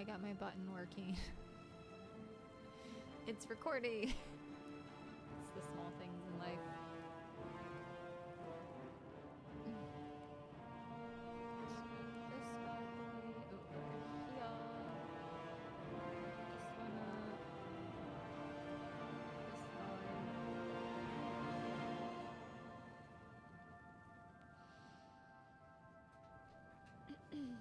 I got my button working. It's recording. It's the small things in life. This guy. Oh, over here. This one up. This guy. Yay.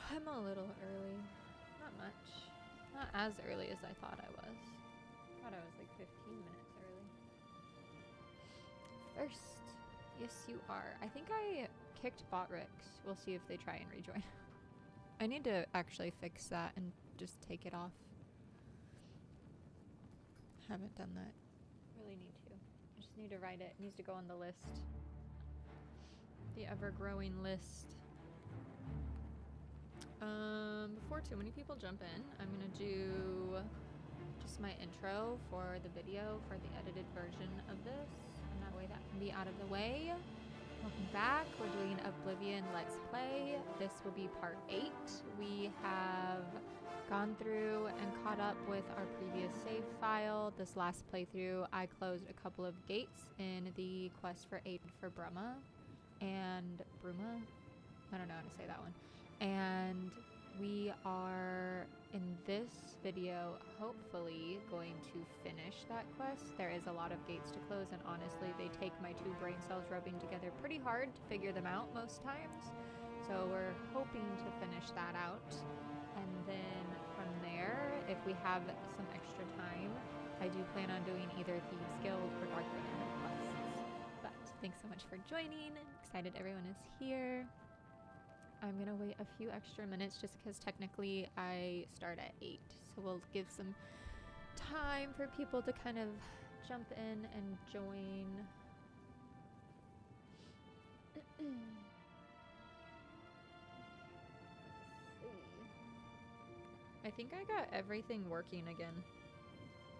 I'm a little early. Not much. Not as early as I thought I was. I thought I was like 15 minutes early. First. Yes, you are. I think I kicked Botrix. We'll see if they try and rejoin. I need to actually fix that and just take it off. Haven't done that. Really need to. I just need to write it. It needs to go on the list. The ever-growing list. Before too many people jump in, I'm gonna do just my intro for the video for the edited version of this, and that way that can be out of the way. Welcome back. We're doing Oblivion Let's Play. This will be part 8. We have gone through and caught up with our previous save file. This last playthrough, I closed a couple of gates in the quest for aid for Bruma. And Bruma? I don't know how to say that one. And we are, in this video, hopefully going to finish that quest. There is a lot of gates to close, and honestly, they take my two brain cells rubbing together pretty hard to figure them out most times. So we're hoping to finish that out. And then from there, if we have some extra time, I do plan on doing either Thieves Guild or Brotherhood quests. But thanks so much for joining. I'm excited everyone is here. I'm gonna wait a few extra minutes just because technically I start at 8. So we'll give some time for people to kind of jump in and join. I think I got everything working again.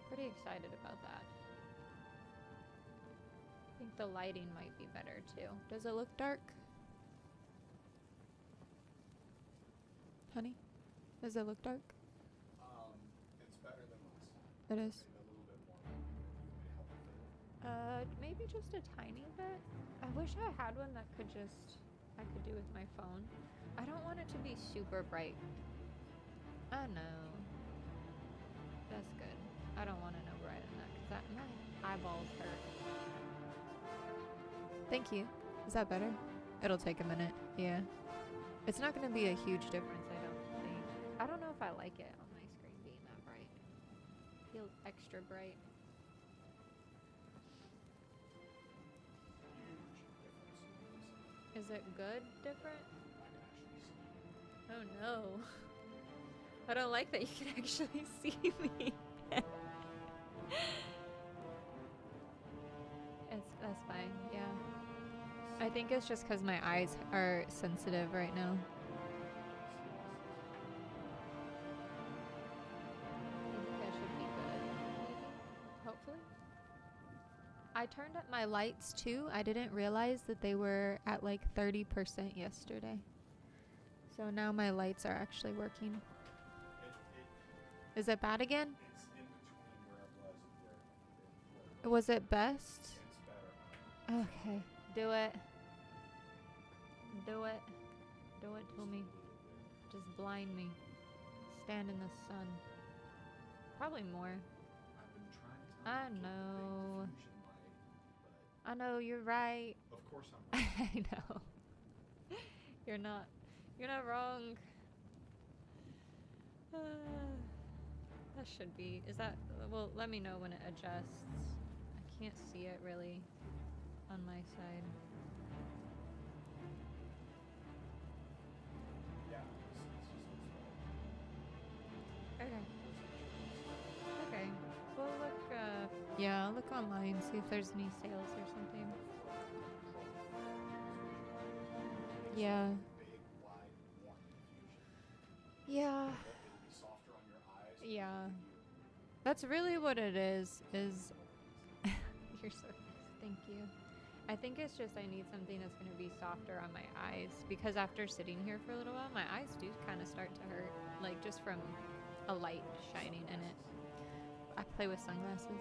Pretty excited about that. I think the lighting might be better too. Does it look dark? Honey? Does it look dark? It's better than last. It is. Maybe a little bit more. You want me to help you? Maybe just a tiny bit. I wish I had one that could just, I could do with my phone. I don't want it to be super bright. I know. That's good. I don't want to know bright enough because my eyeballs hurt. Thank you. Is that better? It'll take a minute. Yeah. It's not going to be a huge difference, I don't think. I don't know if I like it on my screen being that bright. It feels extra bright. Huge difference. Is it good different? I can actually see. Oh no. I don't like that you can actually see me. That's fine, yeah. I think it's just because my eyes are sensitive right now. I think that should be good. Maybe? Hopefully. I turned up my lights too. I didn't realize that they were at like 30% yesterday. So now my lights are actually working. Is it bad again? It's in between where it was and where it Was it best? It's better. Okay. Do it. Do it. Do it to me. Just blind me. Stand in the sun. Probably more. I've been trying to I get the big know. diffusion light, I know, you're right. but of course I'm right. I know. You're not wrong. That should be. Is that. Well, let me know when it adjusts. I can't see it really on my side. Yeah, it's just Okay. Okay. We'll look, yeah, I'll look online, see if there's any sales or something. Yeah. big, wide, warm diffusion. Yeah. It'll be softer on your eyes. Yeah. That's really what it is you're so nice. Thank you. I think it's just I need something that's going to be softer on my eyes, because after sitting here for a little while, my eyes do kind of start to hurt, like just from a light shining in it. I play with sunglasses.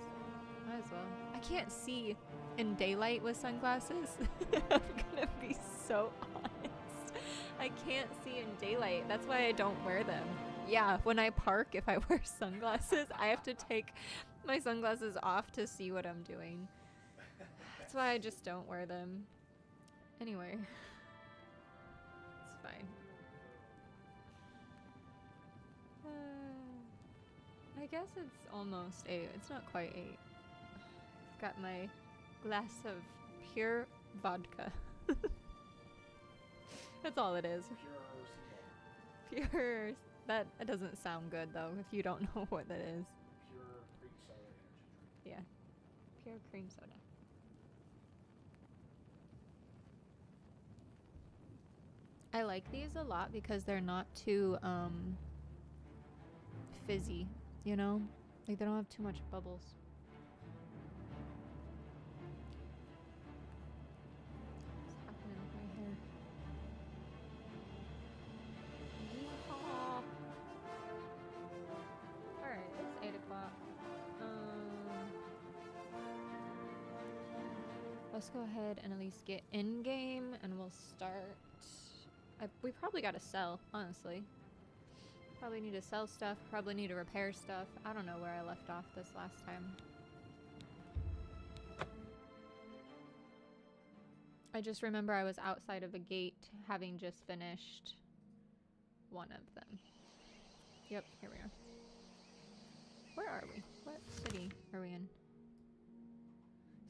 Might as well. I can't see in daylight with sunglasses. I'm gonna be so honest. I can't see in daylight. That's why I don't wear them. Yeah, when I park, if I wear sunglasses, I have to take my sunglasses off to see what I'm doing. That's why I just don't wear them. Anyway. It's fine. I guess it's almost 8. It's not quite 8. I've got my glass of pure vodka. That's all it is. Pure. That doesn't sound good though if you don't know what that is. Pure cream soda energy drink. Yeah. Pure cream soda. I like these a lot because they're not too fizzy, you know? Like they don't have too much bubbles. What's happening with my hair? Yeehaw. Alright, it's 8 o'clock. Let's go ahead and at least get in game and we'll start. We probably gotta sell, honestly. Probably need to sell stuff, probably need to repair stuff. I don't know where I left off this last time. I just remember I was outside of a gate having just finished one of them. Yep, here we are. Where are we? What city are we in?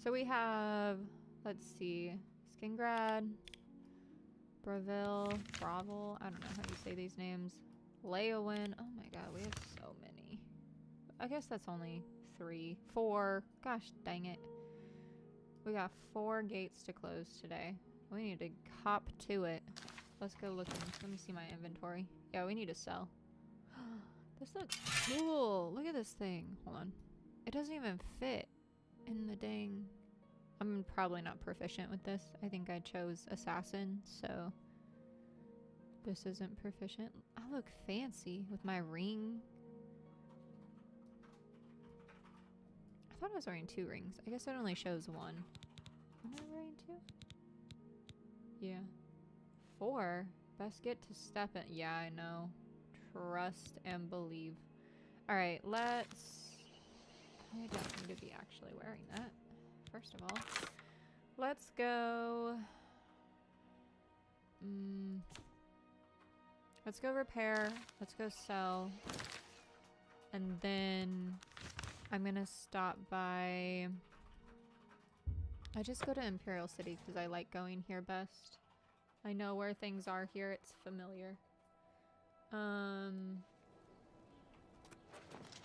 So we have, let's see, Skingrad, Breville, Bravel, I don't know how you say these names. Leowin, oh my god, we have so many. I guess that's only 3, 4, gosh dang it. We got 4 gates to close today. We need to hop to it. Let's go look, let me see my inventory. Yeah, we need to sell. This looks cool, look at this thing. Hold on, it doesn't even fit in the dang. I'm probably not proficient with this. I think I chose assassin, so this isn't proficient. I look fancy with my ring. I thought I was wearing 2 rings. I guess it only shows 1. Am I wearing 2? Yeah. 4. Best get to step in. Yeah, I know. Trust and believe. Alright, let's... I don't need to be actually wearing that. First of all, let's go. Let's go repair. Let's go sell. And then I'm gonna stop by. I just go to Imperial City because I like going here best. I know where things are here. It's familiar.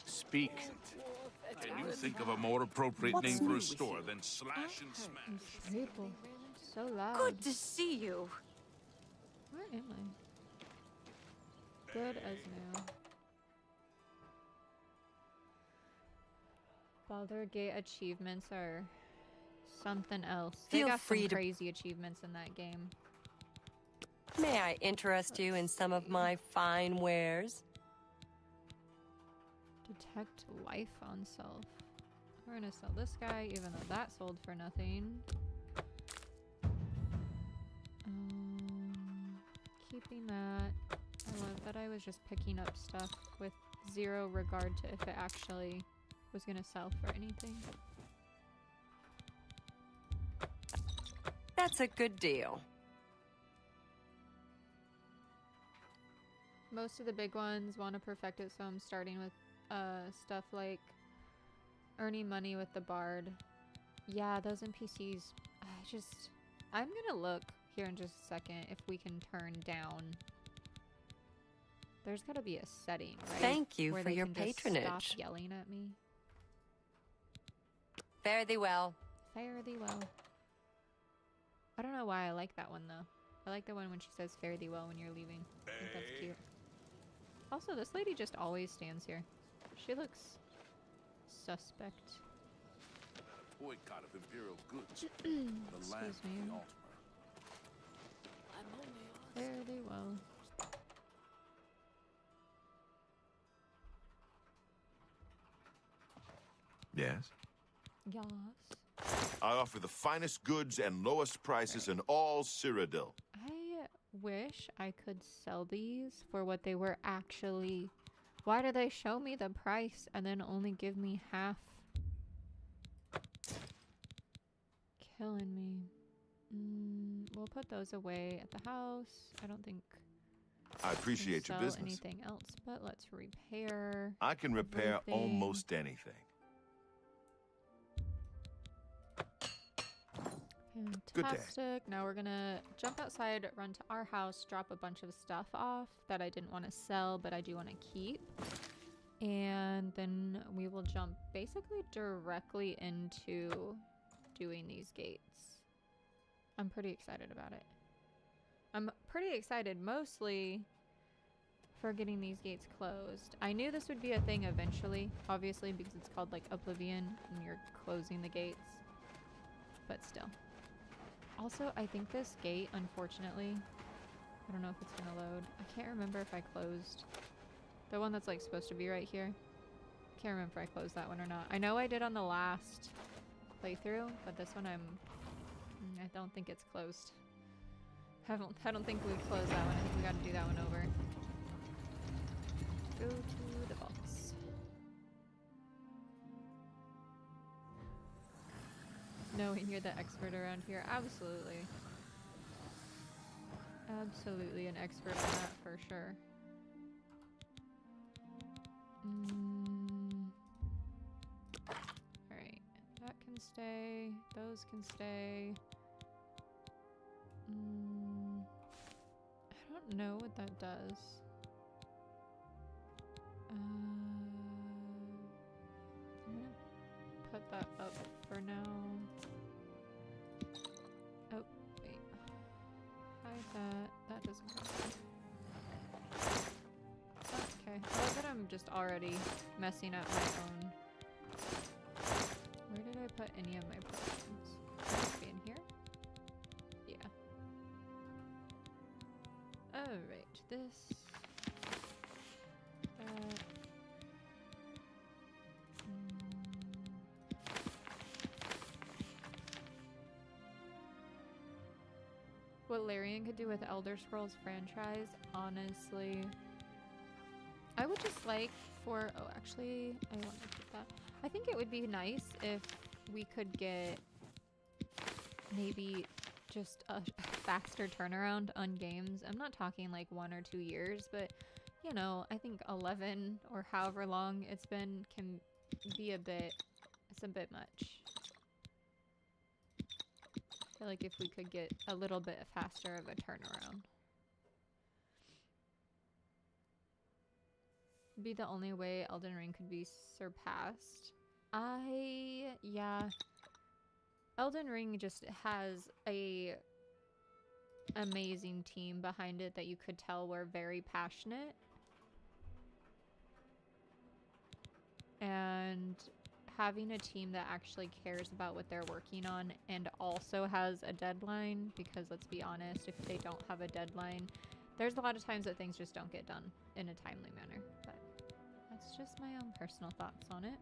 Speak. Can you think of a more appropriate name for a store than Slash and Smash? People, so loud. Good to see you. Where am I? Good as new. Baldur Gate achievements are something else. They Feel got free some to- crazy achievements in that game. May I interest you in some of my fine wares? Detect life on self. We're gonna sell this guy, even though that sold for nothing. Keeping that. I love that I was just picking up stuff with 0 regard to if it actually was gonna sell for anything. That's a good deal. Most of the big ones want to perfect it, so I'm starting with stuff like earning money with the Bard. Yeah, those NPCs, I'm gonna look here in just a second if we can turn down. There's gotta be a setting, right? Thank you where for they your can just patronage. stop yelling at me. Fare thee well. Fare thee well. I don't know why I like that one though. I like the one when she says fare thee well when you're leaving. I think that's cute. Also, this lady just always stands here. She looks suspect. Boycott of Imperial goods. The land of me. the Altima. Fairly well. Yes? Yes. I offer the finest goods and lowest prices in all Cyrodiil. I wish I could sell these for what they were actually. Why do they show me the price and then only give me half? Killing me. We'll put those away at the house. I don't think I appreciate we your sell business. anything else, but let's repair. I can repair everything. almost anything. Good day. Fantastic. Now we're gonna jump outside, run to our house, drop a bunch of stuff off that I didn't want to sell, but I do want to keep. And then we will jump basically directly into doing these gates. I'm pretty excited about it. I'm pretty excited mostly for getting these gates closed. I knew this would be a thing eventually, obviously, because it's called like Oblivion and you're closing the gates. But still. Also, I think this gate, unfortunately, I don't know if it's gonna load. I can't remember if I closed the one that's like supposed to be right here. Can't remember if I closed that one or not. I know I did on the last playthrough, but this one I don't think it's closed. I don't think we closed that one. I think we got to do that one over. Go to the vaults. Knowing you're the expert around here, absolutely. Absolutely an expert on that for sure. Alright, that can stay. Those can stay. I don't know what that does. I'm gonna put that up for now. Oh, wait. Hide that. That doesn't go there. That's okay. I love that I'm just already messing up my own. Where did I put any of my potions? Must be in here? Yeah. Alright, this. That. What Larian could do with Elder Scrolls franchise, honestly. I would just like for, oh actually, I want to put that. I think it would be nice if we could get maybe just a faster turnaround on games. I'm not talking like 1 or 2 years, but you know, I think 11 or however long it's been can be it's a bit much. I feel like if we could get a little bit faster of a turnaround. Be the only way Elden Ring could be surpassed. Yeah. Elden Ring just has a amazing team behind it that you could tell were very passionate. And having a team that actually cares about what they're working on and also has a deadline, because let's be honest, if they don't have a deadline, there's a lot of times that things just don't get done in a timely manner. But that's just my own personal thoughts on it.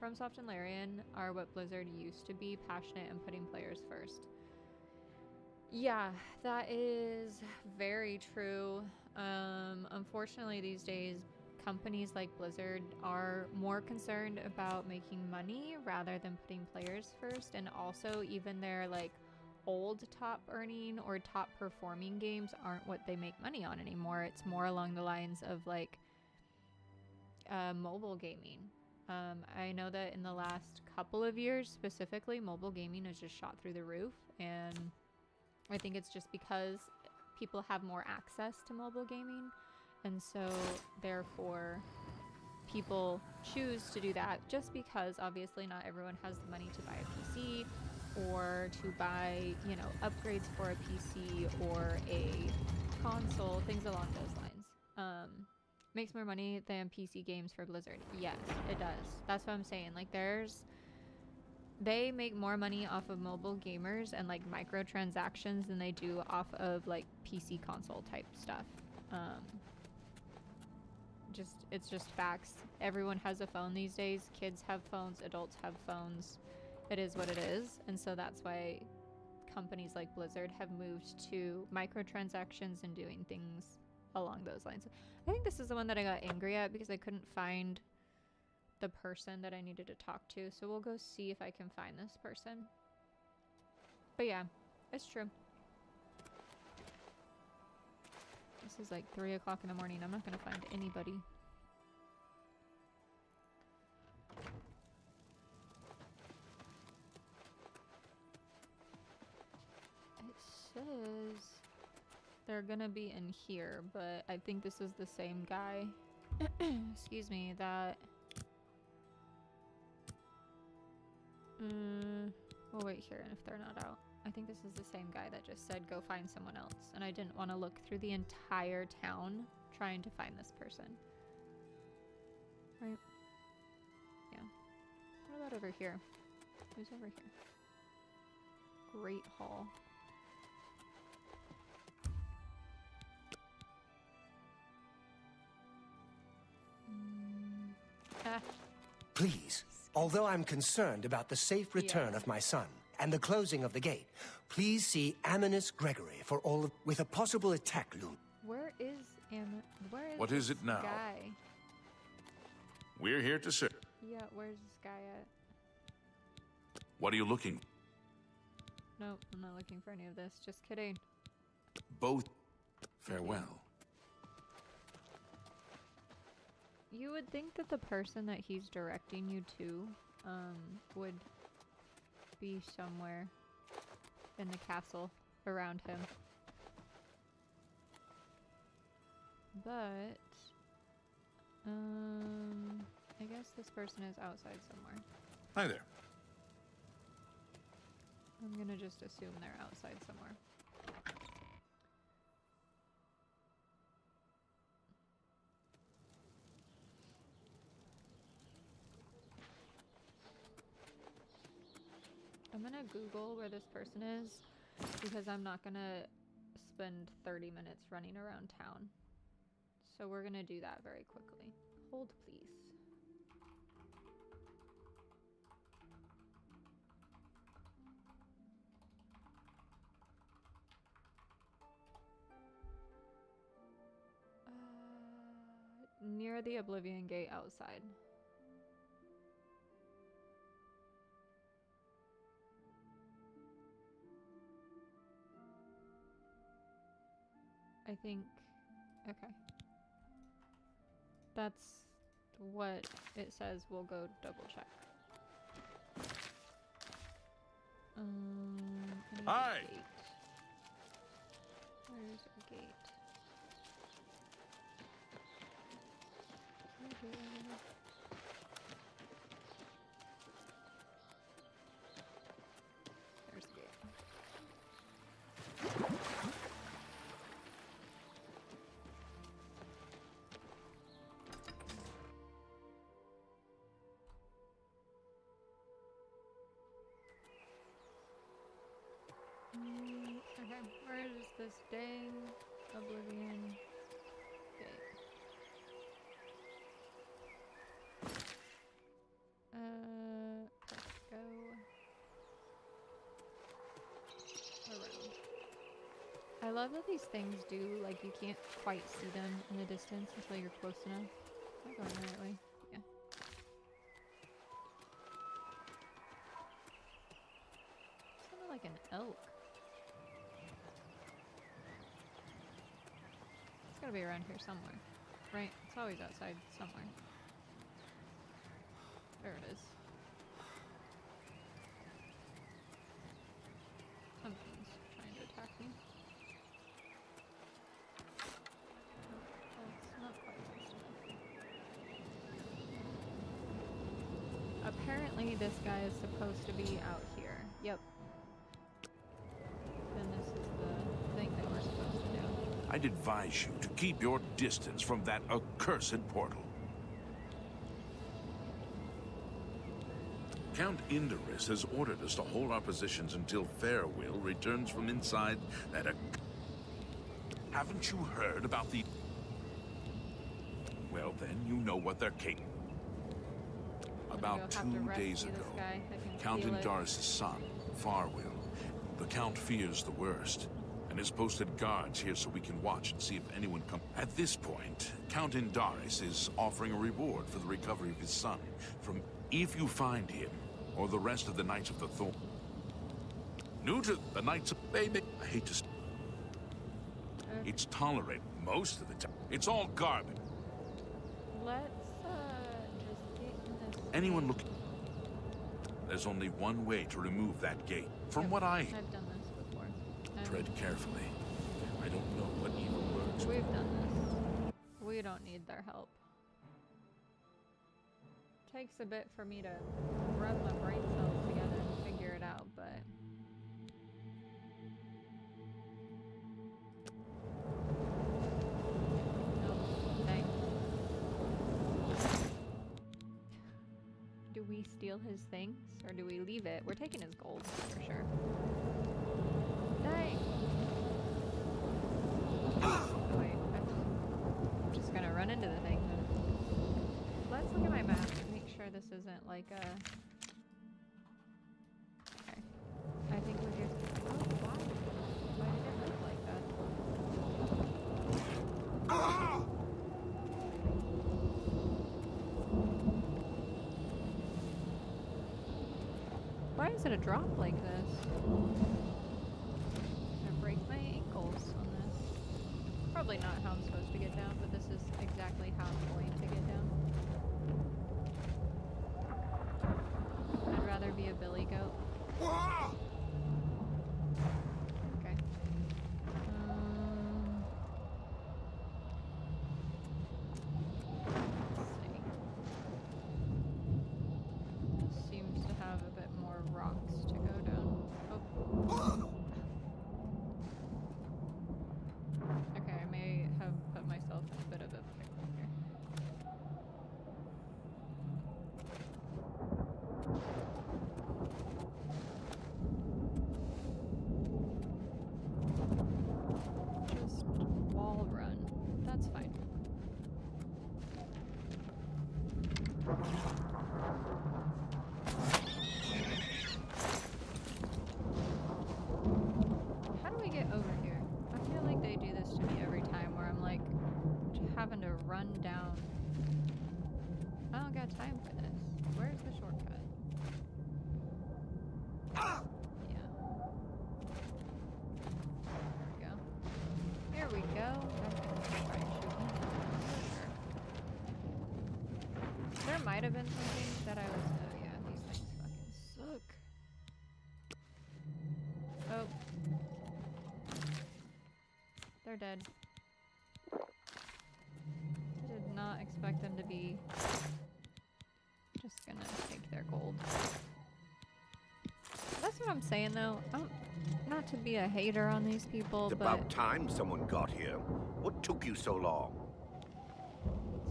FromSoft and Larian are what Blizzard used to be, passionate and putting players first. Yeah, that is very true. Unfortunately, these days, companies like Blizzard are more concerned about making money rather than putting players first, and also even their like old top earning or top performing games aren't what they make money on anymore. It's more along the lines of like mobile gaming. I know that in the last couple of years specifically, mobile gaming has just shot through the roof, and I think it's just because people have more access to mobile gaming, and so therefore people choose to do that just because obviously not everyone has the money to buy a PC or to buy, you know, upgrades for a PC or a console, things along those lines. makes more money than PC games for Blizzard. Yes, it does. That's what I'm saying. Like, they make more money off of mobile gamers and like microtransactions than they do off of like PC console type stuff. It's just facts. Everyone has a phone these days. Kids have phones, adults have phones. It is what it is. And so that's why companies like Blizzard have moved to microtransactions and doing things along those lines. I think this is the one that I got angry at because I couldn't find the person that I needed to talk to. So we'll go see if I can find this person. But yeah, it's true. This is like 3 o'clock in the morning. I'm not gonna find anybody. It says they're gonna be in here, but I think this is the same guy. Excuse me, that... we'll wait here, and if they're not out. I think this is the same guy that just said go find someone else, and I didn't want to look through the entire town trying to find this person. Right? Yeah. What about over here? Who's over here? Great Hall. Please, although I'm concerned about the safe return of my son and the closing of the gate, please see Aminus Gregory for all of, with a possible attack loom. Where is What is it now? Guy? We're here to serve. Yeah, where's this guy at? What are you looking? Nope, I'm not looking for any of this. Just kidding. Both. Farewell. You would think that the person that he's directing you to would be somewhere in the castle around him. But I guess this person is outside somewhere. Hi there. I'm gonna just assume they're outside somewhere. I'm gonna Google where this person is because I'm not gonna spend 30 minutes running around town. So we're gonna do that very quickly. Hold, please. Near the Oblivion gate outside. I think, okay. That's what it says. We'll go double check. I need a Hi. gate. Where's our gate? There's the gate. Okay, where is this dang Oblivion gate? Let's go around. I love that these things do, like, you can't quite see them in the distance until you're close enough. Am I going the right way? Yeah. Sounded like an elk. It's gotta be around here somewhere, right? It's always outside somewhere. There it is. Something's trying to attack me. Oh, it's not quite close enough. Apparently this guy is supposed to be out here. Yep. Then this is the thing that we're supposed to do. I'd advise you to keep your distance from that accursed portal. Count Indorus has ordered us to hold our positions until Fairwill returns from inside that... Haven't you heard about the... Well, then you know what they're capable. About 2 days ago, Count Indorus' son, Farwill, the Count fears the worst, and has posted guards here so we can watch and see if anyone comes. At this point, Count Indorus is offering a reward for the recovery of his son from... If you find him, or the rest of the Knights of the Thorn. New to the Knights of Baby. I hate to... It's tolerated most of the time. It's all garbage. Let's just get in this. Anyone look... There's only one way to remove that gate. From what I've done this before. Tread carefully. I don't know what evil words... We've done this. We don't need their help. Takes a bit for me to rub my brain cells together and figure it out, but... Oh, dang. Do we steal his things, or do we leave it? We're taking his gold, for sure. Dang! Oh, wait, I'm just gonna run into the thing. Let's look at my map and make sure this isn't like a... Okay. I think we're here... Oh, why? Why did it look like that? Why is it a drop like this? I break my ankles on this. Probably not how I'm supposed to get down, but this is exactly how I'm going to get down. I'd rather be a billy goat. Okay. Let's see. This seems to have a bit more rocks to go down. Oh. Okay, I may have put myself in a bit of a pickle here. Just wall run. That's fine. How do we get over here? I feel like they do this to me every time where I'm like having to run down. I don't got time for this. Where's the shortcut? Yeah. There we go. That's gonna try and shoot me. Sure. There might have been something that I was... Oh yeah, these things fucking suck. Oh. They're dead. I did not expect them to be just gonna take their gold. That's what I'm saying though. Not to be a hater on these people, It's but... about time someone got here. What took you so long?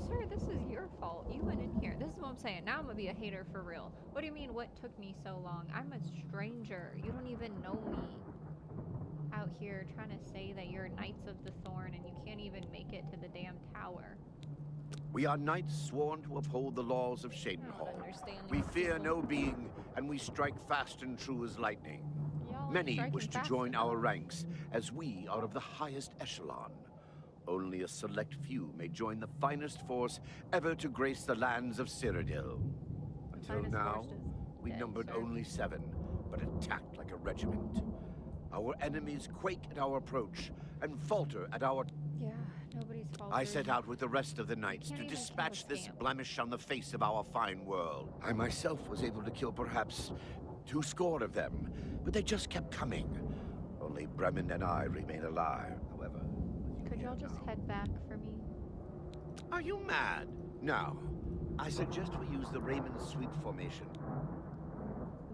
Sir, this is your fault. You went in here. This is what I'm saying. Now I'm gonna be a hater for real. What do you mean, what took me so long? I'm a stranger. You don't even know me. Out here trying to say that you're Knights of the Thorn and you can't even make it to the damn tower. We are knights sworn to uphold the laws of Shadenhall. We fear no being, and we strike fast and true as lightning. Many wish to join our ranks, as we are of the highest echelon. Only a select few may join the finest force ever to grace the lands of Cyrodiil. Until now, we numbered only 7, but attacked like a regiment. Our enemies quake at our approach and falter at our... Yeah, nobody's fault. I set out with the rest of the knights to dispatch this blemish on the face of our fine world. I myself was able to kill perhaps 2 score of them, but they just kept coming. Only Bremen and I remain alive, however. Could y'all just head back for me? Are you mad? No. I suggest we use the Raymond Sweep formation.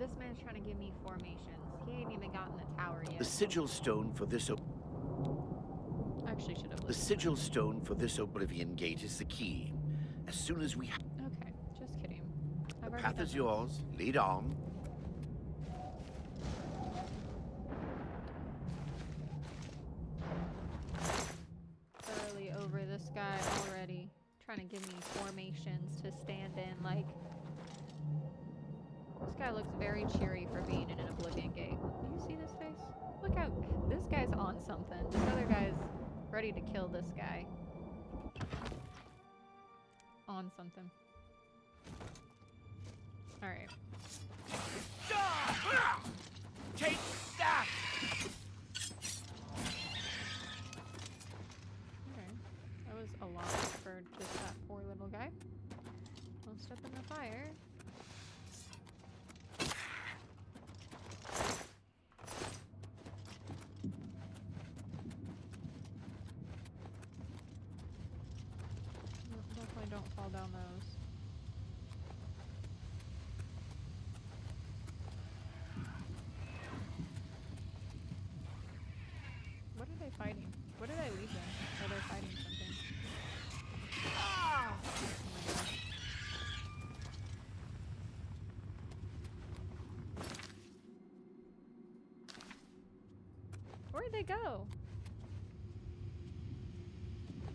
This man's trying to give me formations. He ain't even gotten the tower yet. The sigil stone for this... I actually should have. The sigil stone for this Oblivion gate is the key. As soon as we... Okay, just kidding. The path is yours. Lead on. Thoroughly over this guy already. Trying to give me formations to stand in, like... This guy looks very cheery for being in an Oblivion gate. Do you see this face? Look out. This guy's on something. This other guy's ready to kill this guy. On something. Alright. Take that! Okay. That was a lot for just that poor little guy. Don't step in the fire. Definitely don't fall down those. What are they fighting? What did I leave them? Are they fighting something? Oh my gosh. Where'd they go?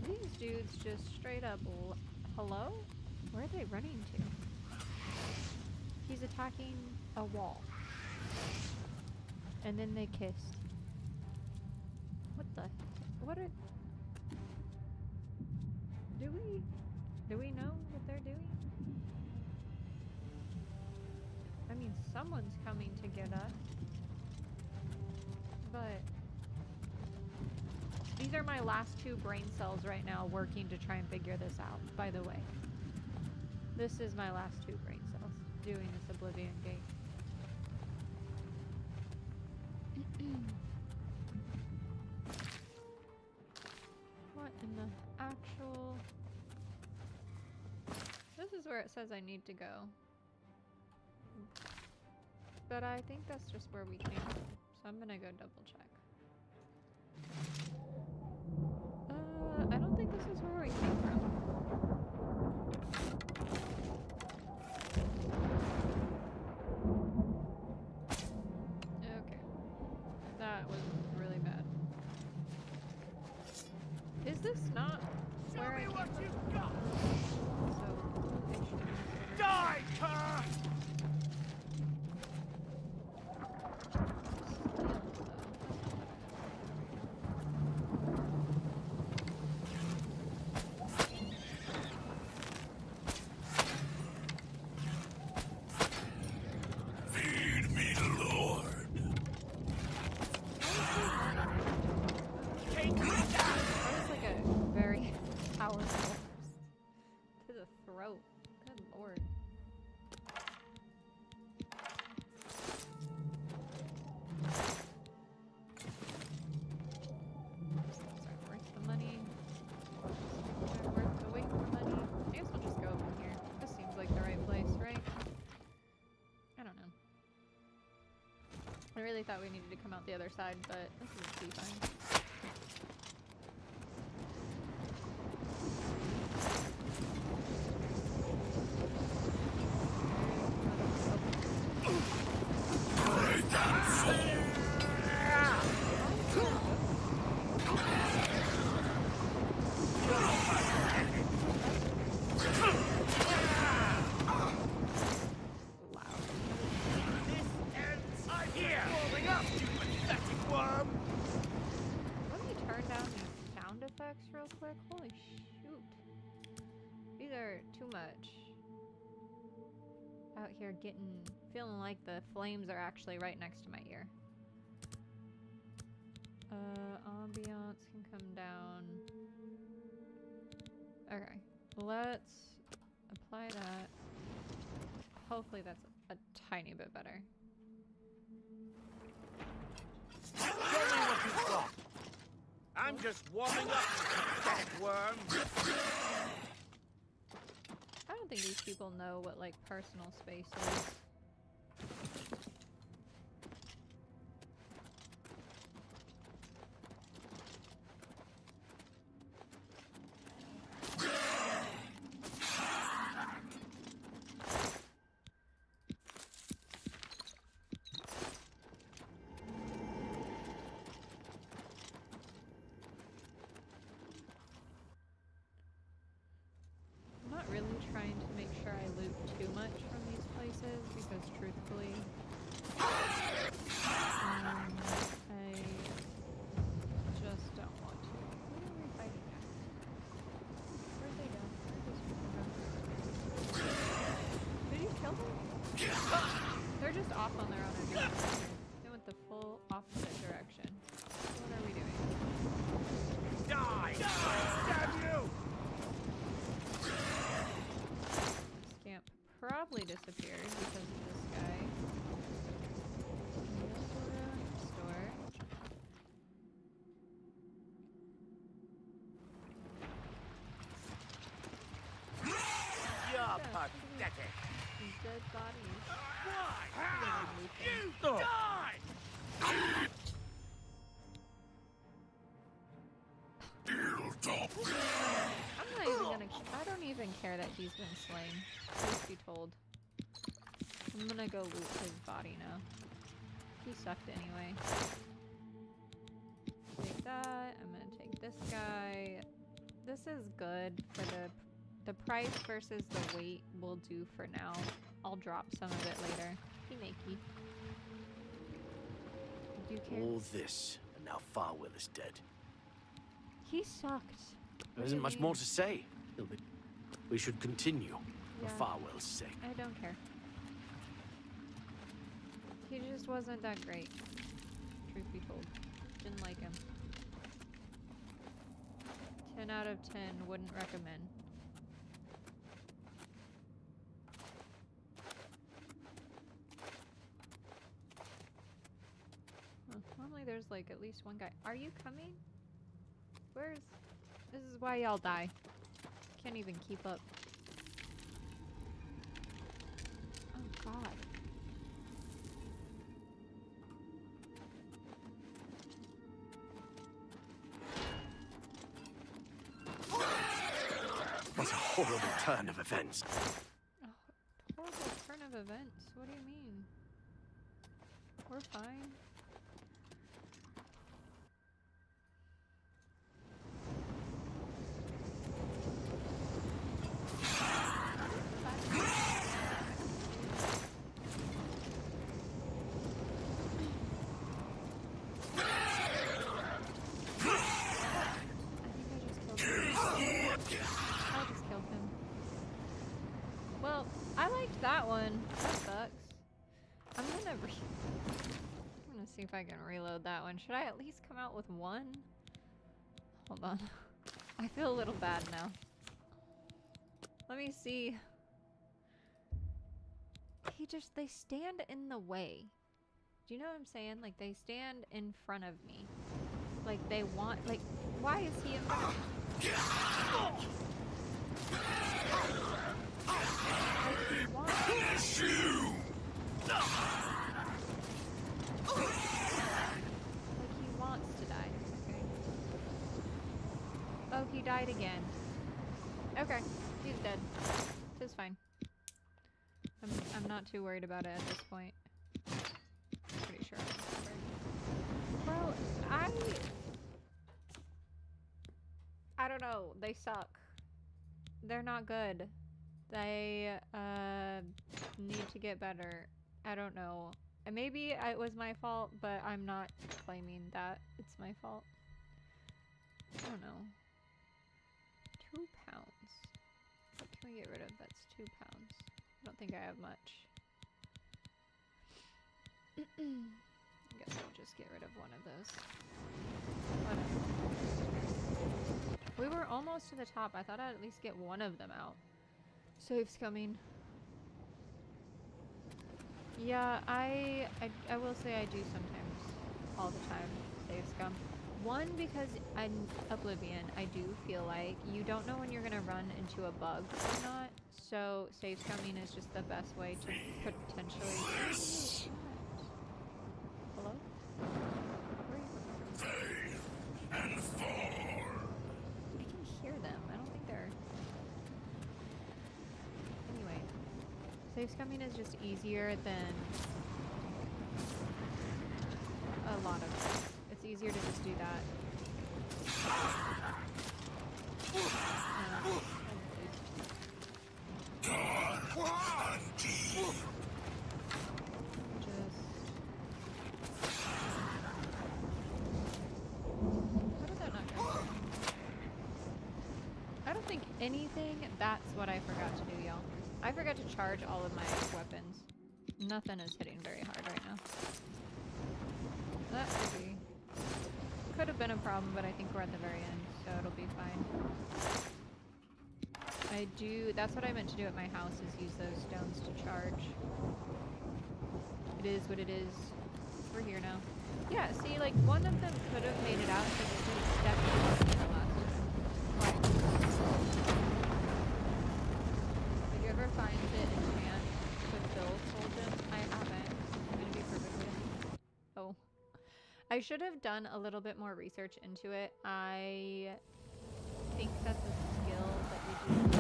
These dudes just straight up hello? Where are they running to? He's attacking a wall. And then they kissed. What the? What are... Do we know what they're doing? I mean, someone's coming to get us. But... These are my last 2 brain cells right now working to try and figure this out, by the way. This is my last 2 brain cells doing this Oblivion gate. What in the actual... This is where it says I need to go. But I think that's just where we came from. So I'm gonna go double check. I don't think this is where we came from. Okay. That was really bad. Is this not where I came from? You've got. So, Die, cur! I really thought we needed to come out the other side, but this is be fine. Real quick. Holy shoot. These are too much. Out here feeling like the flames are actually right next to my ear. Ambiance can come down. Okay. Let's apply that. Hopefully that's a tiny bit better. Show me what you've got. I'm just warming up, dead worm. I don't think these people know what, like, personal space is. trying to make sure I loot too much from these places because truthfully, I just don't want to. Who are we fighting at? Where'd they go? Where'd those people go? Did you kill them? They're just off on their own adventure. They went the full opposite direction. What are we doing? Die! Damn you! Scamp probably disappeared because of this guy. Store. You're pathetic. Dead bodies. Why? You die! I'm not even gonna. I don't even care that he's been slain. Truth be told. I'm gonna go loot his body now. He sucked anyway. Take that. I'm gonna take this guy. This is good for the price versus the weight will do for now. I'll drop some of it later. He makey. Do you care? All this, and now Farwell is dead. He sucked. There isn't much more to say. We should continue, for Farwell's sake. I don't care. He just wasn't that great. Truth be told. Didn't like him. 10 out of 10. Wouldn't recommend. Normally there's like at least one guy. Are you coming? Where's... This is why y'all die. Can't even keep up. Oh god. What a horrible turn of events. Oh, horrible turn of events? What do you mean? We're fine. That one. That sucks. I'm gonna see if I can reload that one. Should I at least come out with one? Hold on. I feel a little bad now. Let me see. They stand in the way. Do you know what I'm saying? Like, they stand in front of me. Like, they want, like, why is he in front of me? Bless you! Like he wants to die. Okay. Oh, he died again. Okay, he's dead. It's fine. I'm not too worried about it at this point. Pretty sure I'm covered. Bro, I don't know. They suck. They're not good. They need to get better. I don't know. Maybe it was my fault, but I'm not claiming that it's my fault. I don't know. 2 pounds. What can we get rid of? That's 2 pounds. I don't think I have much. I guess I'll just get rid of one of those. Whatever. We were almost to the top. I thought I'd at least get one of them out. Safe's coming. Yeah, I will say I do sometimes, all the time, saves come. One, because in Oblivion, I do feel like you don't know when you're gonna run into a bug or not, so saves coming is just the best way to potentially... Hello? Where are you? And fall. I can hear them. I don't think they're... Anyway. Saves coming is just easier than a lot of things. It's easier to just do that. did that not go? I don't think anything. That's what I forgot to do, y'all. I forgot to charge all of my weapons. Nothing is hitting very hard right now. That could have been a problem, but I think we're at the very end, so it'll be fine. That's what I meant to do at my house, is use those stones to charge. It is what it is. We're here now. Yeah, see, like, one of them could have made it out because it did step in the last time. Did you ever find the enchant to fill soul gems? I haven't. I'm gonna be perfectly honest. Oh. I should have done a little bit more research into it. I think that's a skill that you do.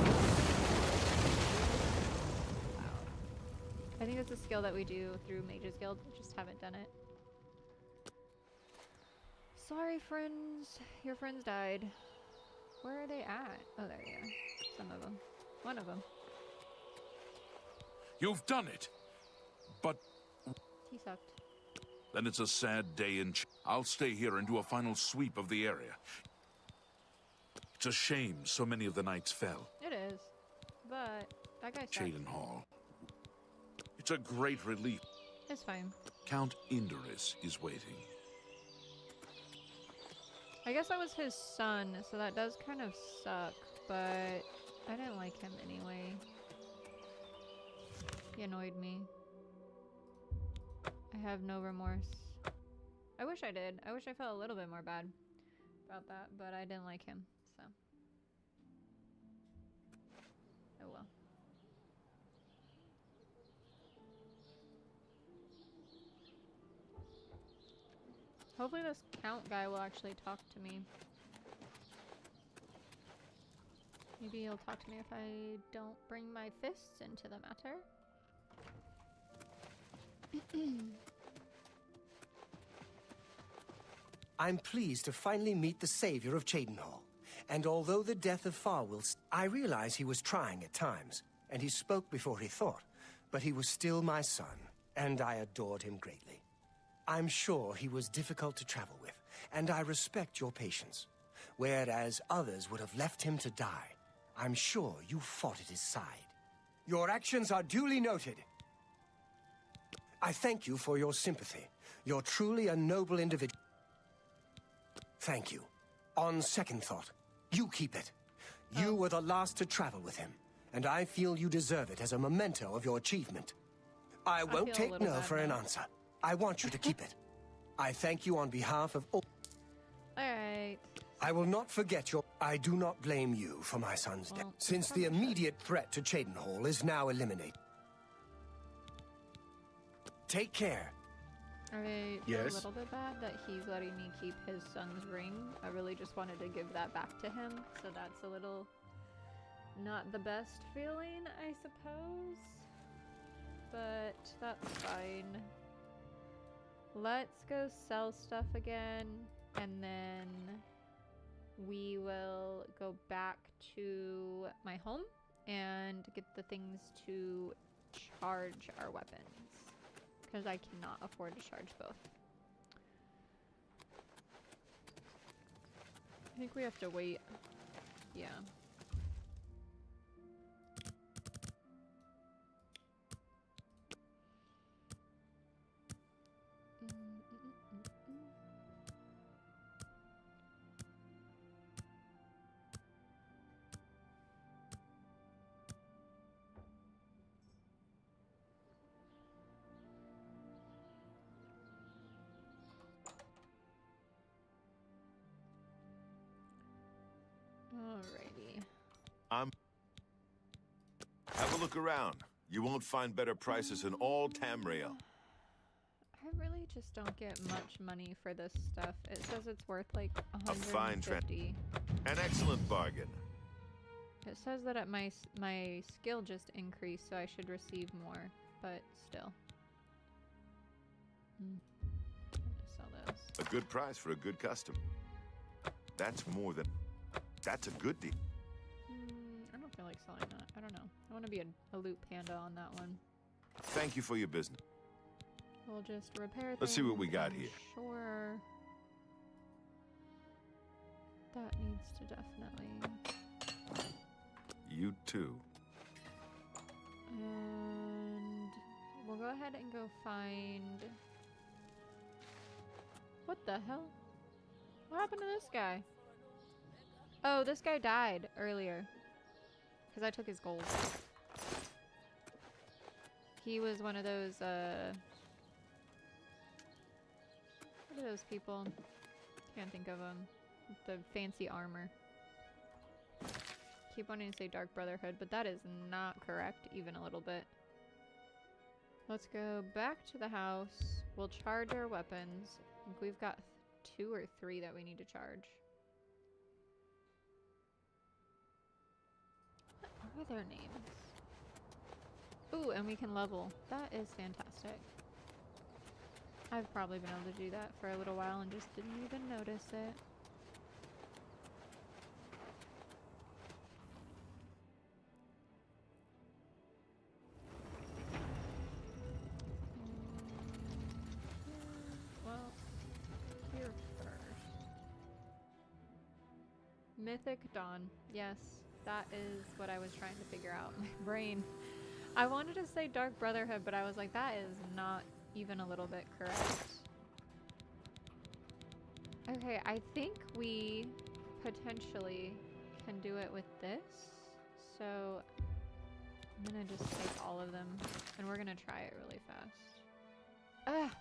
Wow. I think that's a skill that we do through Mage's Guild. I just haven't done it. Sorry, friends. Your friends died. Where are they at? Oh, there you are. Some of them. One of them. You've done it! But... He sucked. Then it's a sad day in... I'll stay here and do a final sweep of the area. It's a shame so many of the knights fell. It is. But that guy sucked. Cheydinhal. It's a great relief. It's fine. Count Indorus is waiting. I guess that was his son, so that does kind of suck, but I didn't like him anyway. He annoyed me. I have no remorse. I wish I did. I wish I felt a little bit more bad about that, but I didn't like him, so. Oh well. Hopefully this count guy will actually talk to me. Maybe he'll talk to me if I don't bring my fists into the matter. I'm pleased to finally meet the savior of Cheydinhal. And although the death of Farwell, I realize he was trying at times, and he spoke before he thought, but he was still my son, and I adored him greatly. I'm sure he was difficult to travel with, and I respect your patience. Whereas others would have left him to die, I'm sure you fought at his side. Your actions are duly noted. I thank you for your sympathy. You're truly a noble individual. Thank you. On second thought, you keep it. You were the last to travel with him, and I feel you deserve it as a memento of your achievement. I won't take no for an answer. I want you to keep it. I thank you on behalf of all. Alright. I will not forget your... I do not blame you for my son's death, since the immediate threat to Cheydinhal is now eliminated. Take care. I feel a little bit bad that he's letting me keep his son's ring. I really just wanted to give that back to him, so that's a little not the best feeling, I suppose. But that's fine. Let's go sell stuff again, and then we will go back to my home and get the things to charge our weapons. Because I cannot afford to charge both. I think we have to wait. Yeah. Alrighty. Have a look around. You won't find better prices in all Tamriel. I really just don't get much money for this stuff. It says it's worth like A fine trend. 150. An excellent bargain. It says that my skill just increased, so I should receive more, but still. I'm gonna sell this. A good price for a good customer. That's more than... That's a good deal. I don't feel like selling that. I don't know. I want to be a loot panda on that one. Thank you for your business. We'll just repair things. Let's see what we got here. Sure. That needs to definitely... You too. And we'll go ahead and go find... What the hell? What happened to this guy? Oh, this guy died earlier. Because I took his gold. He was one of those, what are those people? Can't think of them. The fancy armor. Keep wanting to say Dark Brotherhood, but that is not correct even a little bit. Let's go back to the house. We'll charge our weapons. I think we've got 2 or 3 that we need to charge. What are their names? Ooh, and we can level. That is fantastic. I've probably been able to do that for a little while and just didn't even notice it. Well, here first. Mythic Dawn. Yes, that is what I was trying to figure out. My brain. I wanted to say Dark Brotherhood, but I was like, that is not even a little bit correct. Okay, I think we potentially can do it with this. So I'm gonna just take all of them and we're gonna try it really fast. Ah,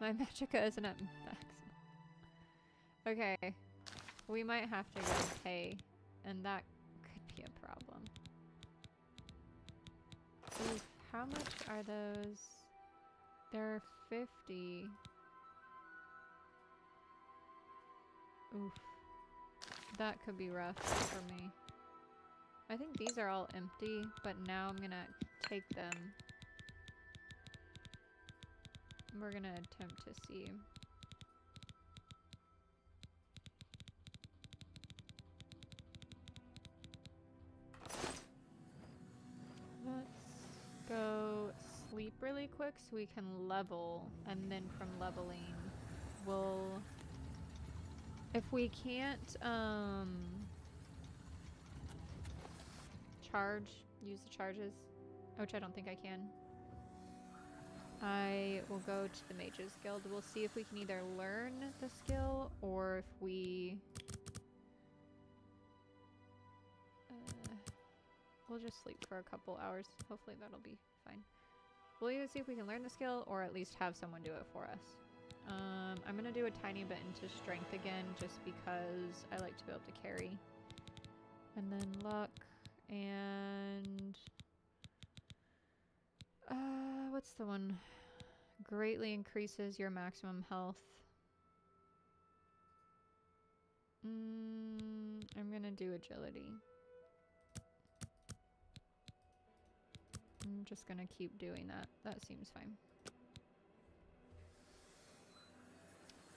my magicka isn't at maximum. Okay, we might have to go pay, and that could be a problem. Oof, how much are those? They're 50. Oof. That could be rough for me. I think these are all empty, but now I'm gonna take them. We're gonna attempt to see. Let's go sleep really quick so we can level, and then from leveling we'll, if we can't use the charges, which I don't think I can, I will go to the Mages Guild. We'll see if we can either learn the skill or if we we'll just sleep for a couple hours. Hopefully that'll be fine. We'll either see if we can learn the skill or at least have someone do it for us. I'm gonna do a tiny bit into strength again just because I like to be able to carry. And then luck and what's the one? Greatly increases your maximum health. I'm gonna do agility. I'm just gonna keep doing that. That seems fine.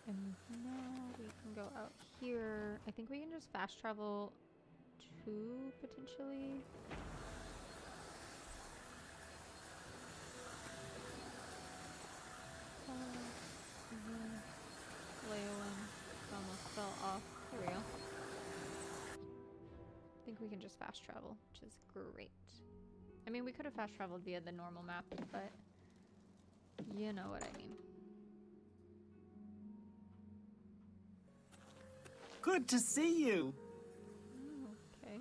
And now we can go out here. I think we can just fast travel to potentially. Leolin almost fell off. Here we go. I think we can just fast travel, which is great. I mean, we could have fast traveled via the normal map, but you know what I mean. Good to see you. Okay.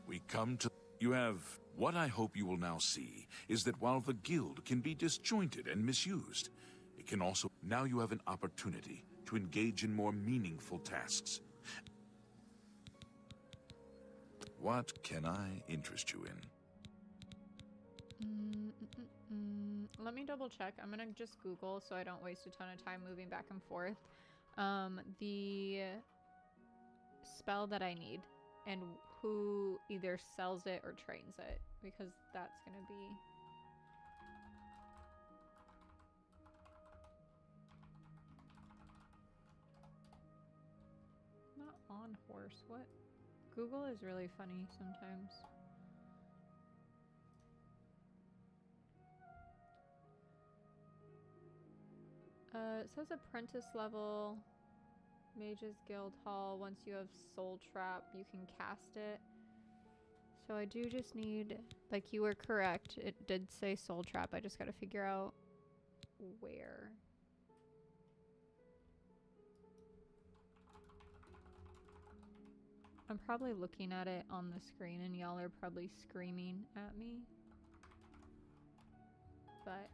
We come to... You have... What I hope you will now see is that while the guild can be disjointed and misused, it can also... Now you have an opportunity to engage in more meaningful tasks. What can I interest you in? Let me double check. I'm gonna just Google so I don't waste a ton of time moving back and forth. The spell that I need and who either sells it or trains it, because that's gonna be not on horse. What? Google is really funny sometimes. It says apprentice level, Mages Guild Hall. Once you have Soul Trap, you can cast it. So I do just need, like, you were correct. It did say Soul Trap. I just gotta figure out where. I'm probably looking at it on the screen and y'all are probably screaming at me. But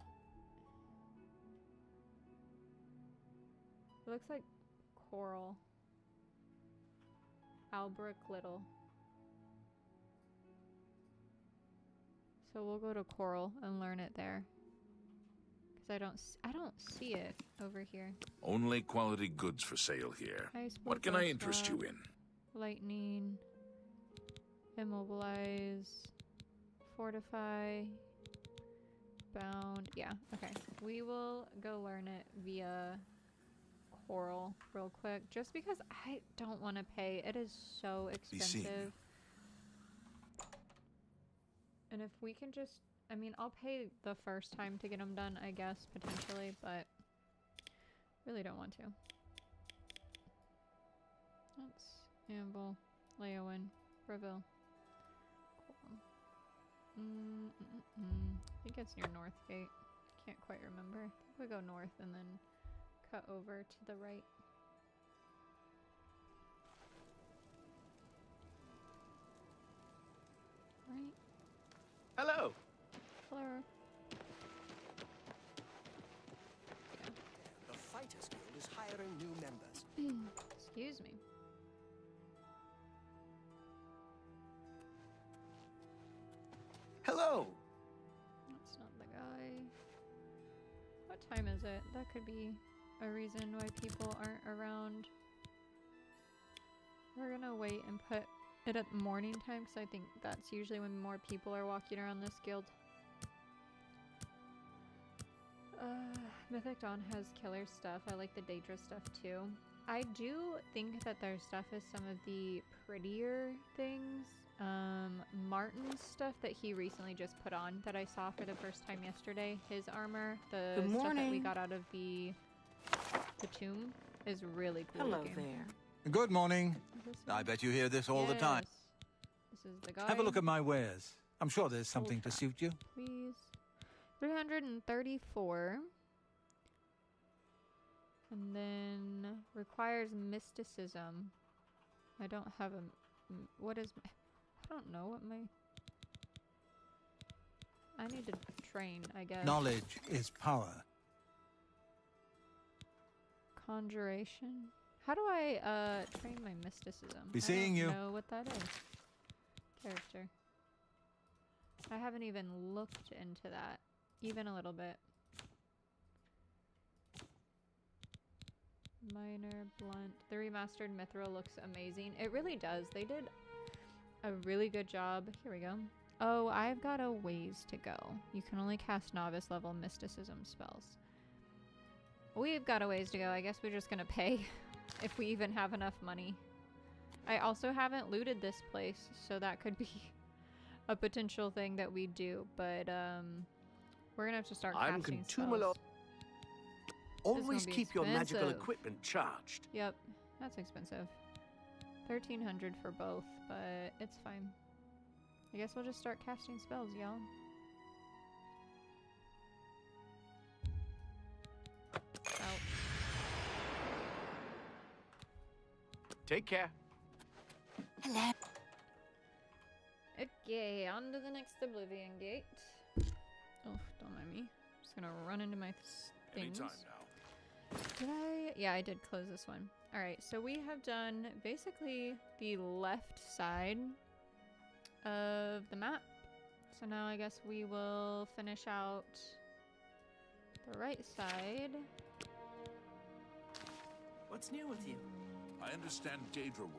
it looks like Coral. Albrecht Little. So we'll go to Coral and learn it there. Cuz I don't see it over here. Only quality goods for sale here. What can I interest you in? Lightning, immobilize, fortify, bound. Yeah, okay. We will go learn it via Coral real quick, just because I don't want to pay. It is so expensive. And if we can just, I mean, I'll pay the first time to get them done, I guess, potentially, but really don't want to. That's Anvil, Leowen, Breville. Cool. I think it's near Northgate. Can't quite remember. I think we go north and then cut over to the right. Right. Hello. Hello. Yeah. The Fighters Guild is hiring new members. Excuse me. Hello. That's not the guy. What time is it? That could be a reason why people aren't around. We're gonna wait and put it at morning time because I think that's usually when more people are walking around this guild. Mythic Dawn has killer stuff. I like the Daedra stuff too. I do think that their stuff is some of the prettier things. Martin's stuff that he recently just put on that I saw for the first time yesterday, his armor, the stuff that we got out of the tomb is really cool. Hello looking. there. Good morning. I bet you hear this all the time. This is the guy. Have a look at my wares. I'm sure there's something to suit you. Please. 334. And then requires mysticism. I don't have a... What is... I don't know what my... I need to train, I guess. Knowledge is power. Conjuration. How do I train my mysticism? Be seeing you. I don't know what that is. Character. I haven't even looked into that. Even a little bit. Minor, blunt. The remastered Mithril looks amazing. It really does. They did a really good job. Here we go. Oh, I've got a ways to go. You can only cast novice level mysticism spells. We've got a ways to go. I guess we're just gonna pay if we even have enough money. I also haven't looted this place, so that could be a potential thing that we do, but we're gonna have to start casting spells. Always keep your magical equipment charged. Yep, that's expensive. 1,300 for both, but it's fine. I guess we'll just start casting spells, y'all. Out. Take care. Hello. Okay, on to the next Oblivion gate. Oh, don't mind me. I'm just gonna run into my things. Anytime now. Did I? Yeah, I did close this one. Alright, so we have done basically the left side of the map. So now I guess we will finish out the right side. What's new with you? I understand Daedra will...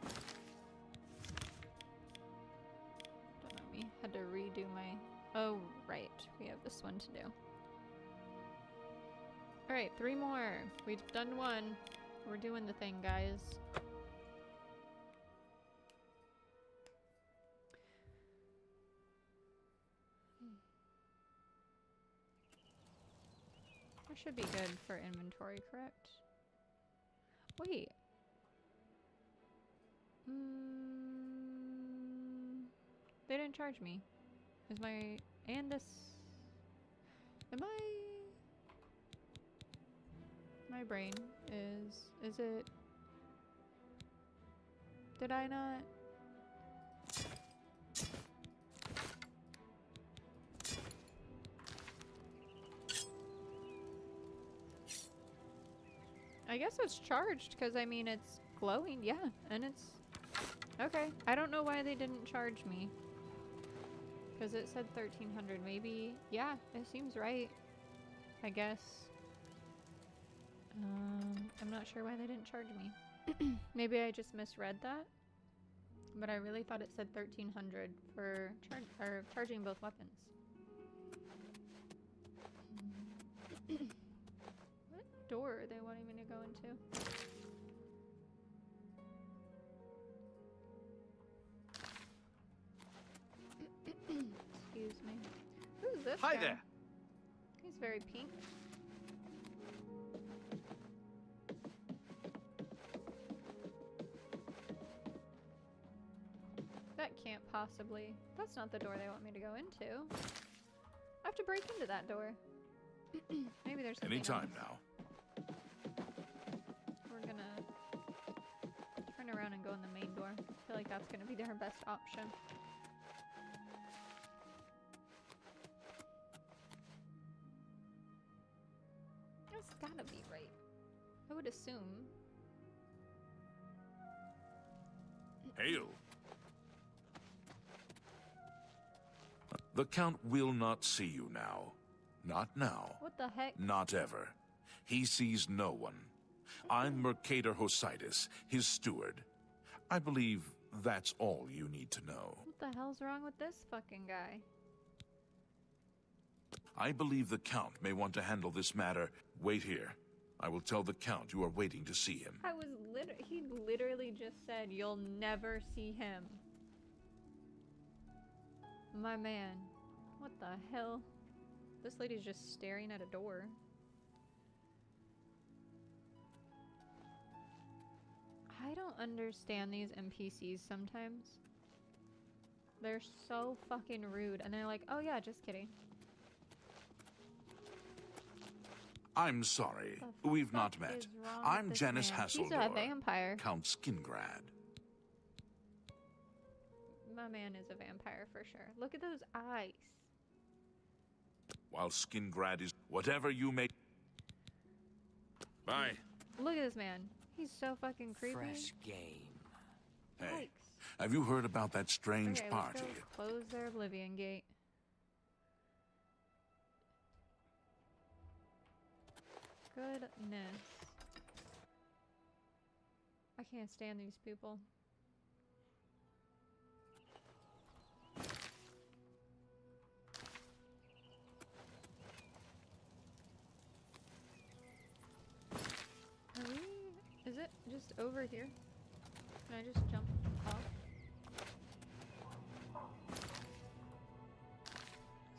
Don't know me. Had to redo my... Oh, right. We have this one to do. Alright, 3 more. We've done 1. We're doing the thing, guys. That should be good for inventory, correct? Wait. They didn't charge me. Is my... And this... Am I... My brain is it... Did I not? I guess it's charged because I mean it's glowing, yeah, and it's okay. I don't know why they didn't charge me because it said 1300. Maybe, yeah, it seems right. I guess. I'm not sure why they didn't charge me. Maybe I just misread that, but I really thought it said 1300 for charging both weapons. What door are they wanting me to go into? Excuse me. Who's this Hi guy? there. He's very pink. That can't possibly... That's not the door they want me to go into. I have to break into that door. Maybe there's something Anytime else. now. We're gonna turn around and go in the main door. I feel like that's gonna be their best option. That's gotta be right. I would assume. Hail. The Count will not see you now. Not now. What the heck? Not ever. He sees no one. I'm Mercator Hositis, his steward. I believe that's all you need to know. What the hell's wrong with this fucking guy? I believe the Count may want to handle this matter. Wait here. I will tell the Count you are waiting to see him. He literally just said you'll never see him. My man. What the hell? This lady's just staring at a door. I don't understand these NPCs sometimes. They're so fucking rude and they're like, oh yeah, just kidding. I'm sorry. We've not met. I'm Janice Hasseldor. He's a vampire. Count Skingrad. My man is a vampire for sure. Look at those eyes. While Skingrad is whatever you may... Bye. Look at this man. He's so fucking creepy. Fresh game. Hey, Yikes. have you heard about that strange Okay, party? let's go close their Oblivion gate. Goodness. I can't stand these people. Is it just over here? Can I just jump off?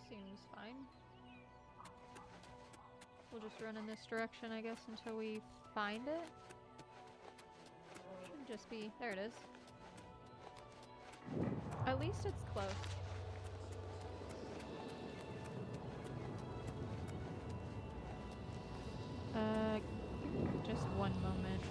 Seems fine. We'll just run in this direction, I guess, until we find it. Should just be... There it is. At least it's close. Just one moment.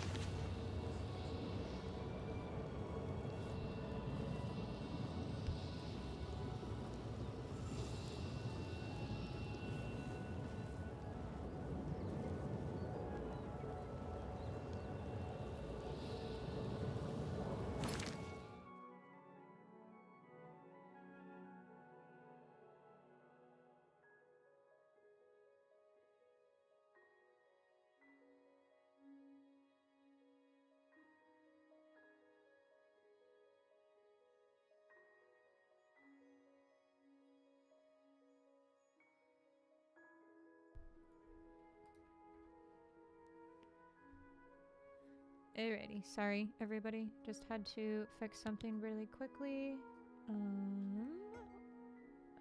Alrighty, sorry everybody. Just had to fix something really quickly.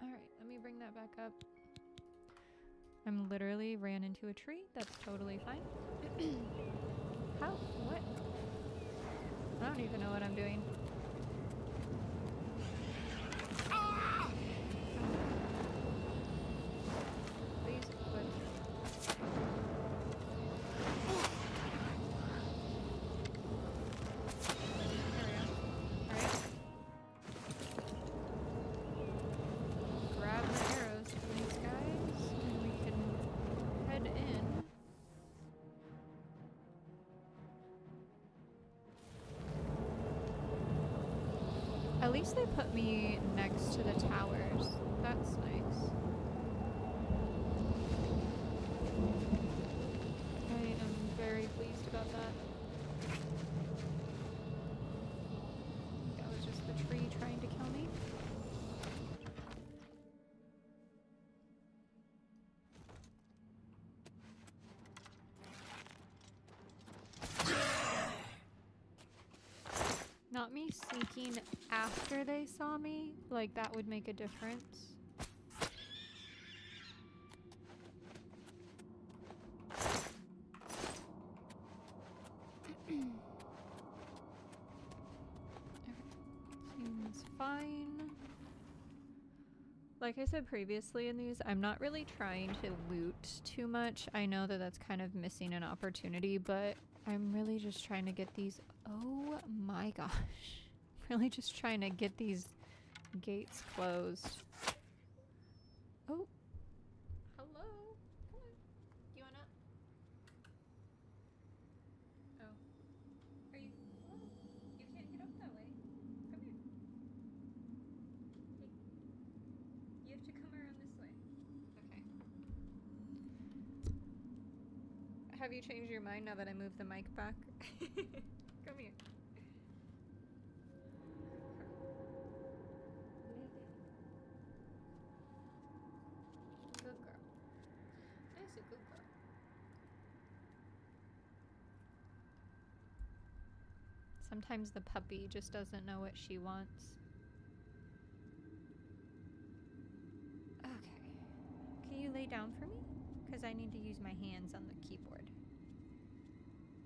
Alright, let me bring that back up. I'm literally ran into a tree. That's totally fine. How? What? I don't even know what I'm doing. Please quit. There we go. Alright. Grab my arrows from these guys, and we can head in. At least they put me next to the towers. That's nice. I am very pleased about that. That was just the tree trying to kill me. Not me sneaking after they saw me, like that would make a difference. Seems fine. Like I said previously in these, I'm not really trying to loot too much. I know that that's kind of missing an opportunity, but I'm really just trying to get these. Oh my gosh. Really just trying to get these gates closed. Oh. Hello. Come on. You wanna? Oh. Are you? Oh, you can't get up that way. Come here. Hey. You have to come around this way. Okay. Have you changed your mind now that I moved the mic back? Come here. Good girl. That's a good girl. Sometimes the puppy just doesn't know what she wants. Okay. Can you lay down for me? Because I need to use my hands on the keyboard.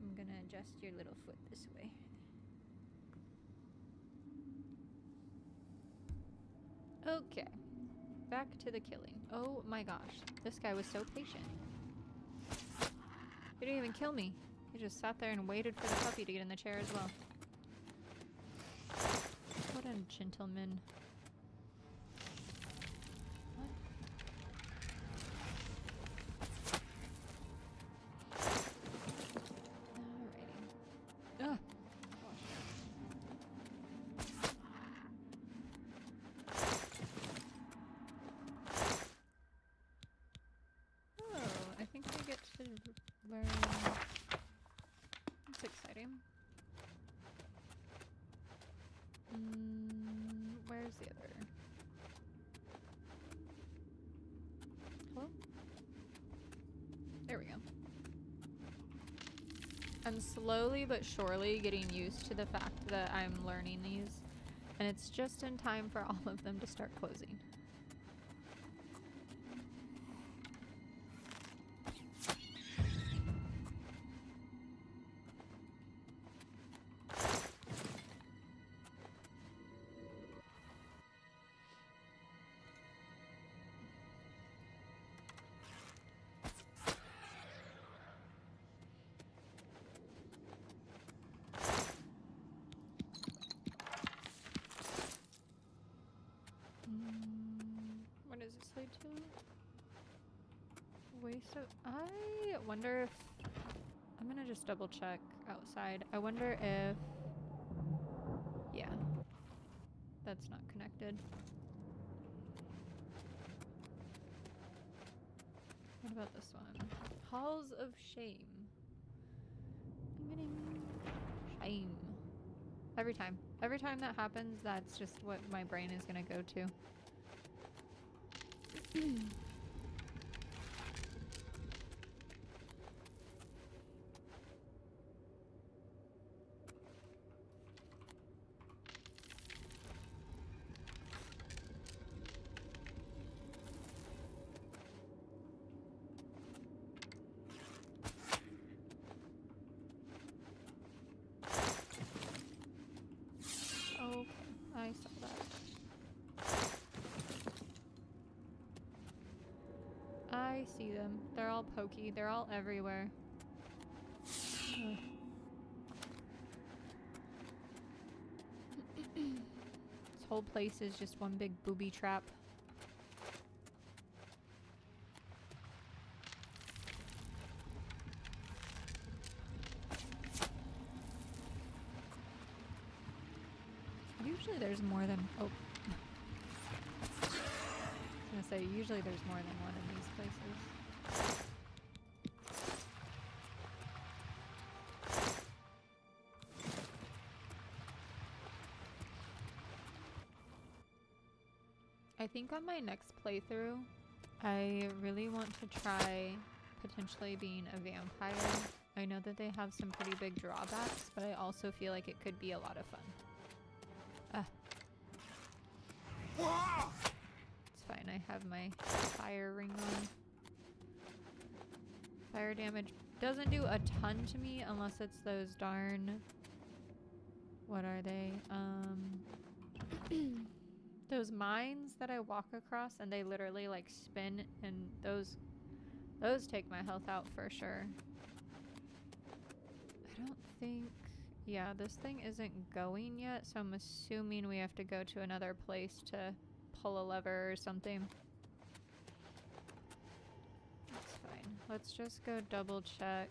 I'm gonna adjust your little foot this way. Okay. Back to the killing. Oh my gosh. This guy was so patient. He didn't even kill me. He just sat there and waited for the puppy to get in the chair as well. What a gentleman. What? Alrighty. Ugh. I think I get to learn. That's exciting. Where's the other? Hello? There we go. I'm slowly but surely getting used to the fact that I'm learning these, and it's just in time for all of them to start closing. What does this lead to? Waste of... I wonder if... I'm gonna just double check outside. I wonder if... Yeah. That's not connected. What about this one? Halls of Shame. Shame. Every time. Every time that happens, that's just what my brain is gonna go to. I see them. They're all pokey. They're all everywhere. Ugh. This whole place is just one big booby trap. Usually there's more than... Oh. I was gonna say, usually there's more than one in these places. I think on my next playthrough, I really want to try potentially being a vampire. I know that they have some pretty big drawbacks, but I also feel like it could be a lot of fun. It's fine, I have my fire ring on. Fire damage doesn't do a ton to me unless it's those darn... What are they? Those mines that I walk across and they literally like spin, and those take my health out for sure. I don't think... Yeah, this thing isn't going yet, so I'm assuming we have to go to another place to pull a lever or something. That's fine. Let's just go double check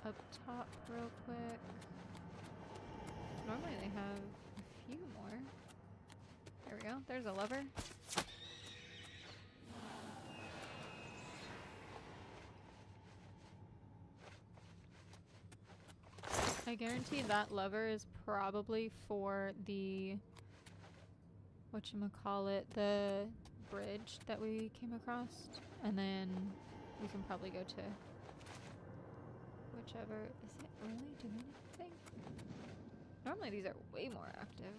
up top real quick. Normally they have a few more. There we go. There's a lever. I guarantee that lever is probably for the, whatchamacallit, the bridge that we came across. And then we can probably go to whichever. Is it really doing anything? Normally these are way more active.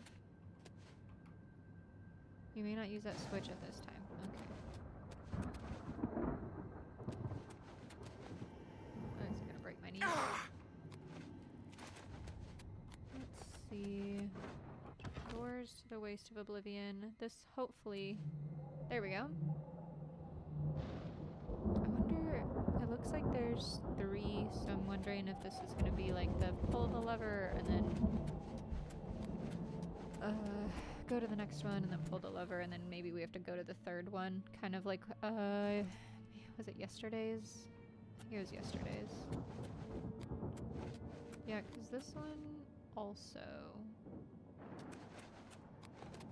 You may not use that switch at this time. Okay. Oh, it's gonna break my knee. Let's see. Doors to the Waste of Oblivion. This hopefully... There we go. I wonder... It looks like there's 3, so I'm wondering if this is going to be like the pull the lever and then... go to the next one and then pull the lever and then maybe we have to go to the third one. Kind of like, was it yesterday's? I think it was yesterday's. Yeah, because this one also...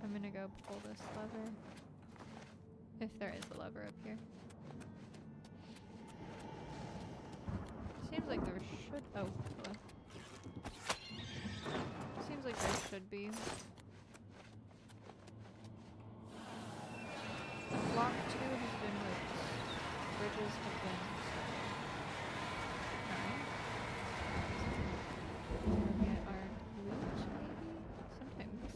I'm gonna go pull this lever. If there is a lever up here. Seems like there should... Oh, hello. Seems like there should be. Block 2 has been moved. Bridges have been... Can we get our loot, maybe? Sometimes.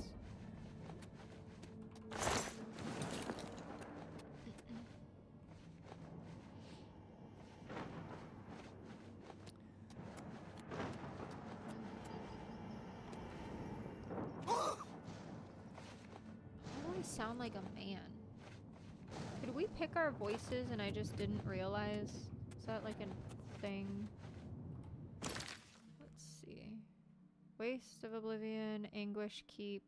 How do I sound like a man? Did we pick our voices and I just didn't realize? Is that like a thing? Let's see. Waste of Oblivion, Anguish Keep.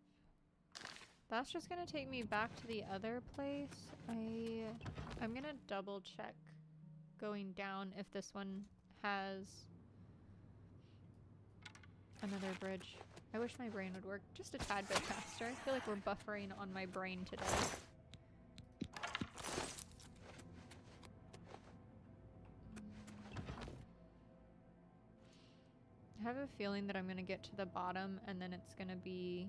That's just gonna take me back to the other place. I'm gonna double check going down if this one has another bridge. I wish my brain would work just a tad bit faster. I feel like we're buffering on my brain today. I have a feeling that I'm gonna get to the bottom and then it's gonna be...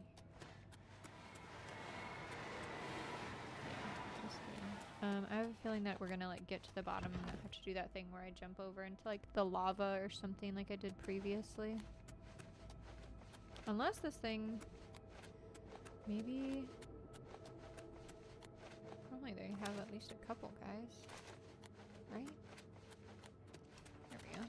I have a feeling that we're gonna like get to the bottom and I have to do that thing where I jump over into like the lava or something like I did previously. Unless this thing... Maybe... Probably they have at least a couple guys. Right? There we go.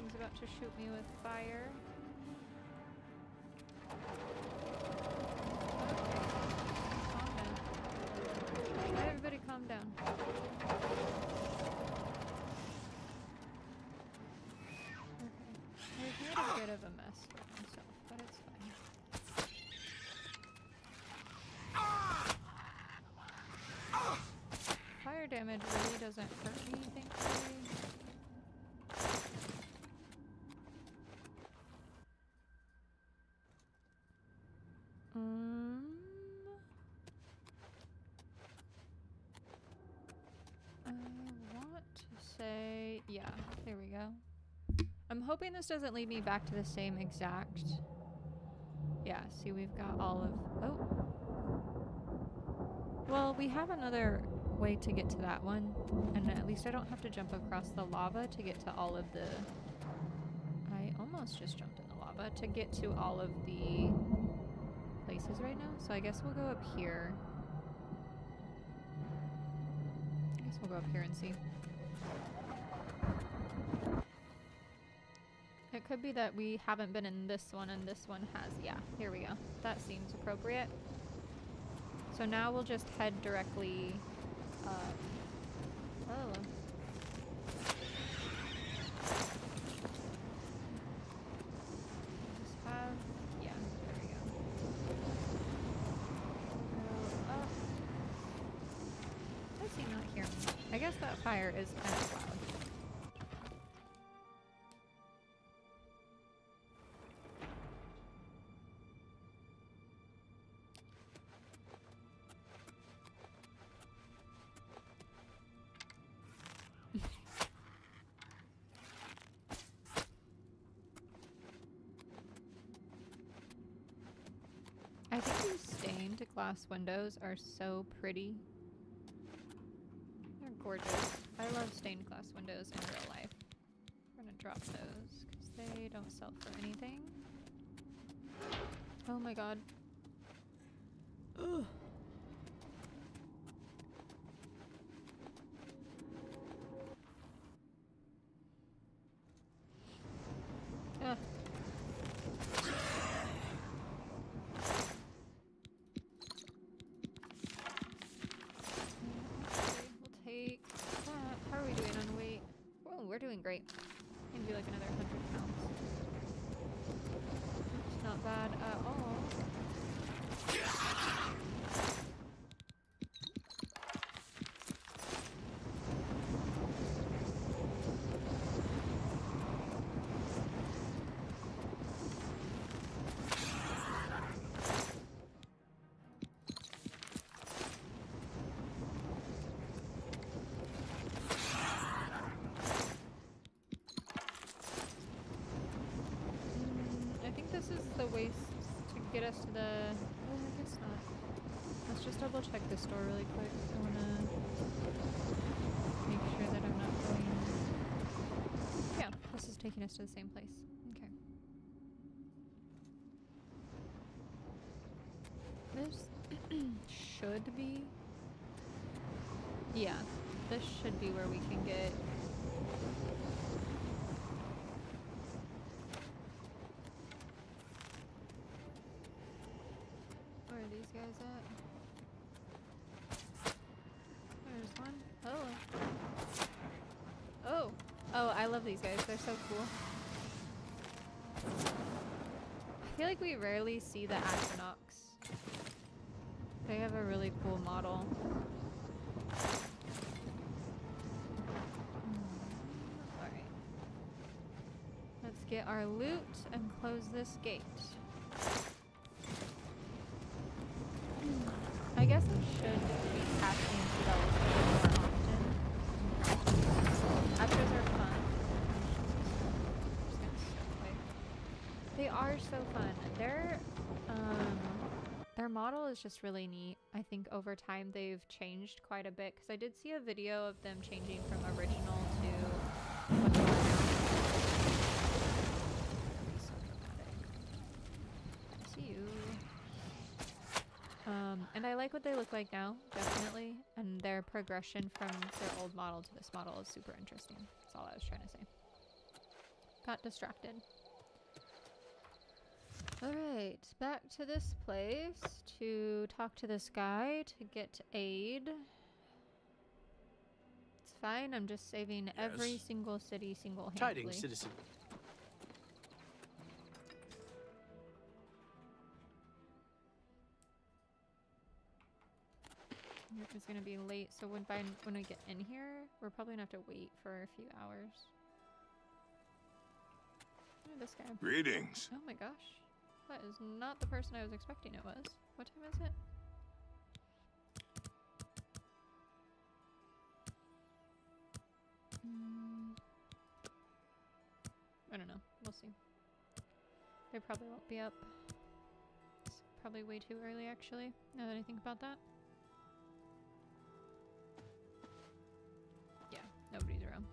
thing's about to shoot me with fire. Okay. Calm down. Everybody calm down. Okay. We've made a bit of a mess for myself, but it's fine. Fire damage really doesn't hurt me, thankfully. I want to say, yeah, there we go. I'm hoping this doesn't lead me back to the same exact. Yeah, see, we've got all of. Oh. Well, we have another way to get to that one, and at least I don't have to jump across the lava to get to all of the. I almost just jumped in the lava to get to all of the places right now, so I guess we'll go up here. I guess we'll go up here and see. It could be that we haven't been in this one and this one has. Yeah, here we go. That seems appropriate. So now we'll just head directly up. Oh. Just have, yeah, there we go. Go up. Does he not hear me? I guess that fire is kind of loud. I think these stained glass windows are so pretty. They're gorgeous. I love stained glass windows in real life. We're gonna drop those because they don't sell for anything. Oh my god. Ugh. Ugh. How are we doing on weight? Oh, we're doing great. We can do like another 100 pounds. It's not bad at all. This is the waste to get us to the... Oh, I guess not. Let's just double check this door really quick. I want to make sure that I'm not going... Yeah, this is taking us to the same place. Okay. This should be... Yeah, this should be where we can get... Where are these guys at? There's one. Oh. Oh. Oh, I love these guys. They're so cool. I feel like we rarely see the Astronauts. They have a really cool model. Alright. Let's get our loot and close this gate. I guess I should be passing those more often. Afters are fun. They are so fun. Their model is just really neat. I think over time they've changed quite a bit because I did see a video of them changing from original to what they are now. So dramatic. I see you. And I like what they look like now, definitely. And their progression from their old model to this model is super interesting. That's all I was trying to say. got distracted. Alright, back to this place to talk to this guy to get aid. It's fine, I'm just saving every single city single-handedly. Tidings, citizen. It's gonna be late, so when I get in here, we're probably gonna have to wait for a few hours. Look at this guy. Greetings. Oh my gosh. That is not the person I was expecting it was. What time is it? I don't know. We'll see. They probably won't be up. It's probably way too early, actually, now that I think about that. Yeah, nobody's around.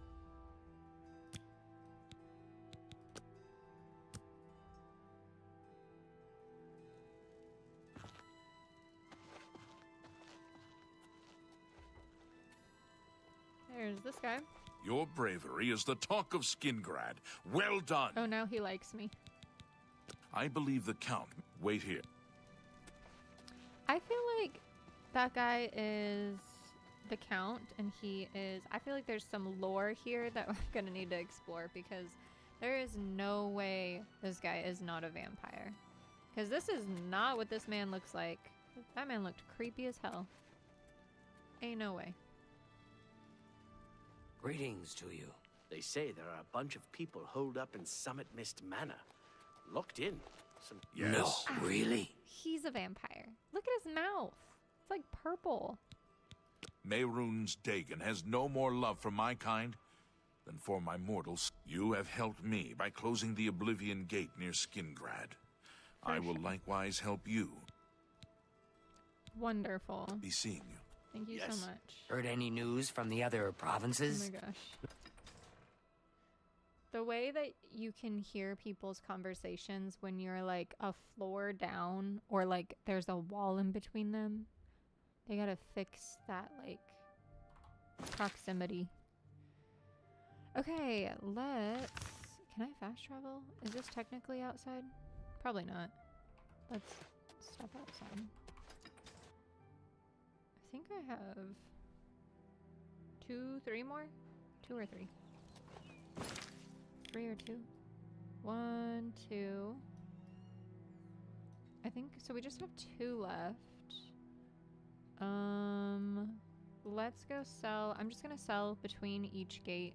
There's this guy. Your bravery is the talk of Skingrad. Well done. Oh, now he likes me. I believe the Count. Wait here. I feel like that guy is the Count, and he is... I feel like there's some lore here that I'm gonna need to explore, because there is no way this guy is not a vampire. Because this is not what this man looks like. That man looked creepy as hell. Ain't no way. Greetings to you. They say there are a bunch of people holed up in Summit Mist Manor. Locked in. Yes. No, really? He's a vampire. Look at his mouth. It's like purple. Mehrunes Dagon has no more love for my kind than for my mortals. You have helped me by closing the Oblivion gate near Skingrad. I will likewise help you. Wonderful. Be seeing you. Thank you so much. Heard any news from the other provinces? Oh my gosh. The way that you can hear people's conversations when you're like a floor down or like there's a wall in between them, they gotta fix that like proximity. Okay, let's... Can I fast travel? Is this technically outside? Probably not. Let's step outside. I think I have 3 more? 2 or 3? 3 or 2? 1, 2. I think so. We just have 2 left. Let's go sell. I'm just gonna sell between each gate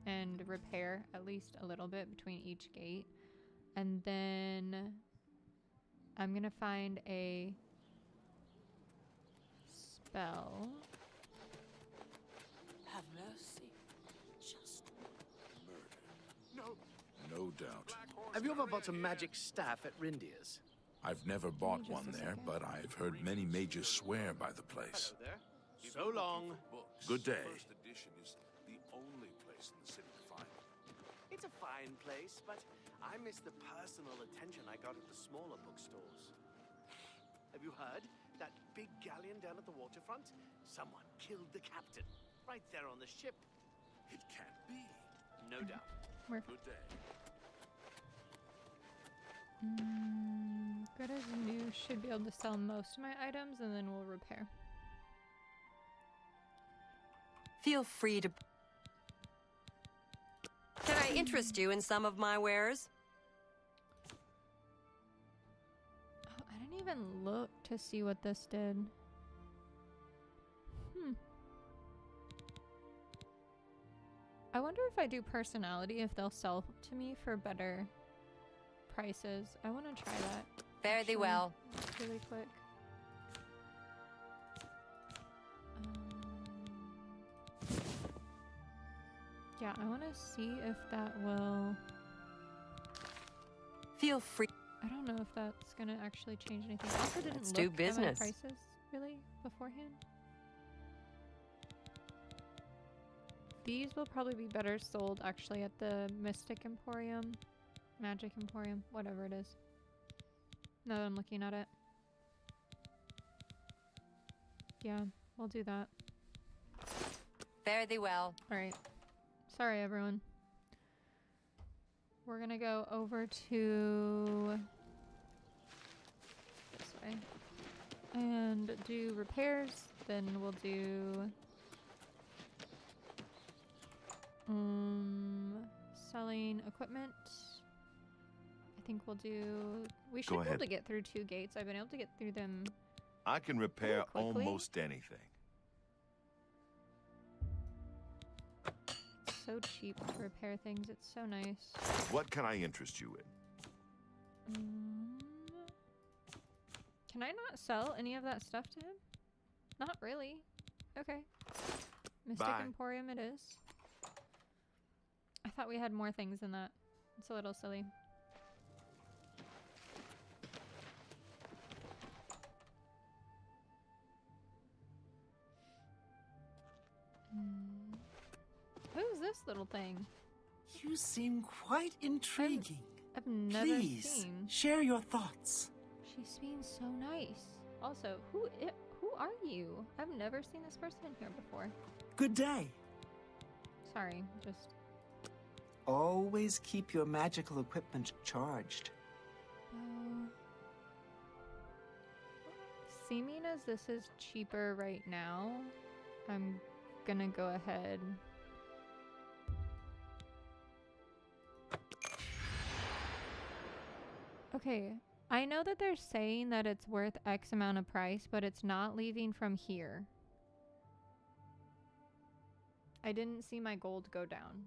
and repair at least a little bit between each gate, and then I'm gonna find a spell. Have mercy. Just murder. No doubt. Have you ever bought a magic staff at Rindier's? I've never bought one there, but I've heard many mages swear by the place. So long. Good day. First edition is the only place in the city to find it. It's a fine place, but I miss the personal attention I got at the smaller bookstores. Have you heard? That big galleon down at the waterfront? Someone killed the captain. Right there on the ship. It can't be. No doubt. Good day. Good as new. Should be able to sell most of my items, and then we'll repair. Feel free to... Can I interest you in some of my wares? Oh, I didn't even look to see what this did. I wonder if I do personality, if they'll sell to me for better prices. I want to try that. Fare thee well. Really quick. Yeah, I want to see if that will... Feel free. I don't know if that's going to actually change anything. I also didn't Let's look do at my business. prices, really, beforehand. These will probably be better sold, actually, at the Mystic Emporium. Magic Emporium, whatever it is. Now that I'm looking at it. Yeah, we'll do that. Fare thee well. Alright. Sorry, everyone. We're gonna go over to this way and do repairs. Then we'll do selling equipment. I think we'll do. We should be able to get through 2 gates. I've been able to get through them. I can repair quickly. almost anything. It's so cheap to repair things. It's so nice. What can I interest you in? Can I not sell any of that stuff to him? Not really. Okay. Mystic Bye. Emporium it is. I thought we had more things than that. It's a little silly. Who's this little thing? You seem quite intriguing. I've never Please, seen. share your thoughts. She's being so nice. Also, who are you? I've never seen this person in here before. Good day. Sorry, just... Always keep your magical equipment charged. Seeming as this is cheaper right now, I'm gonna go ahead. Okay, I know that they're saying that it's worth X amount of price, but it's not leaving from here. I didn't see my gold go down.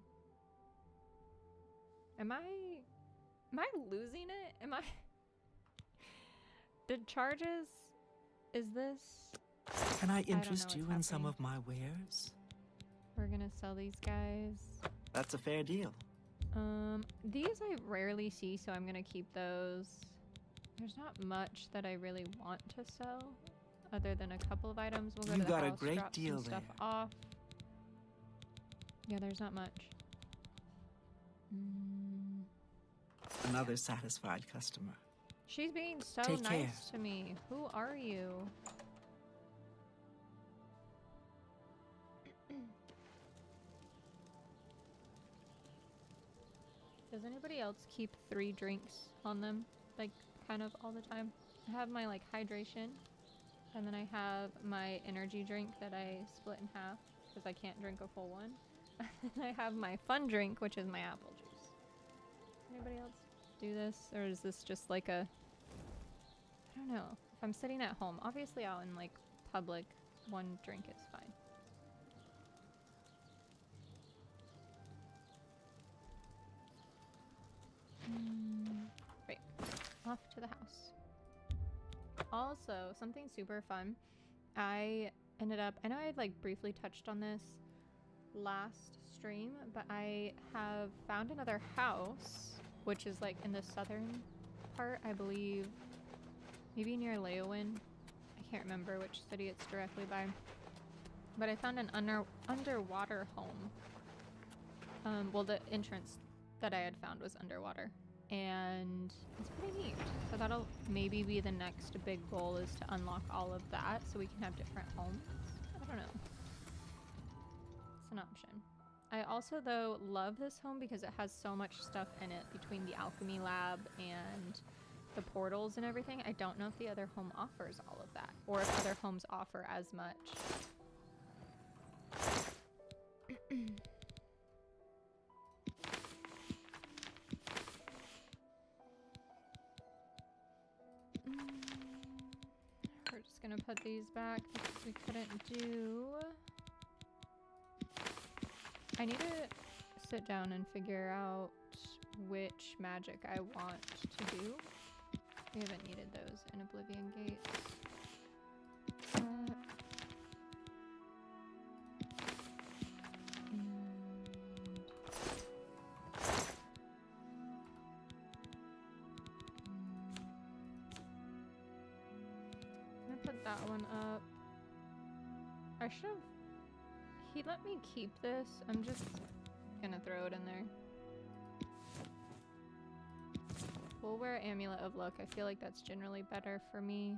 Am I losing it? Am I? Did charges? Is this? Can I interest I you in some of my wares? We're gonna sell these guys. That's a fair deal. These I rarely see, so I'm gonna keep those. There's not much that I really want to sell, other than a couple of items. We'll go to the house, got a great drop deal some stuff there. off. Yeah, there's not much. Another satisfied customer. She's being so Take nice care. to me. Who are you? Does anybody else keep 3 drinks on them? Like, kind of all the time? I have my, like, hydration. And then I have my energy drink that I split in half. Because I can't drink a full one. And I have my fun drink, which is my apple juice. Anybody else do this? Or is this just like a... I don't know. If I'm sitting at home, obviously out in, like, public, 1 drink is fine. Right, off to the house. Also, something super fun. I ended up, I know I had like briefly touched on this last stream, but I have found another house, which is like in the southern part, I believe, maybe near Leowin. I can't remember which city it's directly by. But I found an underwater home. Well, the entrance that I had found was underwater, and it's pretty neat. So that'll maybe be the next big goal, is to unlock all of that so we can have different homes. I don't know. It's an option. I also, though, love this home because it has so much stuff in it between the alchemy lab and the portals and everything. I don't know if the other home offers all of that, or if other homes offer as much. We're just gonna put these back because we couldn't do... I need to sit down and figure out which magic I want to do. We haven't needed those in Oblivion Gates. I'm gonna put that one up. I should have... He let me keep this. I'm just gonna throw it in there. We'll wear Amulet of Luck. I feel like that's generally better for me.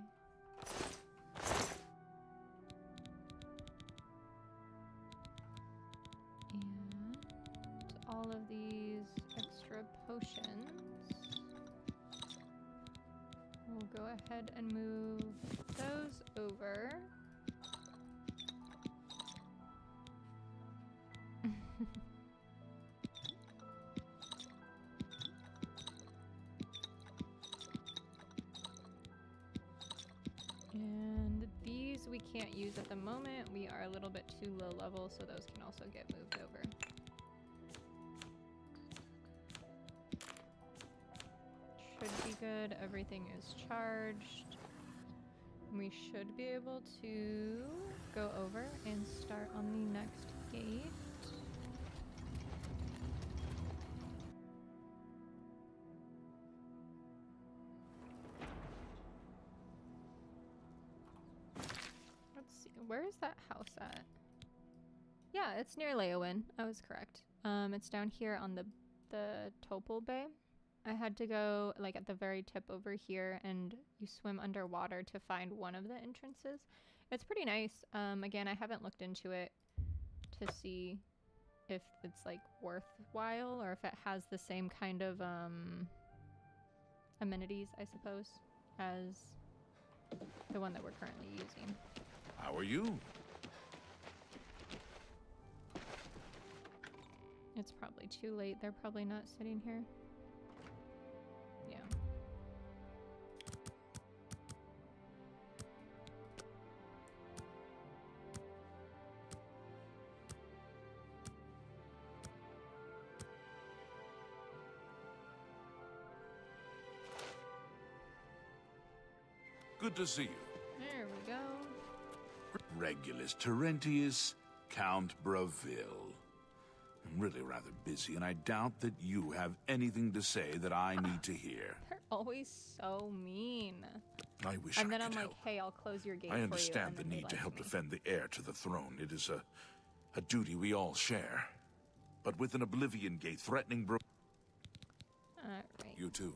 And all of these extra potions. go ahead and move those over. And these we can't use at the moment. We are a little bit too low level, so those can also get moved over. Should be good. Everything is charged. We should be able to go over and start on the next gate. Let's see. Where is that house at? Yeah, it's near Leowin. I was correct. It's down here on the Topol Bay. I had to go like at the very tip over here, and you swim underwater to find one of the entrances. It's pretty nice. Again, I haven't looked into it to see if it's like worthwhile or if it has the same kind of amenities, I suppose, as the one that we're currently using. How are you? It's probably too late. They're probably not sitting here. Yeah. Good to see you. There we go. Regulus Terentius, Count Braville. I'm really rather busy, and I doubt that you have anything to say that I need to hear. They're always so mean. I wish and I then could I'm like, help. hey, I'll close your gate I for you. understand the And then need they to lie help me. defend the heir to the throne. It is a duty we all share. But with an Oblivion gate threatening Alright. You too.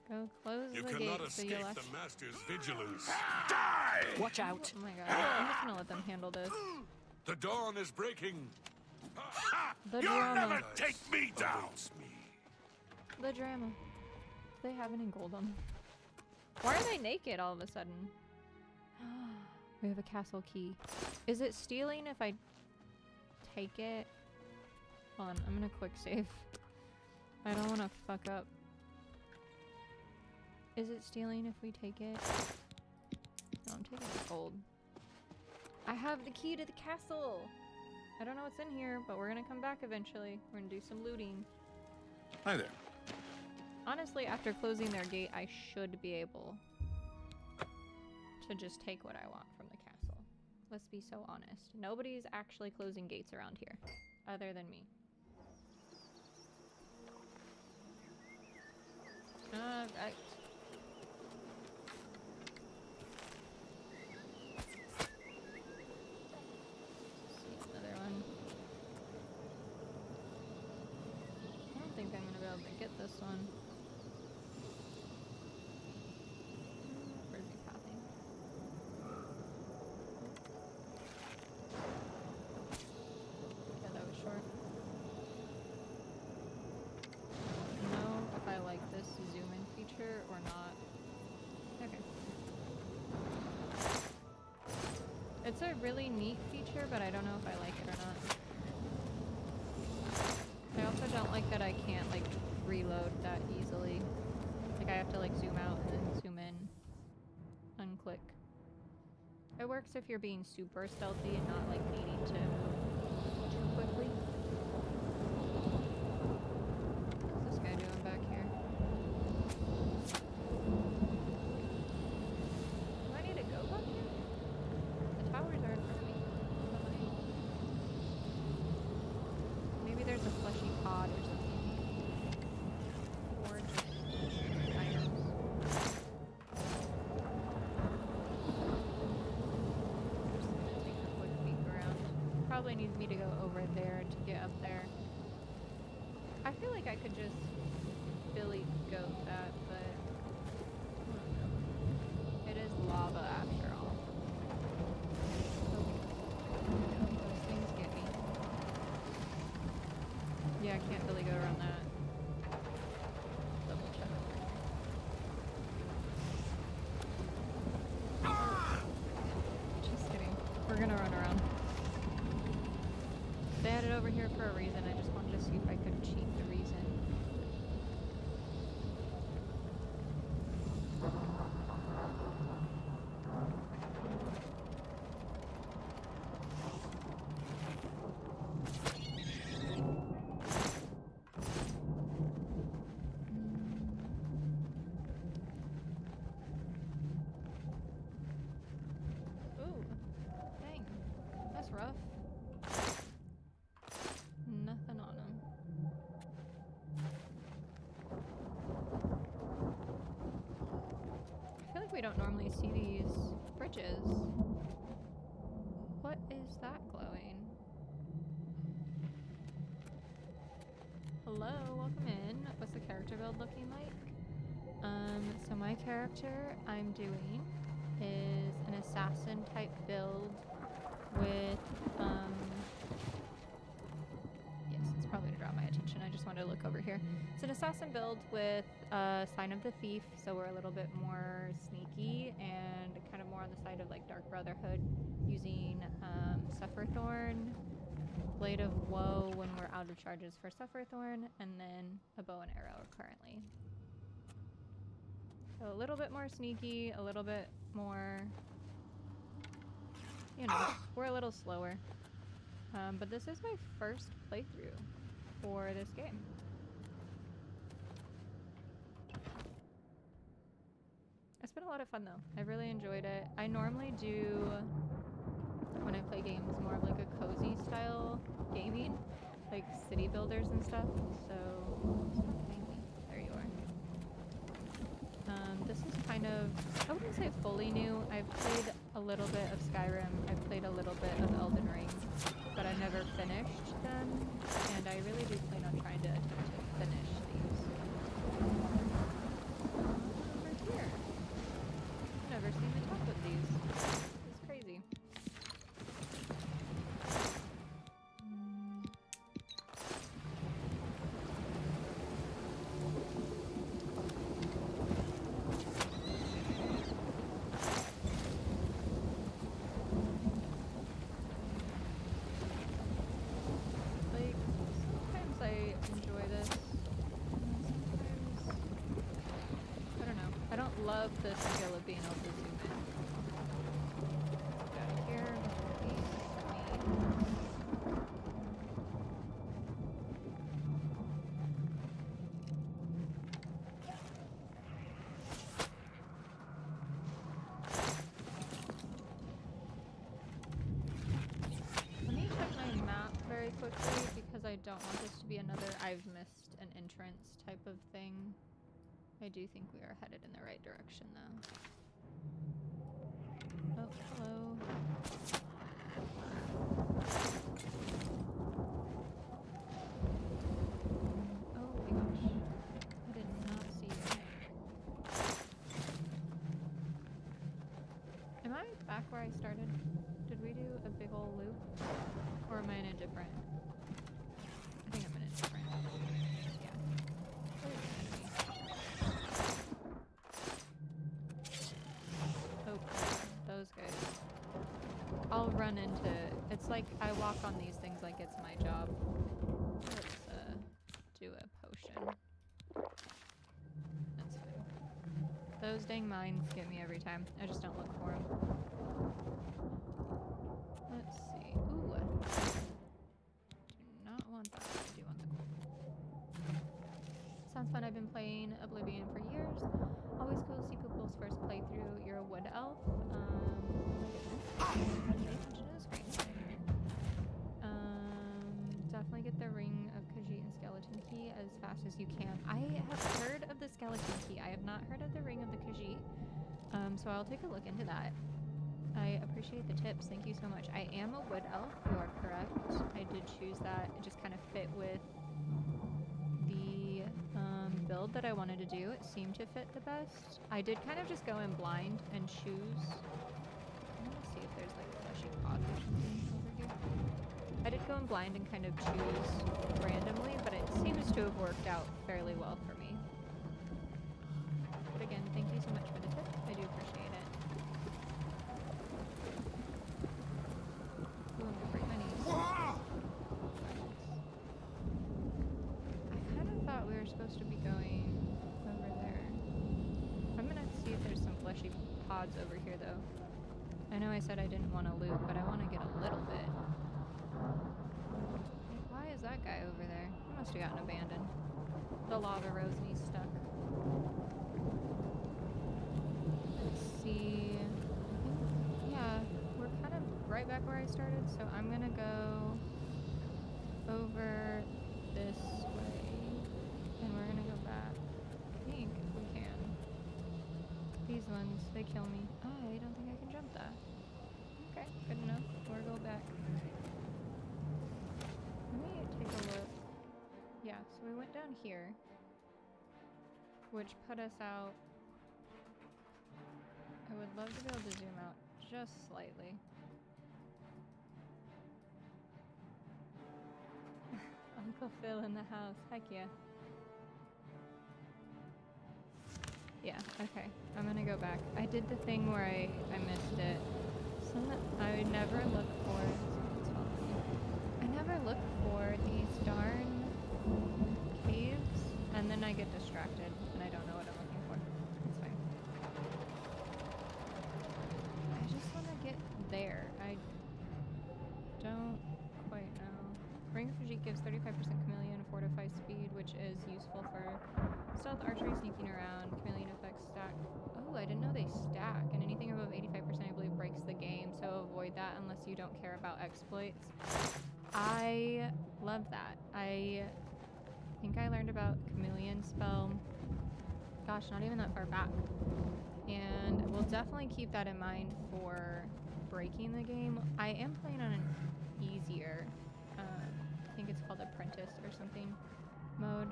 Go close You the gate cannot so escape you'll the Master's vigilance. Die! Watch out. Oh my god. I'm just gonna let them handle this. The dawn is breaking. The You'll drama. never take me down! The drama. They have any gold on them. Why are they naked all of a sudden? We have a castle key. Is it stealing if I take it? Hold on, I'm gonna quick save. I don't wanna fuck up. Is it stealing if we take it? No, I'm taking the gold. I have the key to the castle! I don't know what's in here, but we're gonna come back eventually. We're gonna do some looting. Hi there. Honestly, after closing their gate, I should be able to just take what I want from the castle. Let's be so honest. Nobody's actually closing gates around here, other than me. Alright. Another one. I don't think I'm gonna be able to get this one. Where's he pathing? Yeah, that was short. I don't know if I like this zoom in feature or not. Okay. It's a really neat feature, but I don't know if I like it or not. I also don't like that I can't like reload that easily. Like I have to like zoom out and then zoom in. Unclick. It works if you're being super stealthy and not like needing to move too quickly. What's this guy doing back here? Do I need to go back here? The towers are in front of me. Behind. Maybe there's a fleshy pod or something. Or just items. Just gonna take a quick peek around. Probably needs me to go over there to get up there. I feel like I could just Billy goat that, but I don't know. It is lava after all. Those things get me. Yeah, I can't really go around that. Double check over here. over here for a reason. I just wanted to see if I could cheat the reason. Ooh, dang, that's rough. Nothing on him. I feel like we don't normally see these bridges. What is that glowing? Hello, welcome in. What's the character build looking like? So my character I'm doing is an assassin type build with, yes, it's probably to draw my attention. I just wanted to look over here. It's an assassin build with Sign of the Thief, so we're a little bit more sneaky and kind of more on the side of like Dark Brotherhood, using Sufferthorn, Blade of Woe when we're out of charges for Sufferthorn, and then a bow and arrow currently. So a little bit more sneaky, a little bit more, you know, we're a little slower. But this is my first playthrough for this game. It's been a lot of fun though. I really enjoyed it. I normally do, when I play games, more of like a cozy style gaming, like city builders and stuff. So, stop hitting me. There you are. This is kind of, I wouldn't say fully new. I've played a little bit of Skyrim. I've played a little bit of Elden Ring, but I never finished them, and I really do plan on trying to attempt to finish these. Over here. I've never seen the top of these. It's crazy. Like, sometimes I enjoy this, and sometimes, I don't know. I don't love the skill of being able to zoom in. Get out of here. Let me check my map very quickly because I don't want this to be another I've missed an entrance type of thing. I do think we are headed in the right direction though. Oh, hello. Oh my gosh. I did not see you. Am I back where I started? Did we do a big ol' loop? Or am I in a different? I think I'm in a different. Yeah. Where's the enemy? Oh, those guys. I'll run into, it's like I walk on these things like it's my job. Let's do a potion. That's fine. Those dang mines get me every time. I just don't look for them. Let's see. Ooh. Do not want that. I do want the gold. Sounds fun. I've been playing Oblivion for years. Always cool to see people's first playthrough. You're a wood elf. Oh my goodness. Pay attention to the screen. Definitely get the Ring of Khajiit and Skeleton Key as fast as you can. I have heard of the Skeleton Key. I have not heard of the Ring of the Khajiit. So I'll take a look into that. I appreciate the tips. Thank you so much. I am a wood elf. You are correct. I did choose that. It just kind of fit with the build that I wanted to do. It seemed to fit the best. I did kind of just go in blind and choose. I want to see if there's like fleshy pot or something over here. I did go in blind and kind of choose randomly, but it seems to have worked out fairly well for me. But again, thank you so much for the tip. I do appreciate it. Ooh, I'm gonna break my knees. we're supposed to be going over there. I'm gonna see if there's some fleshy pods over here, though. I know I said I didn't want to loot, but I want to get a little bit. Why is that guy over there? He must have gotten abandoned. The lava rose and he's stuck. Let's see. Yeah, we're kind of right back where I started, so I'm gonna go over this way, and we're gonna go back. I think if we can. These ones, they kill me. I don't think I can jump that. Okay, good enough. We'll go back. Let me take a look. Yeah, so we went down here, which put us out. I would love to be able to zoom out just slightly. Uncle Phil in the house. Heck yeah. Yeah, okay. I'm gonna go back. I did the thing where I missed it. So I never look for... I never look for these darn caves, and then I get distracted, and I don't know what I'm looking for. It's fine. I just want to get there. I don't quite know. Ring of Fajit gives 35% chameleon fortify speed, which is useful for stealth, archery, sneaking around. Chameleon effects stack. Oh, I didn't know they stack. And anything above 85% I believe breaks the game, so avoid that unless you don't care about exploits. I love that. I think I learned about chameleon spell, gosh, not even that far back. And we'll definitely keep that in mind for breaking the game. I am playing on an easier, I think it's called Apprentice or something mode.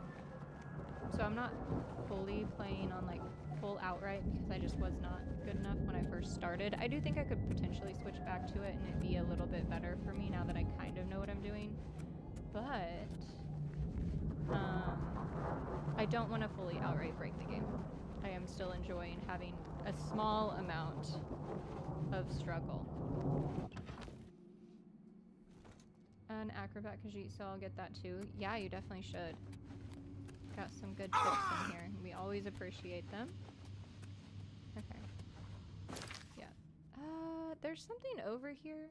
So I'm not fully playing on like full outright because I just was not good enough when I first started. I do think I could potentially switch back to it and it'd be a little bit better for me now that I kind of know what I'm doing. But I don't want to fully outright break the game. I am still enjoying having a small amount of struggle. An acrobat Khajiit, so I'll get that too. Yeah, you definitely should. Got some good tips in here. We always appreciate them. Okay. Yeah. There's something over here.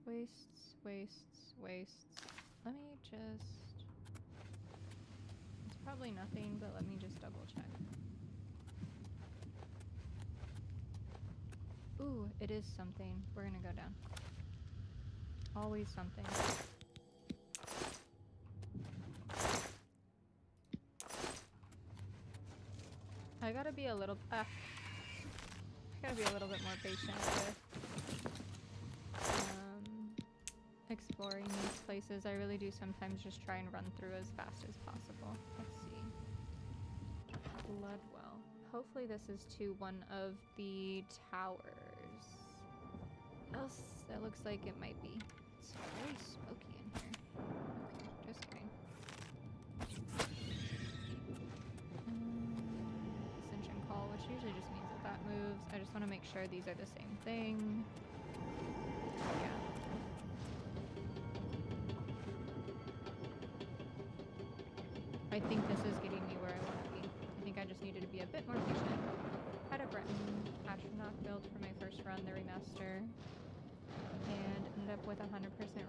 Wastes, wastes, wastes. Let me just... It's probably nothing, but let me just double check. Ooh, it is something. We're gonna go down. Always something. I gotta be a little bit more patient with exploring these places. I really do sometimes just try and run through as fast as possible. Let's see. Bloodwell. Hopefully this is to one of the towers. Else, that looks like it might be. It's very smoky in here. Okay, just kidding. Ascension Call, which usually just means that that moves. I just want to make sure these are the same thing. Yeah. I think this is getting me where I want to be. I think I just needed to be a bit more patient. Had a Breton Astronaut build for my first run, the remaster, and ended up with 100%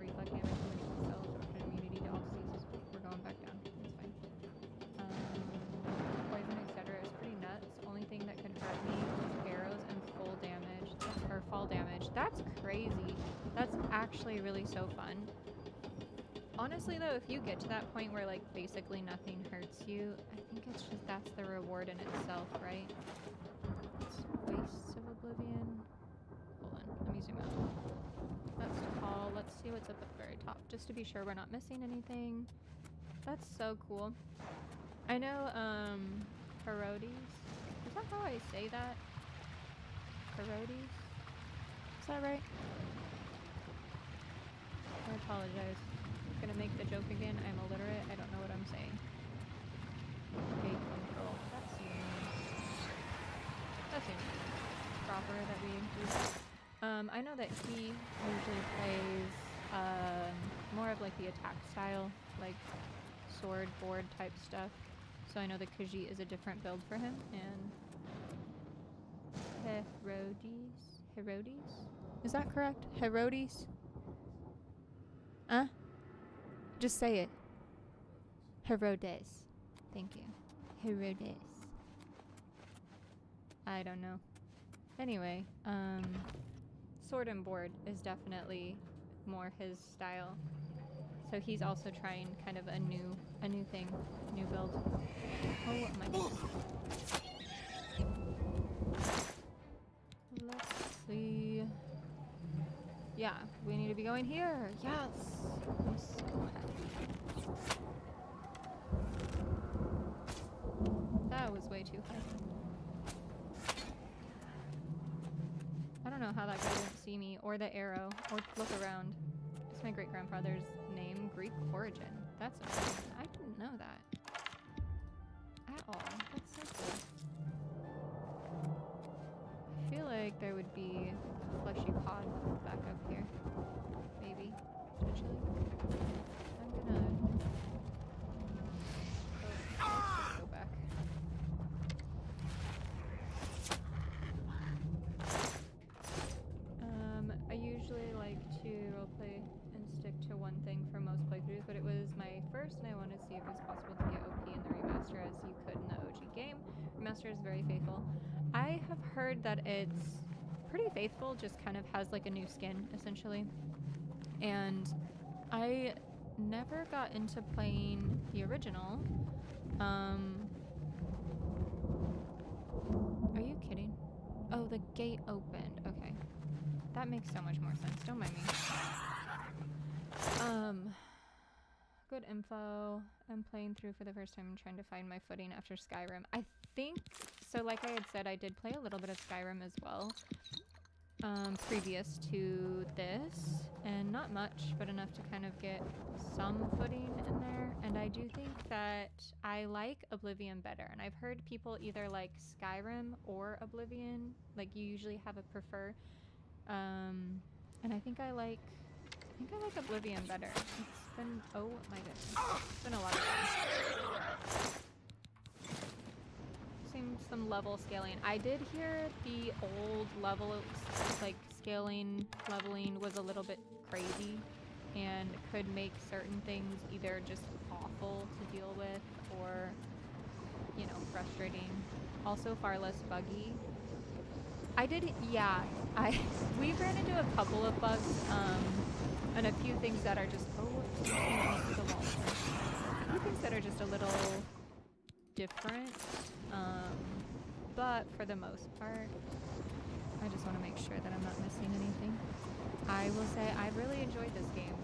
reflect damage when it sells immunity to all diseases. We're going back down. It's fine. Poison, etc. is pretty nuts. Only thing that could hurt me was arrows and full damage, or fall damage. That's crazy. That's actually really so fun. Honestly though, if you get to that point where like basically nothing hurts you, I think it's just that's the reward in itself, right? It's Wastes of Oblivion. Hold on, let me zoom out. That's tall. Let's see what's up at the very top, just to be sure we're not missing anything. That's so cool. I know, Herodes. Is that how I say that? Herodes? Is that right? I apologize. I'm gonna make the joke again. I'm illiterate. I don't know what I'm saying. Gate control. That seems proper that we do that. I know that he usually plays more of like the attack style, like sword board type stuff. So I know the Khajiit is a different build for him. And Herodes? Is that correct? Herodes? Huh? Just say it. Herodes. Thank you. Herodes. I don't know. Anyway, sword and board is definitely more his style. So he's also trying kind of a new thing, new build. Oh my goodness. Let's see. Yeah, we need to be going here. Yes. I'm so happy. That was way too high. I don't know how that guy didn't see me, or the arrow, or look around. It's my great-grandfather's name, Greek origin. That's amazing. I didn't know that. At all. That's so cool. I feel like there would be a fleshy pod back up here. Maybe. Potentially. I'm gonna go back. I usually like to roleplay and stick to one thing for most playthroughs, but it was my first and I wanted to see if it was possible to get OP in the remaster as you could in the OG game. Remaster is very faithful. I have heard that it's pretty faithful, just kind of has like a new skin essentially. And I never got into playing the original. Are you kidding? Oh, the gate opened. Okay. That makes so much more sense. Don't mind me. Good info. I'm playing through for the first time and trying to find my footing after Skyrim. I think, so like I had said, I did play a little bit of Skyrim as well. Previous to this. And not much, but enough to kind of get some footing in there. And I do think that I like Oblivion better. And I've heard people either like Skyrim or Oblivion. Like you usually have a prefer. And I think I like Oblivion better. It's been, oh my goodness, it's been a lot of fun. Seeing some level scaling. I did hear the old level, like leveling was a little bit crazy and could make certain things either just awful to deal with or, you know, frustrating. Also far less buggy. We ran into a couple of bugs, and a few things that are just, a few things that are just a little different, but for the most part, I just want to make sure that I'm not missing anything. I will say I really enjoyed this game,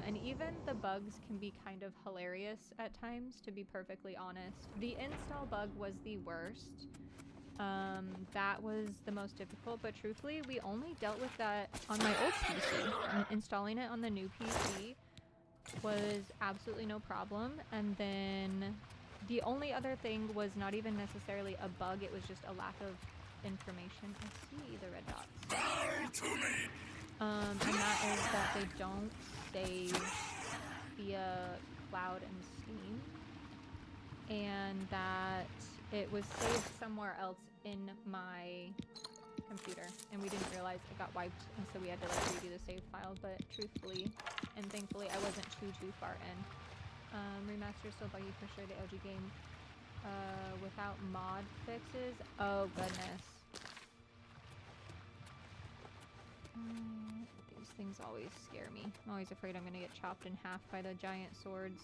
and even the bugs can be kind of hilarious at times, to be perfectly honest. The install bug was the worst. That was the most difficult, but truthfully, we only dealt with that on my old PC. And installing it on the new PC was absolutely no problem. And then the only other thing was not even necessarily a bug, it was just a lack of information. I see the red dots. And that is that they don't save via cloud and Steam. And that it was saved somewhere else in my computer, and we didn't realize it got wiped, and so we had to like redo the save file. But truthfully and thankfully, I wasn't too far in. Remaster still buggy for sure. The OG game without mod fixes. Oh goodness. These things always scare me. I'm always afraid I'm gonna get chopped in half by the giant swords.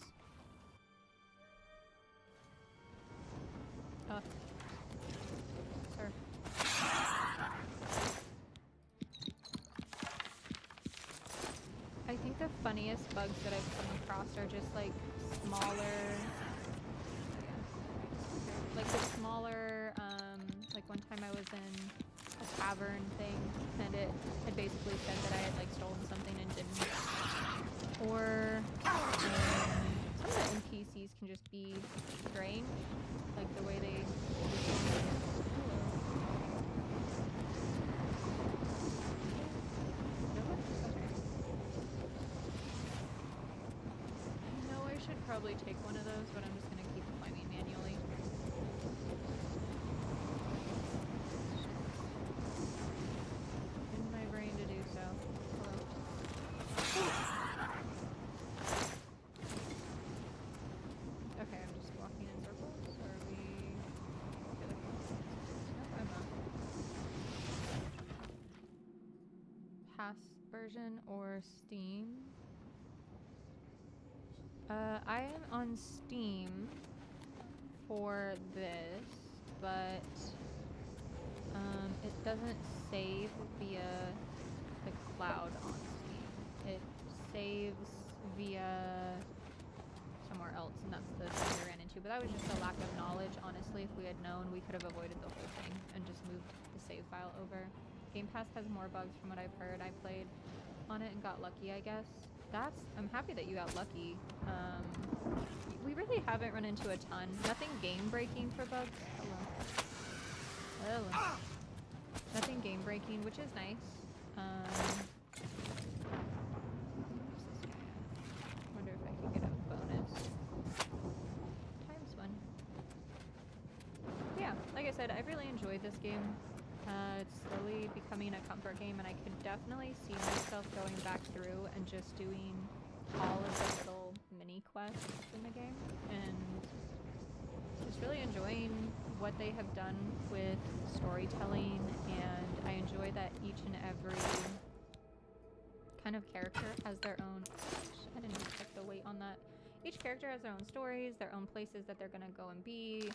Sir. I think the funniest bugs that I've come across are just like smaller, like the smaller, like one time I was in a tavern thing and it had basically said that I had like stolen something and didn't. Or some of the NPCs can just be strange, like the way they probably take one of those, but I'm just gonna keep climbing manually. In my brain to do so. Hello. Okay, I'm just walking in circles, or are we... Nope, I'm not. Past version or Steam? I am on Steam for this, but it doesn't save via the cloud on Steam. It saves via somewhere else, and that's the thing we ran into. But that was just a lack of knowledge, honestly. If we had known, we could have avoided the whole thing and just moved the save file over. Game Pass has more bugs from what I've heard. I played on it and got lucky, I guess. I'm happy that you got lucky. We really haven't run into a ton. Nothing game-breaking for bugs. Hello. Hello. Nothing game-breaking, which is nice. Wonder if I can get a bonus. Times one. Yeah, like I said, I really enjoyed this game. It's slowly becoming a comfort game, and I could definitely see myself going back through and just doing all of the little mini quests in the game, and just really enjoying what they have done with storytelling. And I enjoy that each and every kind of character has their own... I didn't even check the weight on that. Each character has their own stories, their own places that they're gonna go and be,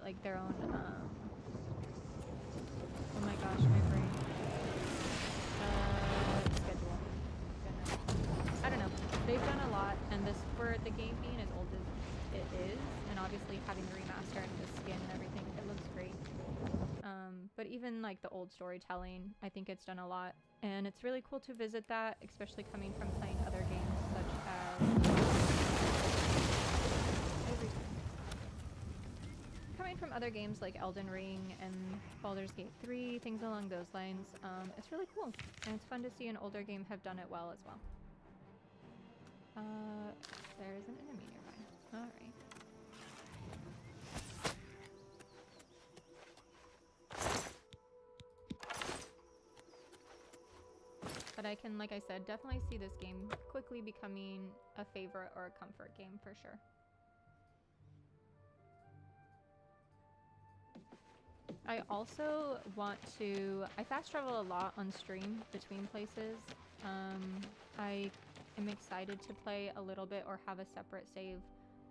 like their own oh my gosh, my brain. Schedule. Goodness. I don't know. They've done a lot, and this, for the game being as old as it is, and obviously having the remaster and the skin and everything, it looks great. But even like the old storytelling, I think it's done a lot, and it's really cool to visit that, especially coming from playing other games such as from other games like Elden Ring and Baldur's Gate 3, things along those lines. It's really cool, and it's fun to see an older game have done it well as well. There's an enemy nearby. Alright. But I can, like I said, definitely see this game quickly becoming a favorite or a comfort game for sure. I also want to... I fast travel a lot on stream between places. I am excited to play a little bit or have a separate save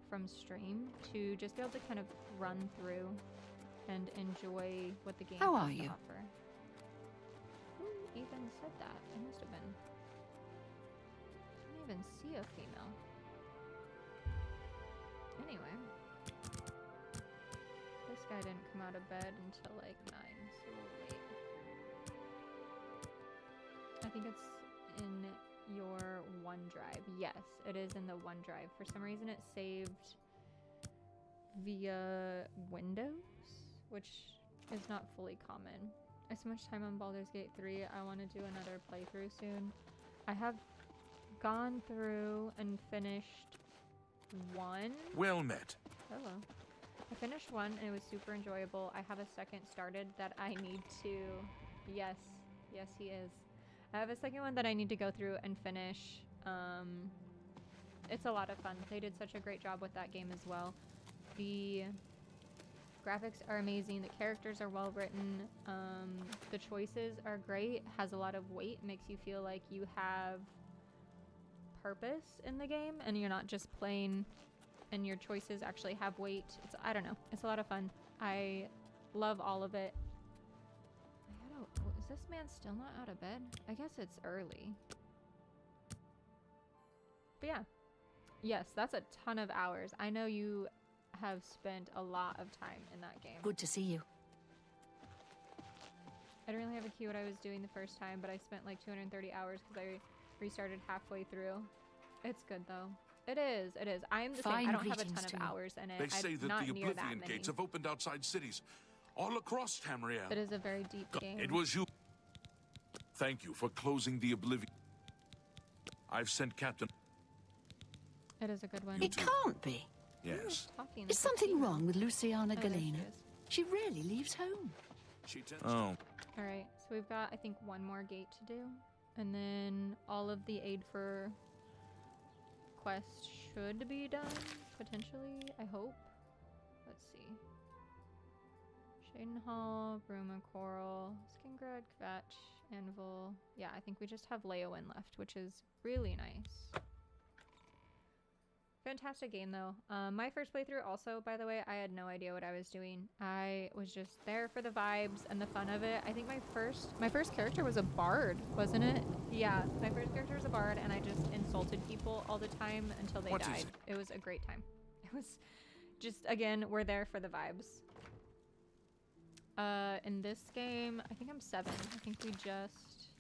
from stream to just be able to kind of run through and enjoy what the game has to offer. Who even said that? It must have been... I didn't even see a female. Anyway. This guy didn't come out of bed until like 9, so we'll wait. I think it's in your OneDrive. Yes, it is in the OneDrive. For some reason it saved via Windows, which is not fully common. I spent so much time on Baldur's Gate 3. I want to do another playthrough soon. I have gone through and finished 1. Well met. Hello. I finished 1 and it was super enjoyable. I have a second started that I need to... Yes. Yes, he is. I have a second one that I need to go through and finish. It's a lot of fun. They did such a great job with that game as well. The graphics are amazing. The characters are well written. The choices are great. Has a lot of weight. Makes you feel like you have purpose in the game and you're not just playing... and your choices actually have weight. I don't know. It's a lot of fun. I love all of it. Is this man still not out of bed? I guess it's early. But yeah. Yes, that's a ton of hours. I know you have spent a lot of time in that game. Good to see you. I didn't really have a clue what I was doing the first time, but I spent like 230 hours because I restarted halfway through. It's good though. It is. It is. I am the same. I don't have a ton of hours in it. They say that the Oblivion gates have opened outside cities, all across Tamriel. It is a very deep game. It was you. Thank you for closing the Oblivion. I've sent Captain. It is a good one. It can't be. Yes. Is something wrong with Luciana there she Galena? is. She rarely leaves home. Oh. Alright, so we've got, I think, one more gate to do. And then all of the aid for quests should be done, potentially, I hope. Let's see. Shaden Hall, Bruma, Coral, Skingrad, Kvatch, Anvil. Yeah, I think we just have Leowin left, which is really nice. Fantastic game, though. My first playthrough also, by the way, I had no idea what I was doing. I was just there for the vibes and the fun of it. I think my first character was a bard, wasn't it? Yeah, my first character was a bard, and I just insulted people all the time until they died. It was a great time. It was just, again, we're there for the vibes. In this game, I think I'm 7. I think we just...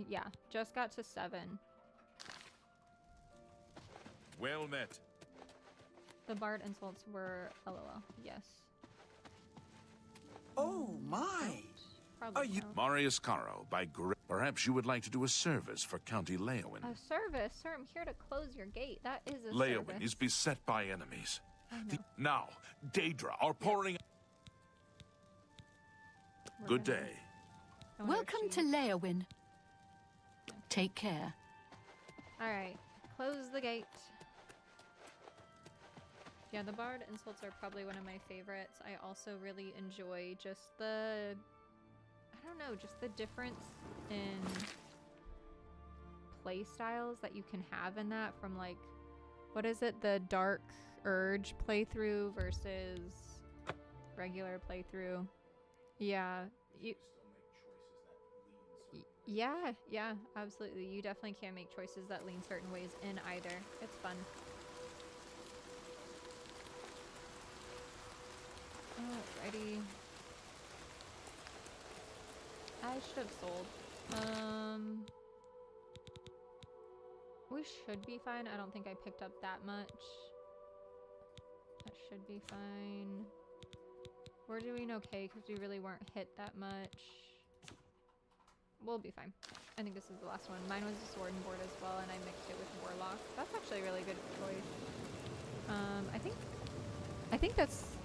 yeah, just got to 7. Well met. The bard insults were LOL. Yes. Oh my! Probably Are you no. Marius Caro by perhaps you would like to do a service for County Leowin. A service? Sir, I'm here to close your gate. That is a Leowin service. is beset by enemies. I know. Now, Daedra are pouring... Good day. Welcome to Leowin. Take care. Alright. Close the gate. Yeah, the bard insults are probably one of my favorites. I also really enjoy just the... I don't know, just the difference in play styles that you can have in that from, like, what is it? The Dark Urge playthrough versus regular playthrough. Yeah. Yeah, absolutely. You definitely can make choices that lean certain ways in either. It's fun. Alrighty. I should have sold. We should be fine. I don't think I picked up that much. That should be fine. We're doing okay because we really weren't hit that much. We'll be fine. I think this is the last one. Mine was a sword and board as well, and I mixed it with warlock. That's actually a really good choice. I think that's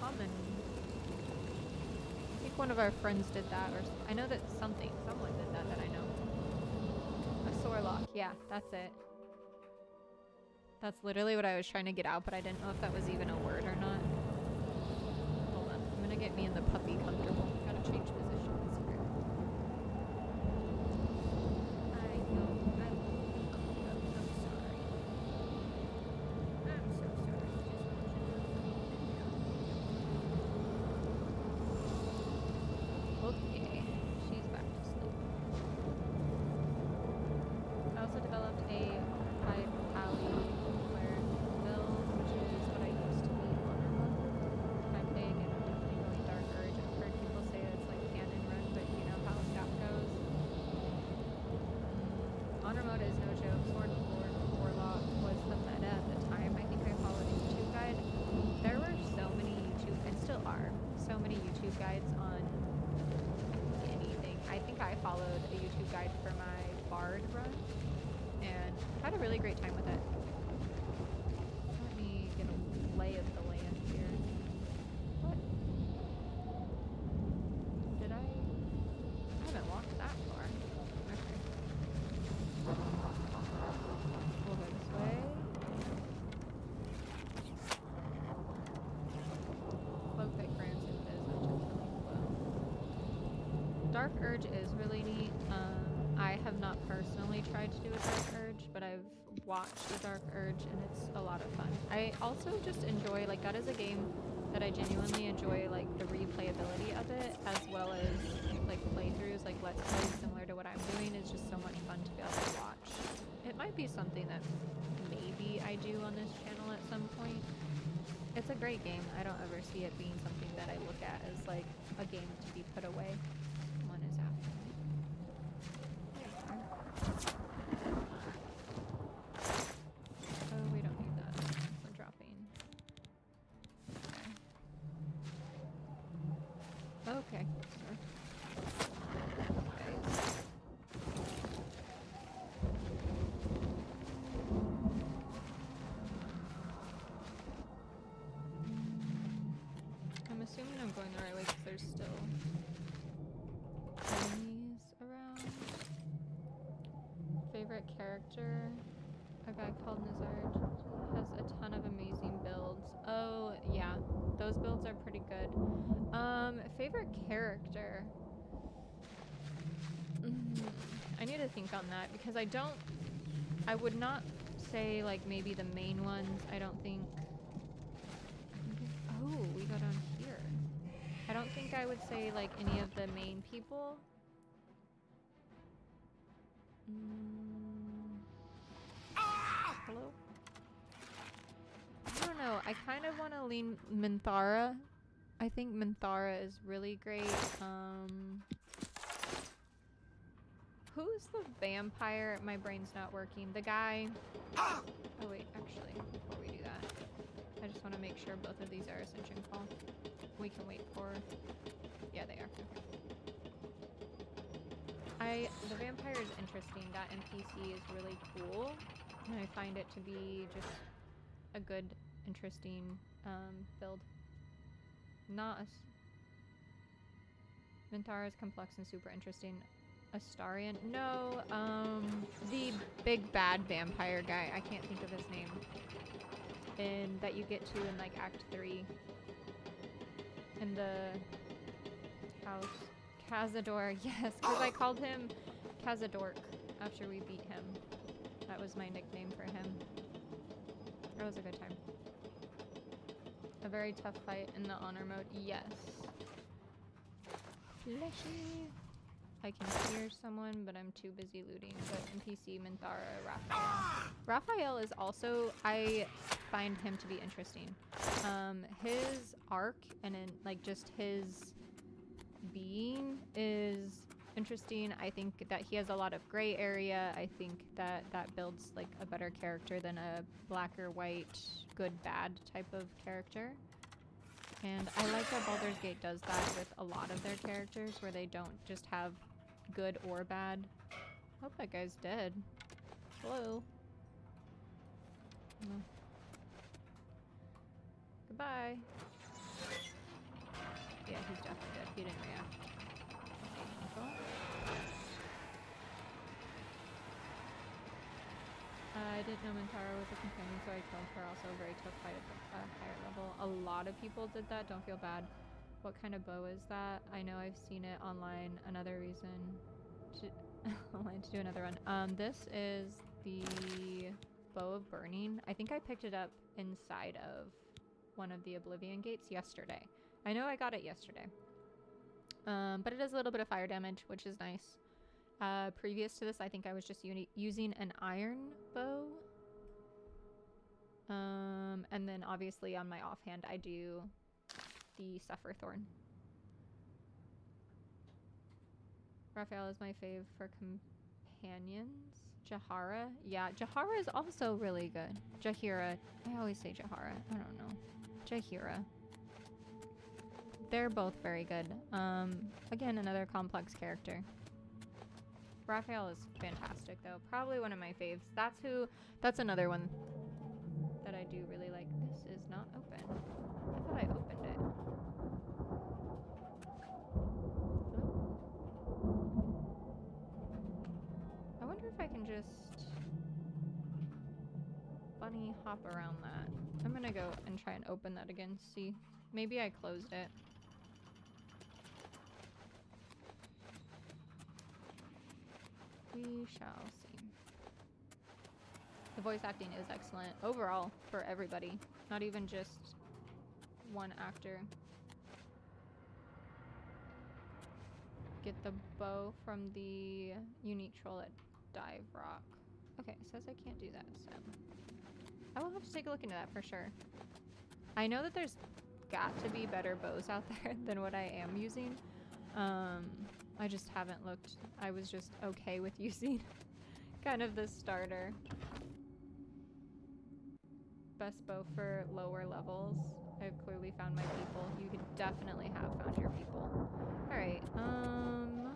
common. I think one of our friends did that, or I know that someone did that I know. A swordlock, yeah, that's it. That's literally what I was trying to get out, but I didn't know if that was even a word or not. Hold on, I'm gonna get me and the puppy comfortable. Gotta change positions here. I know, I'm so sorry. I'm so sorry. Okay, she's back to sleep. I also developed a high pally build, which is what I used to be honor mode. If I play again, I'm definitely going Dark Urge. I've heard people say it's like cannon run, but you know how that goes. Honor mode is no joke. Sword and Lord Warlock was the meta at the time. I think I followed a YouTube guide. There were so many YouTube, and still are, so many YouTube guides on anything. I think I followed a YouTube guide for my Bard run and had a really great time with it. Let me get a lay of the land here. What? Did I haven't walked that far. Okay. We'll go this way. Cloak that grants invis Dark Urge is really neat. I have not personally tried to do a Dark Urge, but I've watched a Dark Urge and it's a lot of fun. I also just enjoy, like, that is a game that I genuinely enjoy, like, the replayability of it, as well as, like, playthroughs, like, Let's Play, similar to what I'm doing, is just so much fun to be able to watch. It might be something that maybe I do on this channel at some point. It's a great game. I don't ever see it being something that I look at as, like, a game to be put away. One is after me. Oh, we don't need that. We're dropping. Okay. Sure. Okay. character, a guy called Nazard. He has a ton of amazing builds. Oh, yeah. Those builds are pretty good. Favorite character? I need to think on that because I would not say like maybe the main ones. I don't think. Oh, we go down here. I don't think I would say like any of the main people. Hello? I don't know. I kind of want to lean Minthara. I think Minthara is really great. Who's the vampire? My brain's not working. The guy... Oh wait, actually, before we do that, I just want to make sure both of these are Ascension Call. We can wait for... Yeah, they are. Okay. The vampire is interesting. That NPC is really cool. And I find it to be just a good, interesting build. Not a... Minthara is complex and super interesting. Astarion? No, the big bad vampire guy. I can't think of his name. And that you get to in like Act 3. In the house. Cazador, yes, because I called him Cazadork after we beat him. That was my nickname for him. That was a good time. A very tough fight in the honor mode, yes. Fleshy. I can hear someone, but I'm too busy looting. But NPC, Minthara, Raphael. Raphael is also, I find him to be interesting. His arc and in like just his being is interesting. I think that he has a lot of gray area. I think that that builds like a better character than a black or white, good, bad type of character. And I like that Baldur's Gate does that with a lot of their characters, where they don't just have good or bad. Hope that guy's dead. Hello. No. Goodbye. Yeah, he's definitely dead. He didn't react. I didn't know Minthara was a companion, so I killed her. Also a very tough fight at the higher level. A lot of people did that. Don't feel bad. What kind of bow is that? I know I've seen it online. Another reason to online to do another one. This is the Bow of Burning. I think I picked it up inside of one of the Oblivion gates yesterday. I know I got it yesterday. But it does a little bit of fire damage, which is nice. Previous to this, I think I was just using an iron bow. And then obviously on my offhand, I do the Sufferthorn. Raphael is my fave for companions. Jahara? Yeah, Jahara is also really good. Jahira. I always say Jahara. I don't know. Jahira. They're both very good. Again, another complex character. Raphael is fantastic, though. Probably one of my faves. That's another one that I do really like. This is not open. I thought I opened it. I wonder if I can just bunny hop around that. I'm gonna go and try and open that again. See, maybe I closed it. We shall see. The voice acting is excellent overall for everybody, not even just one actor. Get the bow from the unique troll at Dive Rock. Okay, it says I can't do that, so I will have to take a look into that for sure. I know that there's got to be better bows out there than what I am using. I just haven't looked. I was just okay with using kind of the starter. Best bow for lower levels. I've clearly found my people. You could definitely have found your people. Alright, I'm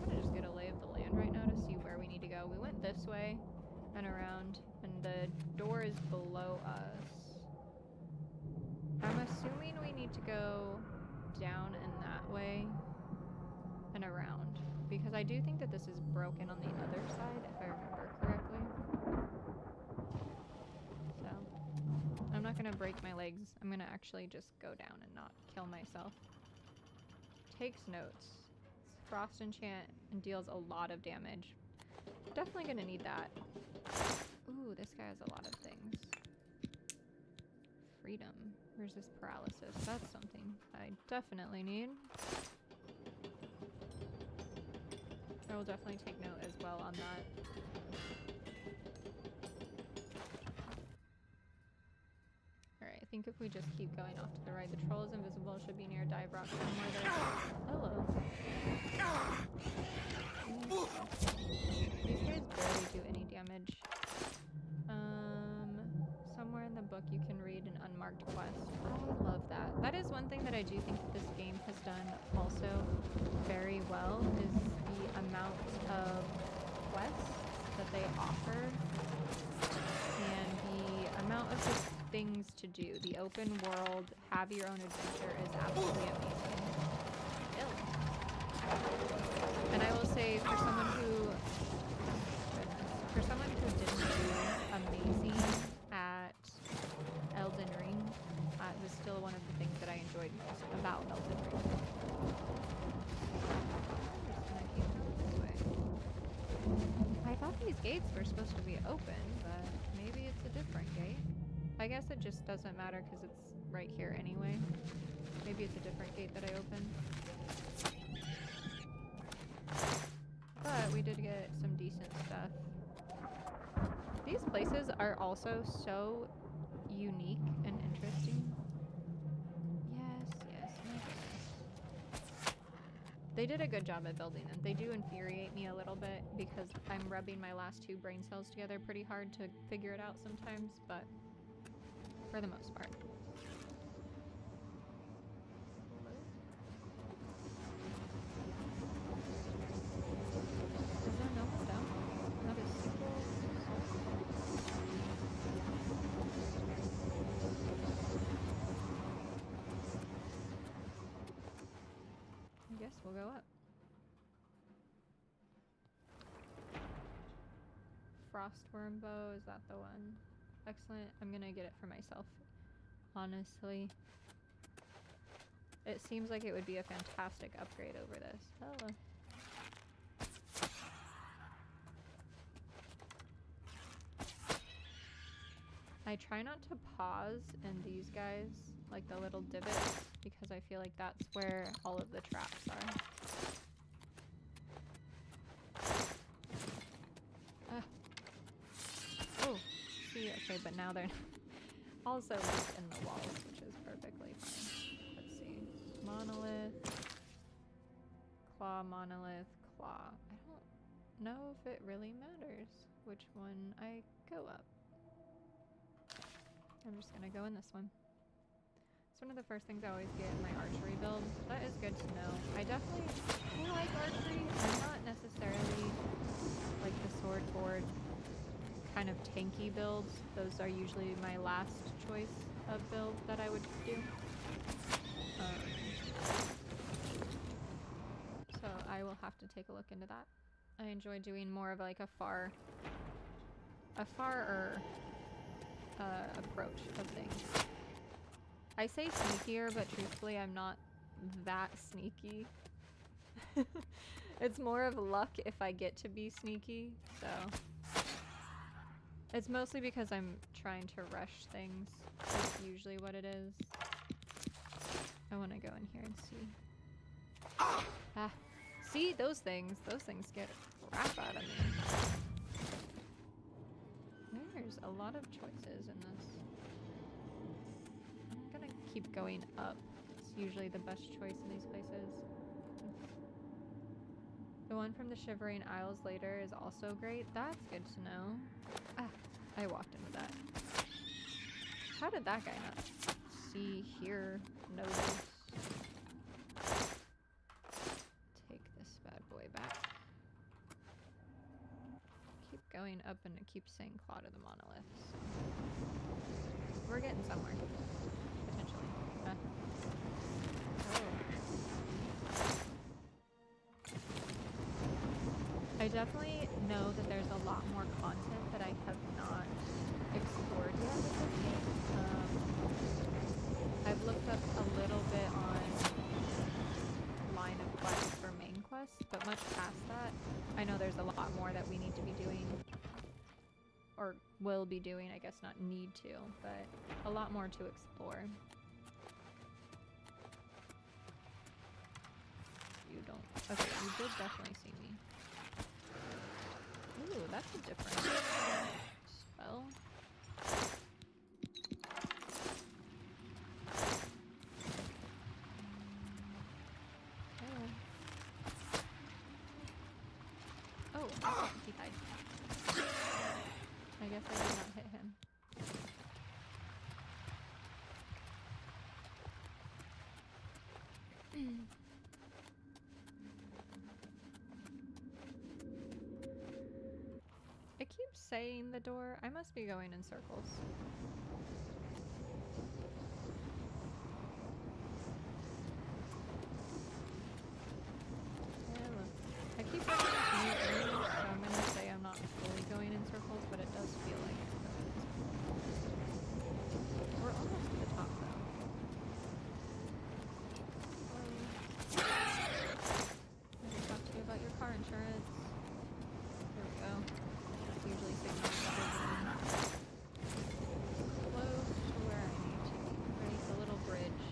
gonna just get a lay of the land right now to see where we need to go. We went this way and around, and the door is below us. I'm assuming we need to go down and that way and around. because I do think that this is broken on the other side, if I remember correctly. So, I'm not gonna break my legs. I'm gonna actually just go down and not kill myself. Takes notes. It's frost enchant and deals a lot of damage. Definitely gonna need that. Ooh, this guy has a lot of things. Freedom. Resist paralysis. That's something I definitely need. I will definitely take note as well on that. Alright, I think if we just keep going off to the right, the troll is invisible, should be near dive rock somewhere there. Hello. These guys barely do any damage. Somewhere in the book you can read an unmarked quest. I love that. That is one thing that I do think that this game has done also very well, is the amount of quests that they offer and the amount of just things to do. The open world, have your own adventure is absolutely amazing. And I will say, for someone who didn't do amazing at Elden Ring, it was still one of the things that I enjoyed most about Elden Ring. I thought these gates were supposed to be open, but maybe it's a different gate. I guess it just doesn't matter because it's right here anyway. Maybe it's a different gate that I opened. But we did get some decent stuff. These places are also so unique and interesting. Yes, yes, my goodness. They did a good job at building them. They do infuriate me a little bit because I'm rubbing my last two brain cells together pretty hard to figure it out sometimes, but for the most part. Is there no one down? Not a single soul? I guess we'll go up. Frostworm bow, is that the one? Excellent. I'm gonna get it for myself, honestly. It seems like it would be a fantastic upgrade over this. Hello. I try not to pause in these guys, like the little divots, because I feel like that's where all of the traps are. Oh, see, okay, but now they're also looped in the walls, which is perfectly fine. Let's see. Monolith, claw, monolith, claw. I don't know if it really matters which one I go up. I'm just gonna go in this one. It's one of the first things I always get in my archery build. That is good to know. I definitely like archery. I'm not necessarily like the sword board kind of tanky builds. Those are usually my last choice of build that I would do. So I will have to take a look into that. I enjoy doing more of like a farer approach of things. I say sneakier, but truthfully I'm not that sneaky. It's more of luck if I get to be sneaky, so it's mostly because I'm trying to rush things. That's usually what it is. I want to go in here and see. Ah, see, those things get crap out of me. There's a lot of choices in this. I'm gonna keep going up. It's usually the best choice in these places. The one from the Shivering Isles later is also great. That's good to know. Ah, I walked into that. How did that guy not see, hear, notice? Take this bad boy back. Keep going up and it keeps saying claw to the monoliths. We're getting somewhere. Potentially. Oh. I definitely know that there's a lot more content that I have not explored yet with this game. I've looked up a little bit on line of quests for main quests, but much past that, I know there's a lot more that we need to be doing, or will be doing, I guess not need to, but a lot more to explore. You don't, okay, you did definitely see me. Ooh, that's a different spell. Oh, he died. I guess I did not hit him. It keeps saying the door. I must be going in circles. I keep running into new areas, so I'm going to say I'm not fully going in circles, but it does feel like it. We're almost to the top, though. Hello. I can talk to you about your car insurance. There we go. That's usually signals that we're getting close to where I need to be. Right, the little bridge.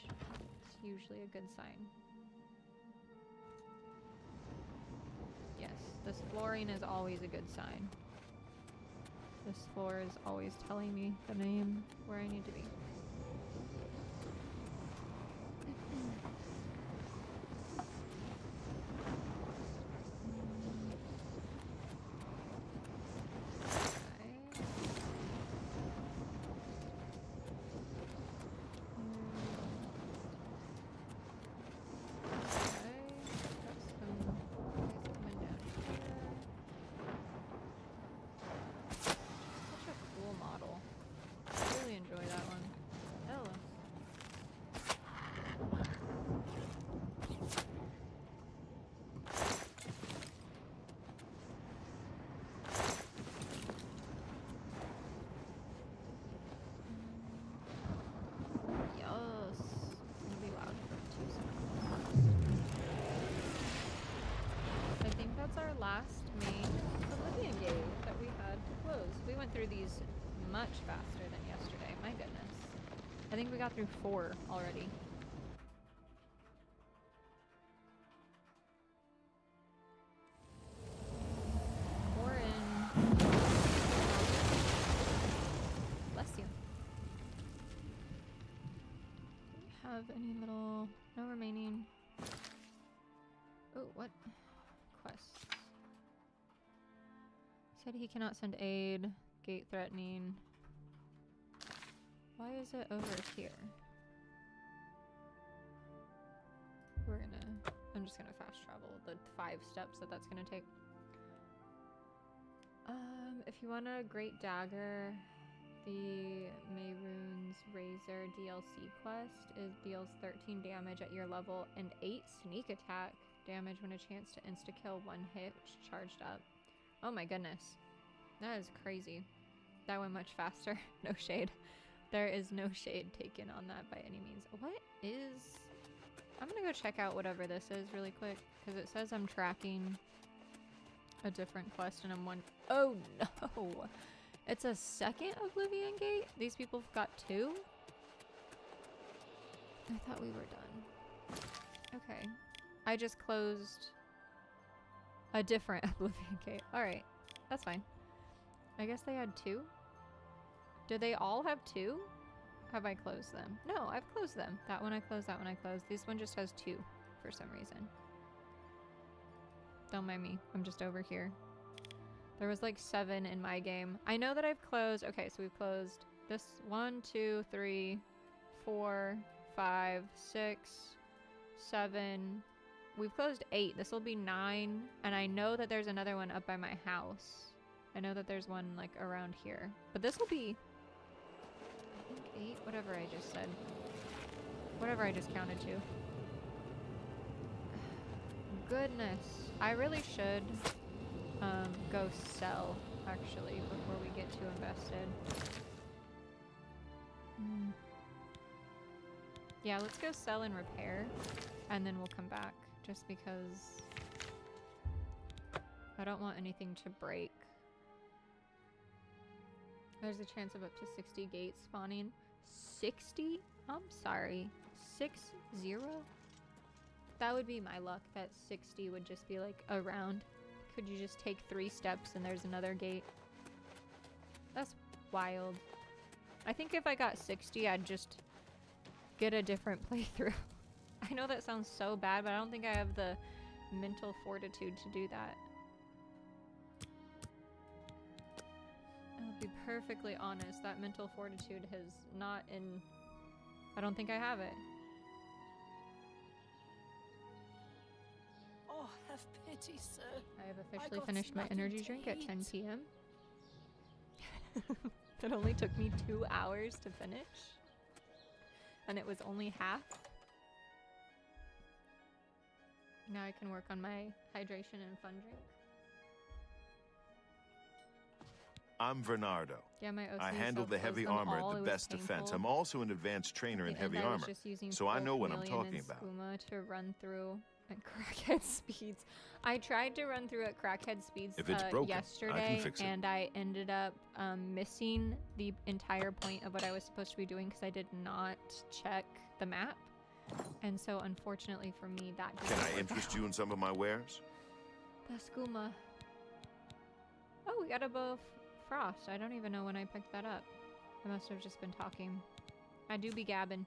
It's usually a good sign. This flooring is always a good sign. This floor is always telling me the name where I need to be. Our last main Oblivion gate that we had to close. We went through these much faster than yesterday, my goodness. I think we got through 4 already. We're in. Bless you. Do we have any little, no remaining? Oh, what? Quests. Said he cannot send aid. Gate threatening. Why is it over here? I'm just gonna fast travel the 5 steps that's gonna take. If you want a great dagger, the Mayrune's Razor DLC quest deals 13 damage at your level and 8 sneak attack damage when a chance to insta-kill 1 hit, which charged up. Oh my goodness. That is crazy. That went much faster. No shade. There is no shade taken on that by any means. What is... I'm gonna go check out whatever this is really quick, because it says I'm tracking a different quest and I'm one... Oh no! It's a second Oblivion gate? These people got 2? I thought we were done. Okay. I just closed a different Oblivion gate. Alright. That's fine. I guess they had 2? Did they all have 2? Have I closed them? No, I've closed them. That one I closed, that one I closed. This one just has 2 for some reason. Don't mind me. I'm just over here. There was like 7 in my game. I know that I've closed... Okay, so we've closed this 1, 2, 3, 4, 5, 6, 7... We've closed 8. This will be 9. And I know that there's another one up by my house. I know that there's one like around here. But this will be, I think 8, whatever I just said. Whatever I just counted to. Goodness. I really should go sell, actually, before we get too invested. Yeah, let's go sell and repair, and then we'll come back, just because I don't want anything to break. There's a chance of up to 60 gates spawning. 60? I'm sorry. 60? That would be my luck, that 60 would just be like around. Could you just take 3 steps and there's another gate? That's wild. I think if I got 60, I'd just get a different playthrough. I know that sounds so bad, but I don't think I have the mental fortitude to do that. I'll be perfectly honest, that mental fortitude has not in... I don't think I have it. Oh, have pity, sir. I have officially finished my energy drink at 10 p.m. It only took me 2 hours to finish. And it was only half. Now I can work on my hydration and fun drink. I'm Bernardo. Yeah, my OC I handle the heavy armor at the best defense. I'm also an advanced trainer in heavy armor, so I know what I'm talking about. To run through at crackhead speeds. I tried to run through at crackhead speeds if it's broken, yesterday, I can fix it. And I ended up missing the entire point of what I was supposed to be doing because I did not check the map. And so, unfortunately for me, that didn't Can I work interest out. you in some of my wares? The skooma. Oh, we got a bow of frost. I don't even know when I picked that up. I must have just been talking. I do be gabbing.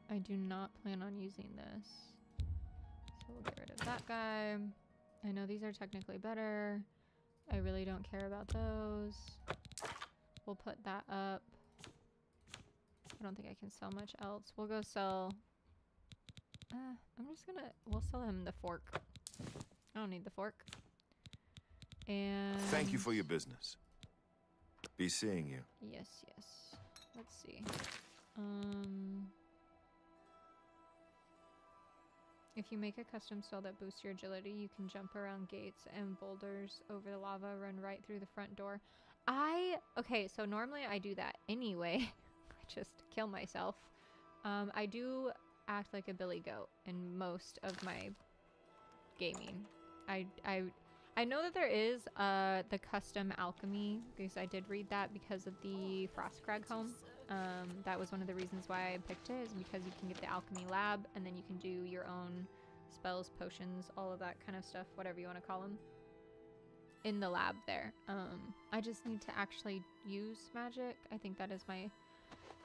I do not plan on using this. So we'll get rid of that guy. I know these are technically better. I really don't care about those. We'll put that up. I don't think I can sell much else. We'll go sell... we'll sell him the fork. I don't need the fork. And... Thank you for your business. Be seeing you. Yes, yes. Let's see. If you make a custom spell that boosts your agility, you can jump around gates and boulders over the lava, run right through the front door. Okay, so normally I do that anyway. I just kill myself. I do act like a billy goat in most of my gaming. I know that there is the custom alchemy, because I did read that because of the Frostcrag home. That was one of the reasons why I picked it, is because you can get the alchemy lab, and then you can do your own spells, potions, all of that kind of stuff, whatever you want to call them, in the lab there. I just need to actually use magic. I think that is my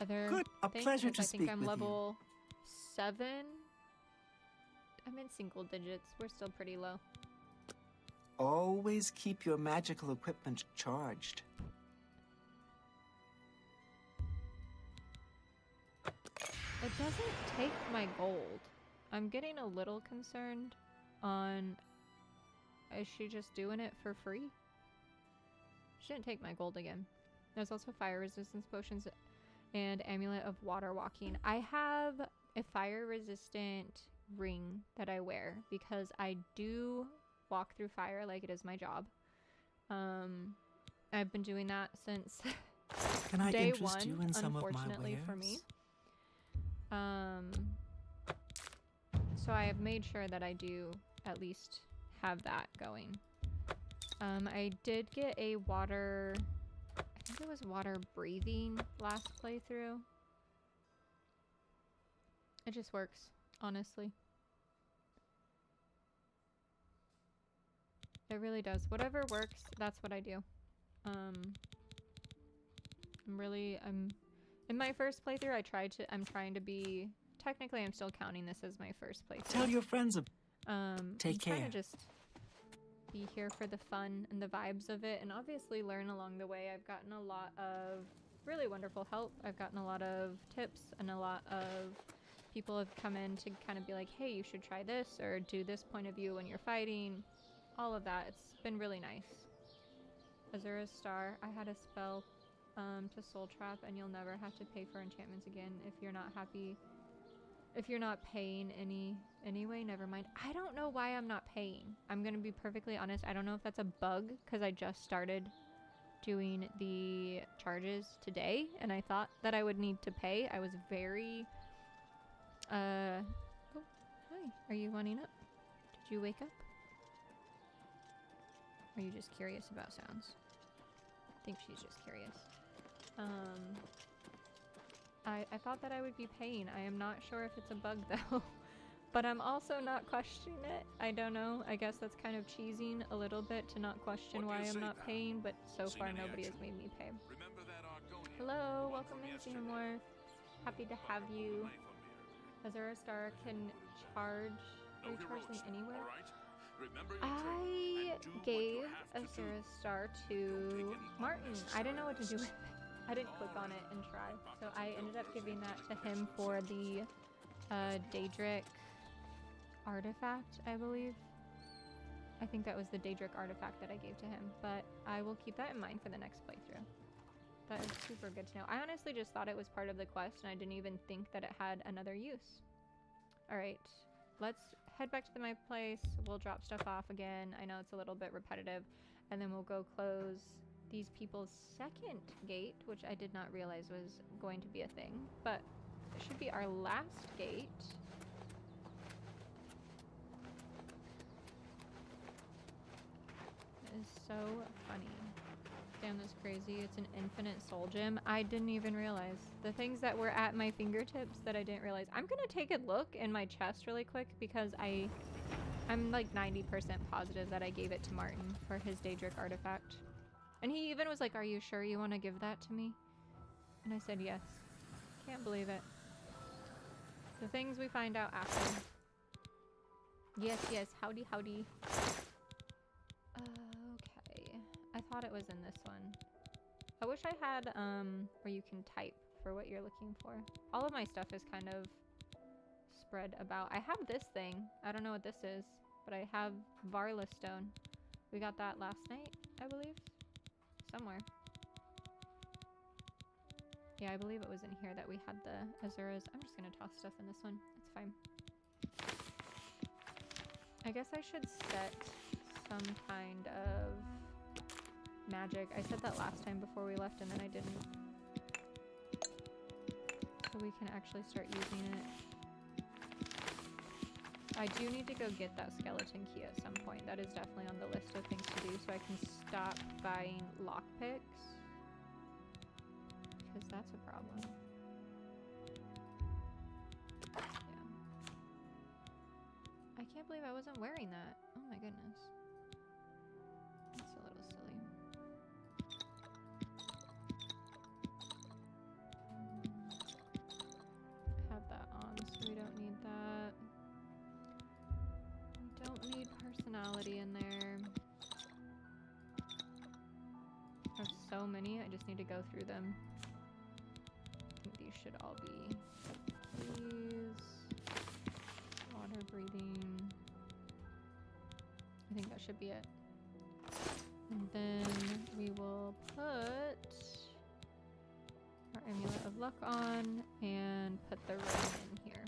other Good. A thing, pleasure to speak I think I'm with level 7. I'm in single digits. We're still pretty low. Always keep your magical equipment charged. It doesn't take my gold. I'm getting a little concerned on... Is she just doing it for free? She didn't take my gold again. There's also fire resistance potions and amulet of water walking. I have a fire resistant ring that I wear because I do walk through fire like it is my job. I've been doing that since Can I day interest one, you in some of my unfortunately wares? for me. So I have made sure that I do at least have that going. I did get a water, I think it was water breathing last playthrough. It just works, honestly. It really does. Whatever works, that's what I do. I'm in my first playthrough, I'm trying to be, technically I'm still counting this as my first playthrough. Tell your friends about Take care. I'm trying to just be here for the fun and the vibes of it, and obviously learn along the way. I've gotten a lot of really wonderful help. I've gotten a lot of tips, and a lot of people have come in to kind of be like, hey, you should try this, or do this point of view when you're fighting. All of that. It's been really nice. Azura's Star. I had a spell to soul trap, and you'll never have to pay for enchantments again if you're not happy If you're not paying anyway, never mind. I don't know why I'm not paying. I'm gonna be perfectly honest. I don't know if that's a bug because I just started doing the charges today and I thought that I would need to pay. I was very oh, hi. Are you wanting up? Did you wake up? Or are you just curious about sounds? I think she's just curious. I thought that I would be paying. I am not sure if it's a bug though. But I'm also not questioning it. I don't know. I guess that's kind of cheesing a little bit to not question why I'm not paying, but so far nobody has made me pay. Hello, welcome in, Xenomorph. Happy to have you. Azura Star can recharge them anywhere. I gave Azura Star to Martin. I didn't know what to do with it. I didn't click on it and try. So I ended up giving that to him for the Daedric artifact, I believe. I think that was the Daedric artifact that I gave to him, but I will keep that in mind for the next playthrough. That is super good to know. I honestly just thought it was part of the quest and I didn't even think that it had another use. Alright, let's head back to my place. We'll drop stuff off again. I know it's a little bit repetitive. And then we'll go close these people's second gate, which I did not realize was going to be a thing, but it should be our last gate. It is so funny. Damn, that's crazy. It's an infinite soul gem. I didn't even realize. The things that were at my fingertips that I didn't realize. I'm gonna take a look in my chest really quick because I'm like 90% positive that I gave it to Martin for his Daedric artifact. And he even was like, "Are you sure you want to give that to me?" And I said yes. Can't believe it. The things we find out after. Yes, yes. Howdy, howdy. Okay. I thought it was in this one. I wish I had, where you can type for what you're looking for. All of my stuff is kind of spread about. I have this thing. I don't know what this is, but I have Varla Stone. We got that last night, I believe. Somewhere. Yeah, I believe it was in here that we had the Azuras. I'm just gonna toss stuff in this one. It's fine. I guess I should set some kind of magic. I said that last time before we left and then I didn't. So we can actually start using it. I do need to go get that skeleton key at some point. That is definitely on the list of things to do so I can stop buying lockpicks. Because that's a problem. Yeah. I can't believe I wasn't wearing that. Oh my goodness. That's a little silly. Have that on, so we don't need that. We don't need personality in there. I have so many, I just need to go through them. I think these should all be these. Water breathing. I think that should be it. And then we will put our Amulet of Luck on and put the ring in here.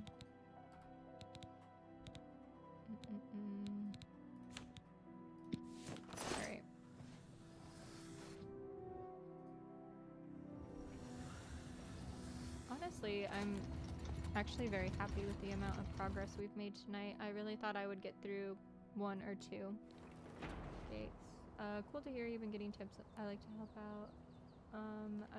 Alright. Honestly, I'm actually very happy with the amount of progress we've made tonight. I really thought I would get through 1 or 2 gates. Cool to hear you've been getting tips. I like to help out.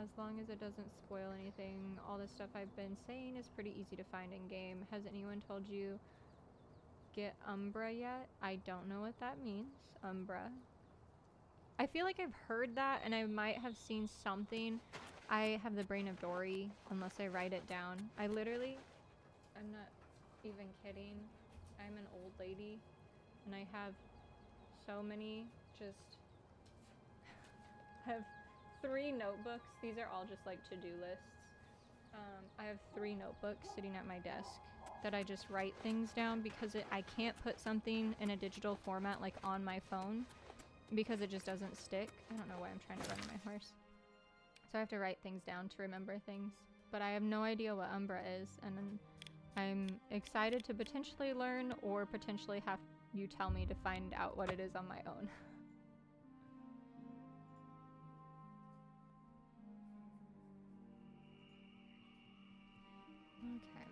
As long as it doesn't spoil anything. All the stuff I've been saying is pretty easy to find in game. Has anyone told you get Umbra yet? I don't know what that means. Umbra. I feel like I've heard that and I might have seen something. I have the brain of Dory unless I write it down. I literally, I'm not even kidding. I'm an old lady and I have so many just, I have 3 notebooks. These are all just like to-do lists. I have 3 notebooks sitting at my desk that I just write things down because I can't put something in a digital format like on my phone because it just doesn't stick. I don't know why I'm trying to run my horse. So I have to write things down to remember things. But I have no idea what Umbra is, and I'm excited to potentially learn or potentially have you tell me to find out what it is on my own. Okay.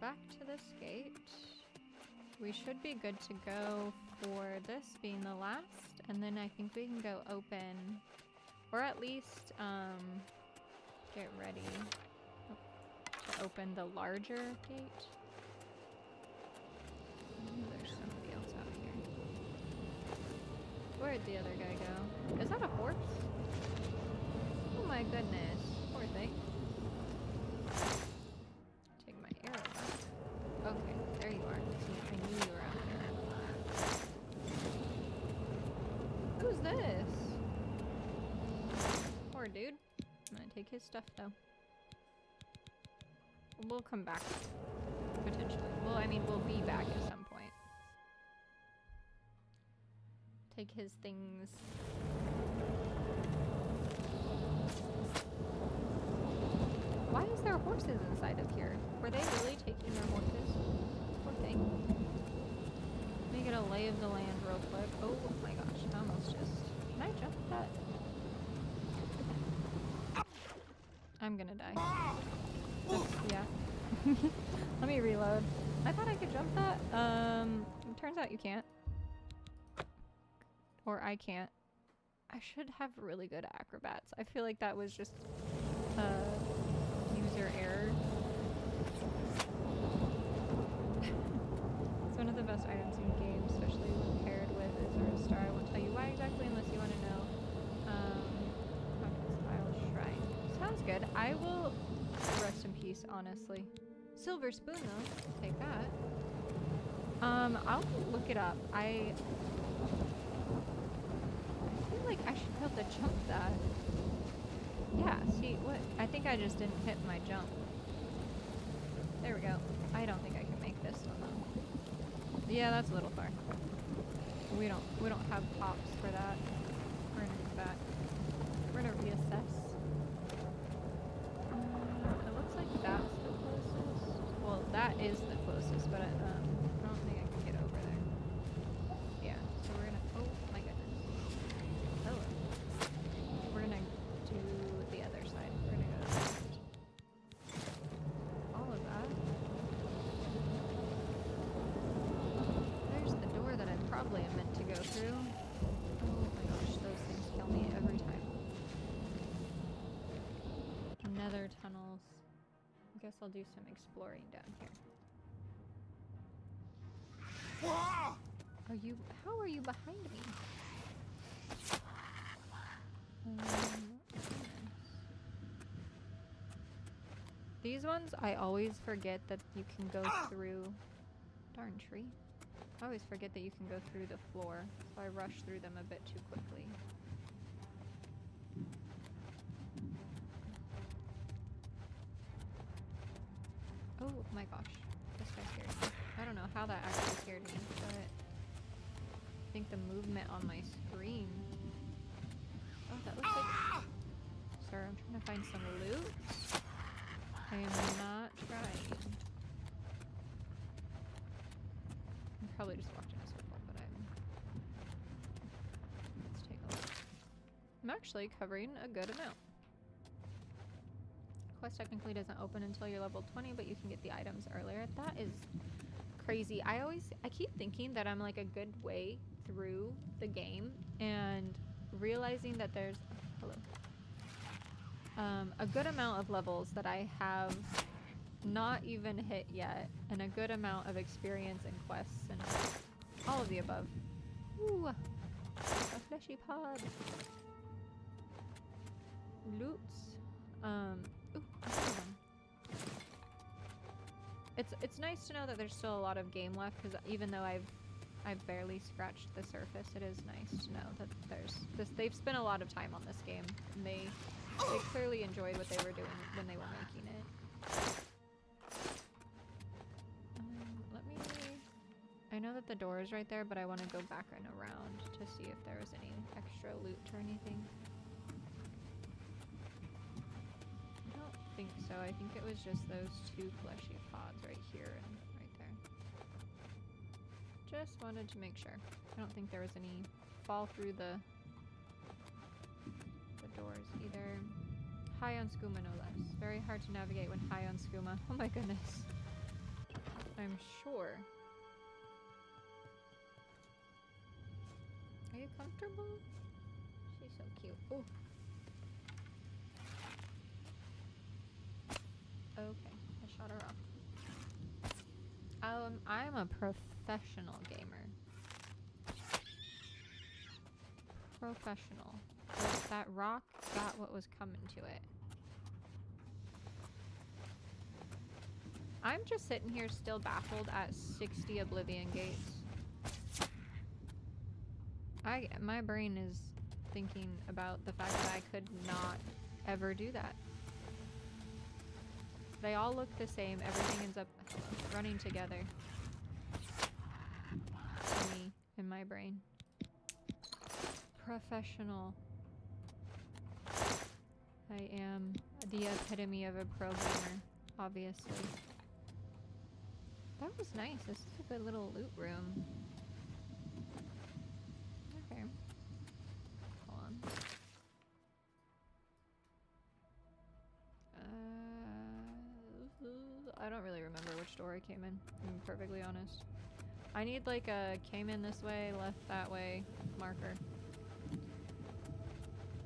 Back to this gate. We should be good to go for this being the last, and then I think we can go open, or at least get ready to open the larger gate. There's somebody else out here. Where'd the other guy go? Is that a horse? Oh my goodness. Poor thing. Take my arrow back. Okay, there you are. See, I knew you were out there. Who's this? Poor dude. I'm gonna take his stuff though. We'll come back. Potentially. Well, I mean, we'll be back at some point. Take his things. Why is there horses inside of here? Were they really taking their horses? Poor thing. Let me get a lay of the land real quick. Oh my gosh, I almost just... Can I jump that? I'm gonna die. Yeah. Let me reload. I thought I could jump that. It turns out you can't. Or I can't. I should have really good acrobats. I feel like that was just user error. It's one of the best items in games, especially when paired with Azura Star. I won't tell you why exactly unless you want to know. Style Shrine. Sounds good. I will rest in peace, honestly. Silver spoon though. Take that. I'll look it up. I feel like I should be able to jump that. Yeah, see, what? I think I just didn't hit my jump. There we go. I don't think I can make this one though. Yeah, that's a little far. We don't have pops for that. We're gonna move back. We're gonna reassess. It looks like that's the closest. Well, that is the closest, but I don't think I can get over there. Yeah, so we're gonna... Oh, my goodness. Hello. We're gonna do the other side. We're gonna go to the left. All of that. There's the door that I probably am meant to go through. Oh my gosh, those things kill me every time. Nether tunnels. I guess I'll do some exploring down here. How are you behind me? These ones, I always forget that you can go through. Darn tree. I always forget that you can go through the floor, so I rush through them a bit too quickly. Oh my gosh, this guy scared me. I don't know how that actually scared me, but I think the movement on my screen. Oh, that looks like... Sir, I'm trying to find some loot. I am not trying. I probably just walked in a circle, but let's take a look. I'm actually covering a good amount. Quest technically doesn't open until you're level 20, but you can get the items earlier. That is crazy. I keep thinking that I'm like a good way through the game and realizing that there's a good amount of levels that I have not even hit yet, and a good amount of experience and quests and all of the above. Ooh, a fleshy pod. Loots. Ooh, another one. It's nice to know that there's still a lot of game left, because even though I've barely scratched the surface, it is nice to know that there's this. They've spent a lot of time on this game, and they clearly enjoyed what they were doing when they were making it. I know that the door is right there, but I want to go back and around to see if there was any extra loot or anything. I don't think so. I think it was just those two fleshy pods right here and right there. Just wanted to make sure. I don't think there was any fall through the doors either. High on skooma, no less. Very hard to navigate when high on skooma. Oh my goodness. I'm sure. Are you comfortable? She's so cute. Oh. Okay, I shot her off. I'm a professional gamer. Professional. But that rock got what was coming to it. I'm just sitting here still baffled at 60 Oblivion gates. My brain is thinking about the fact that I could not ever do that. They all look the same. Everything ends up running together. To me, in my brain. Professional. I am the epitome of a pro gamer, obviously. That was nice. This is a good little loot room. Okay. Hold on. I don't really remember which door I came in, to be perfectly honest. I need like a came in this way, left that way marker.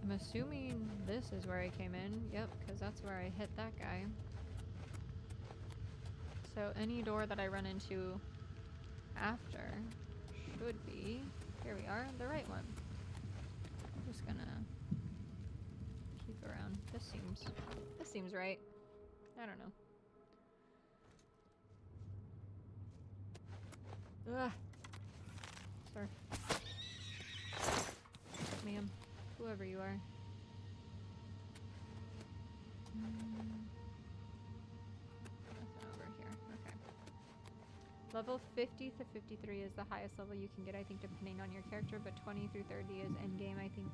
I'm assuming this is where I came in. Yep, because that's where I hit that guy. So any door that I run into after should be, here we are, the right one. I'm just gonna keep around. This seems right. I don't know. Ugh. Sir. Ma'am. Whoever you are. Nothing over here. Okay. Level 50 to 53 is the highest level you can get, I think, depending on your character, but 20 through 30 is endgame. I think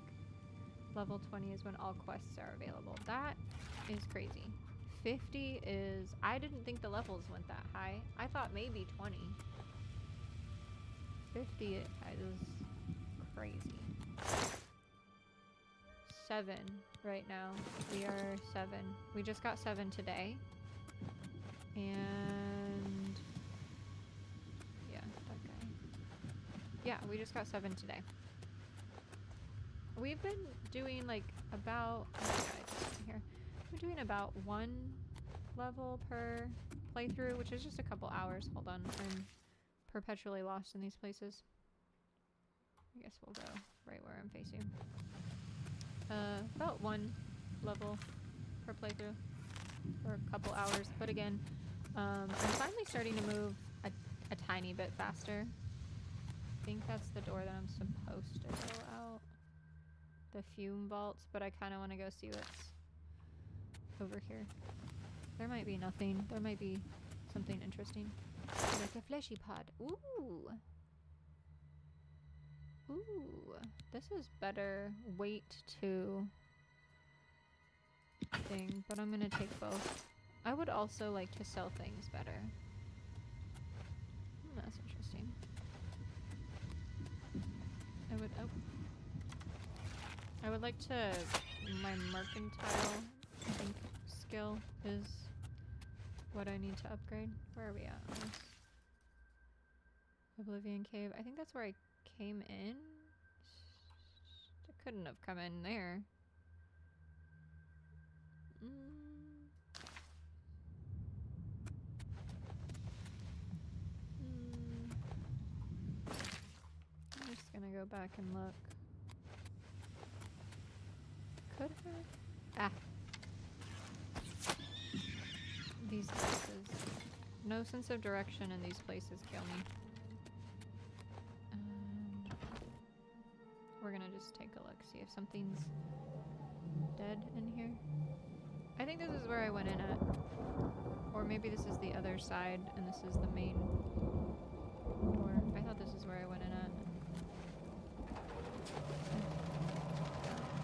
level 20 is when all quests are available. That is crazy. 50 is... I didn't think the levels went that high. I thought maybe 20. 50 is crazy. 7 right now. We are 7. We just got 7 today. And... yeah, that guy. Yeah, we just got 7 today. We've been doing like about... oh my god, just here. We're doing about 1 level per playthrough, which is just a couple hours. Hold on, I'm perpetually lost in these places. I guess we'll go right where I'm facing. About 1 level per playthrough for a couple hours. But again, I'm finally starting to move a tiny bit faster. I think that's the door that I'm supposed to go out. The fume vaults, but I kind of want to go see what's over here. There might be nothing. There might be something interesting. Like a fleshy pod. Ooh! Ooh, this is better weight to thing, but I'm gonna take both. I would also like to sell things better. That's interesting. I would like to, my mercantile, I think, skill is what I need to upgrade. Where are we at on this? Oblivion Cave. I think that's where I came in. I couldn't have come in there. I'm just gonna go back and look. Could have. Ah. These places. No sense of direction in these places kill me. We're gonna just take a look, see if something's dead in here. I think this is where I went in at. Or maybe this is the other side and this is the main door. I thought this is where I went in at.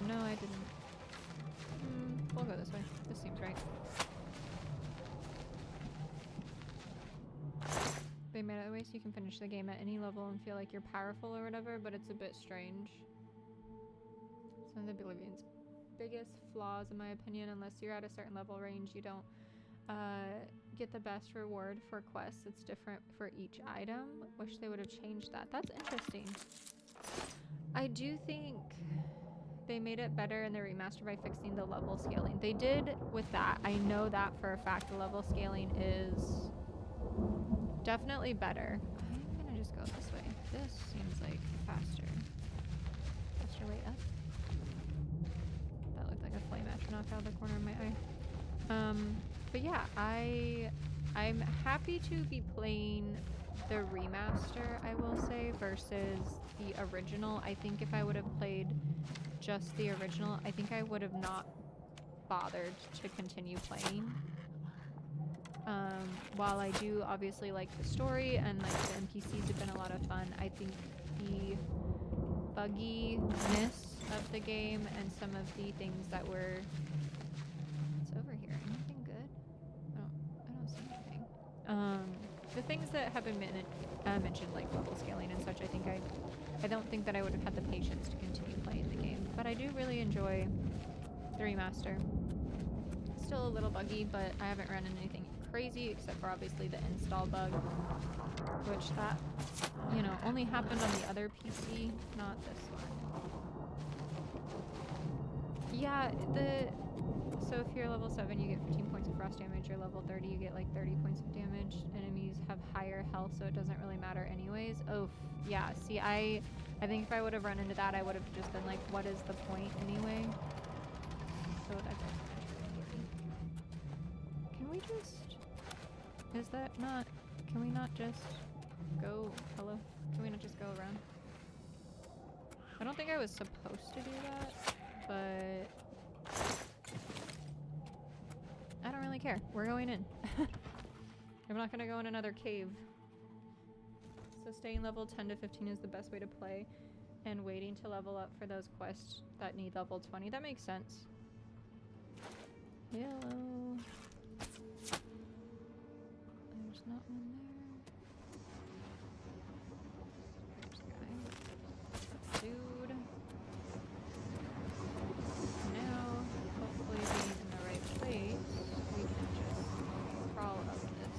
No, I didn't. We'll go this way. This seems right. they made it that way so you can finish the game at any level and feel like you're powerful or whatever, but it's a bit strange. It's one of the Oblivion's biggest flaws in my opinion. Unless you're at a certain level range, you don't get the best reward for quests. It's different for each item. Wish they would have changed that. That's interesting. I do think they made it better in the remaster by fixing the level scaling. They did with that. I know that for a fact. The level scaling is definitely better. I'm gonna just go this way. This seems like faster. Faster way up. That looked like a flame astronaut out of the corner of my eye. But yeah, I'm happy to be playing the remaster, I will say, versus the original. I think if I would have played just the original, I think I would have not bothered to continue playing. While I do obviously like the story and like the NPCs have been a lot of fun, I think the bugginess of the game and some of the things that were... What's over here? Anything good? I don't see anything. The things that have been mentioned, like level scaling and such, I don't think that I would have had the patience to continue playing the game. But I do really enjoy the remaster. Still a little buggy, but I haven't run into anything crazy except for obviously the install bug, which that, you know, only happened on the other PC, not this one. Yeah, so if you're level 7, you get 15 points of frost damage. You're level 30, you get like 30 points of damage. Enemies have higher health, so it doesn't really matter anyways. Oh, yeah, see, I think if I would have run into that, I would have just been like, what is the point anyway? So that guy's Can we just... Is that not... Can we not just go... Hello? Can we not just go around? I don't think I was supposed to do that, but... I don't really care. We're going in. I'm not gonna go in another cave. So staying level 10 to 15 is the best way to play, and waiting to level up for those quests that need level 20. That makes sense. Hello. There's not one there. There's the guy. Dude. Now, hopefully being in the right place, we can just crawl up this.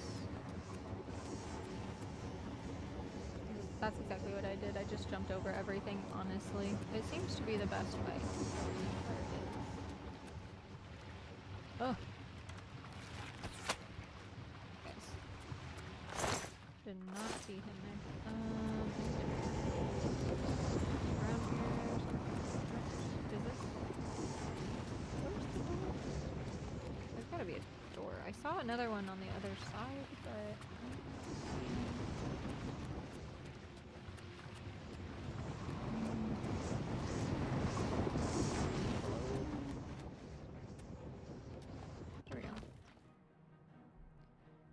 That's exactly what I did. I just jumped over everything, honestly. It seems to be the best way. Oh. Guys. Did not see him there. Around here. Is this? Where's the door? There's gotta be a door. I saw another one on the other side, but...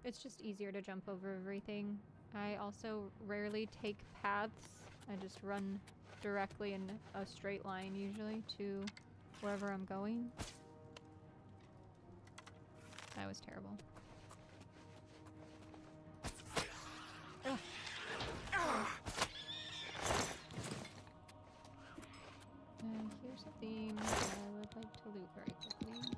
It's just easier to jump over everything. I also rarely take paths. I just run directly in a straight line usually to wherever I'm going. That was terrible. Ugh. Here's something I would like to loot very quickly.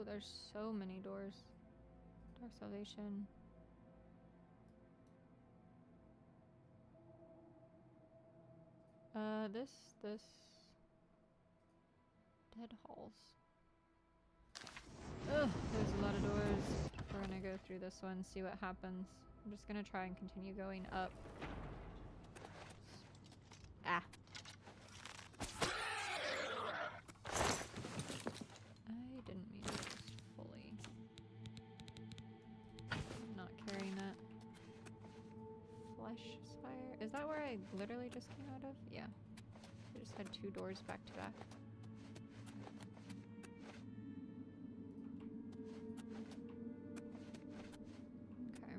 There's so many doors. Dark Salvation. This dead halls. Ugh, there's a lot of doors. We're gonna go through this one, see what happens. I'm just gonna try and continue going up. Ah. I didn't mean to just fully... I'm not carrying that. Is that where I literally just came out of? Yeah. I just had 2 doors back to back. Okay.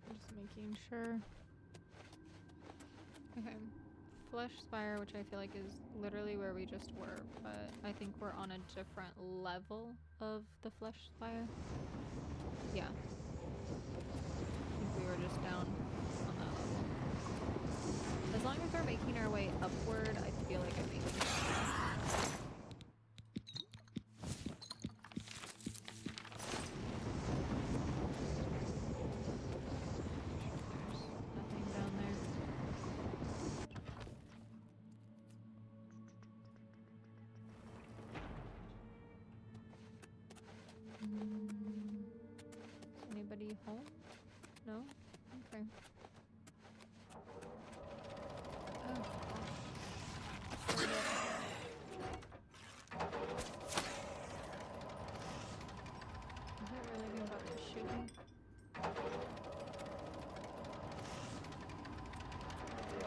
Just making sure. Okay. Flesh Spire, which I feel like is literally where we just were, but I think we're on a different level of the Flesh Spire. Yeah. I think we were just down on that level. As long as we're making our way upward, I feel like I'm making progress. Is anybody home? No? Okay. Oh, gosh. Is it really about to shoot me?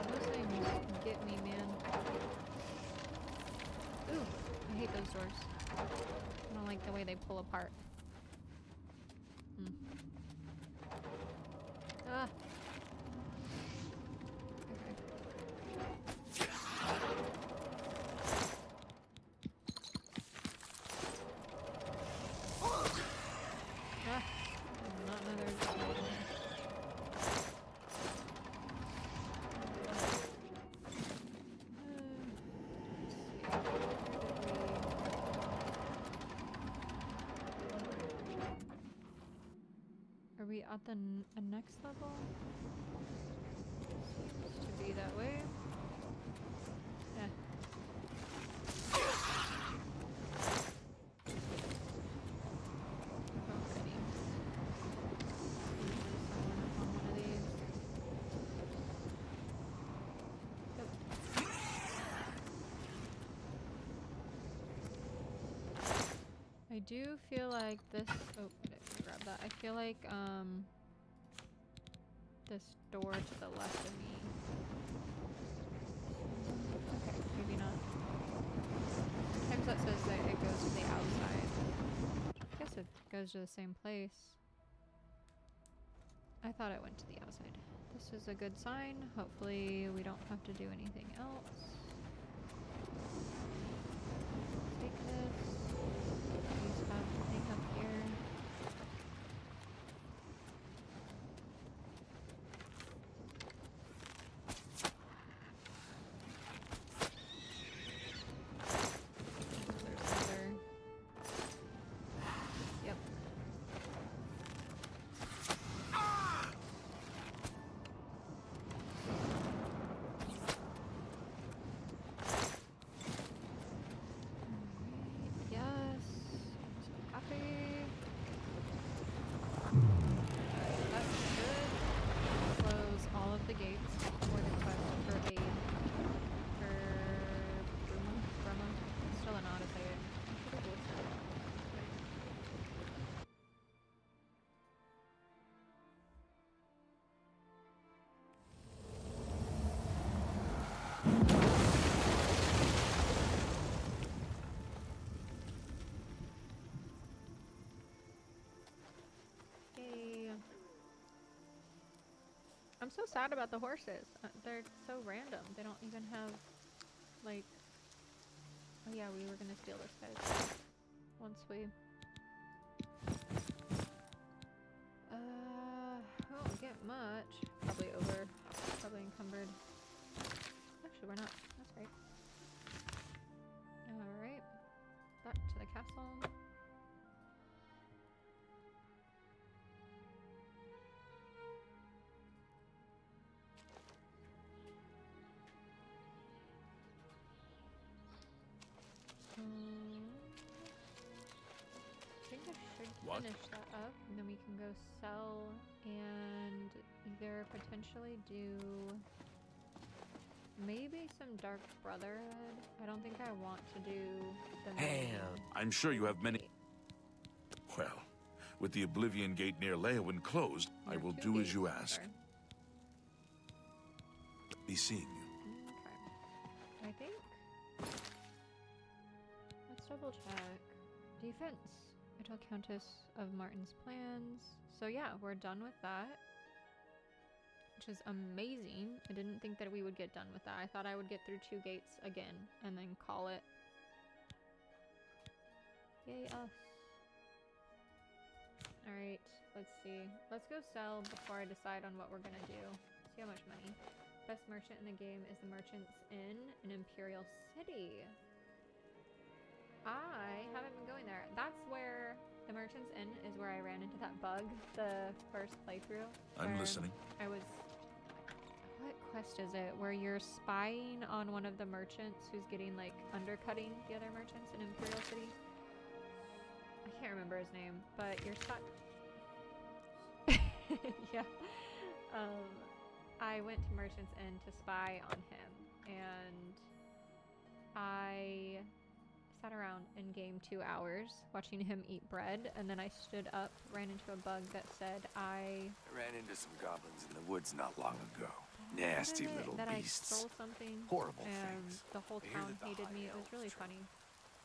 Those things get me, man. Ooh, I hate those doors. I don't like the way they pull apart. Ah. Okay. Ah. Not another door. Are we at the next level? Seems to be that way. Yeah. Alrighty. Usually someone up on one of these. Yep. I do feel like this. Oh, I didn't grab that. I feel like this door to the left of me. Okay, maybe not. Sometimes that says that it goes to the outside. I guess it goes to the same place. I thought it went to the outside. This is a good sign. Hopefully we don't have to do anything else. Take this. Please have the thing up here. The gates for the quest for aid for Bruma. Still don't know how to say it. I should have listened. Yay. I'm so sad about the horses. They're so random. They don't even have, like... Oh yeah, we were gonna steal this guy's once we... I don't get much. Probably encumbered. Actually, we're not. That's right. Alright. Back to the castle. finish that up, and then we can go sell and either potentially do maybe some Dark Brotherhood. I don't think I want to do the main. I'm sure you have many... Well, with the Oblivion gate near Leowin closed, I will do as you ask. Be seeing you. Okay. I think... Let's double check. Defense. I told Countess of Martin's plans. So yeah, we're done with that. Which is amazing. I didn't think that we would get done with that. I thought I would get through 2 gates again and then call it. Yay us. Alright, let's see. Let's go sell before I decide on what we're gonna do. See how much money. Best merchant in the game is the Merchant's Inn in Imperial City. I haven't been going there. That's where the Merchant's Inn is, where I ran into that bug the first playthrough. I'm listening. I was... What quest is it? Where you're spying on one of the merchants who's getting, like, undercutting the other merchants in Imperial City. I can't remember his name, but you're spot... Yeah. I went to Merchant's Inn to spy on him, and I sat around in game 2 hours watching him eat bread, and then I stood up, ran into a bug that said I ran into some goblins in the woods not long ago. Nasty little that beasts. I stole something. Horrible and things. The whole town hated me. It was really funny.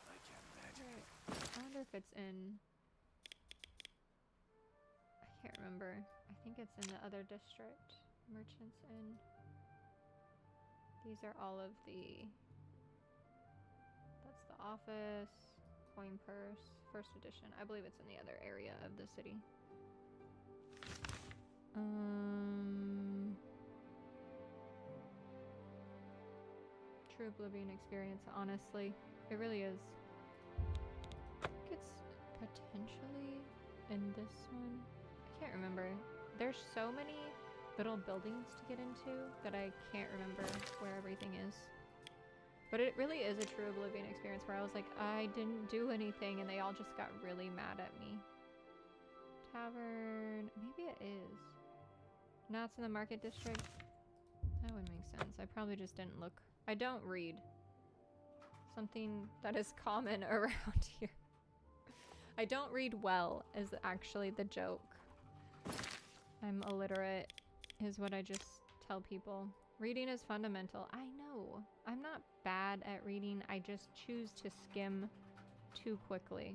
I can't imagine. Right. I wonder if it's in... I can't remember. I think it's in the other district. Merchants Inn. These are all of the... That's the office, coin purse, first edition. I believe it's in the other area of the city. True Oblivion experience, honestly. It really is. I think it's potentially in this one. I can't remember. There's so many little buildings to get into that I can't remember where everything is. But it really is a true Oblivion experience where I was like, I didn't do anything, and they all just got really mad at me. Tavern. Maybe it is. No, it's in the market district. That would make sense. I probably just didn't look. I don't read. Something that is common around here. I don't read well is actually the joke. I'm illiterate is what I just tell people. Reading is fundamental. I know. I'm not bad at reading. I just choose to skim too quickly.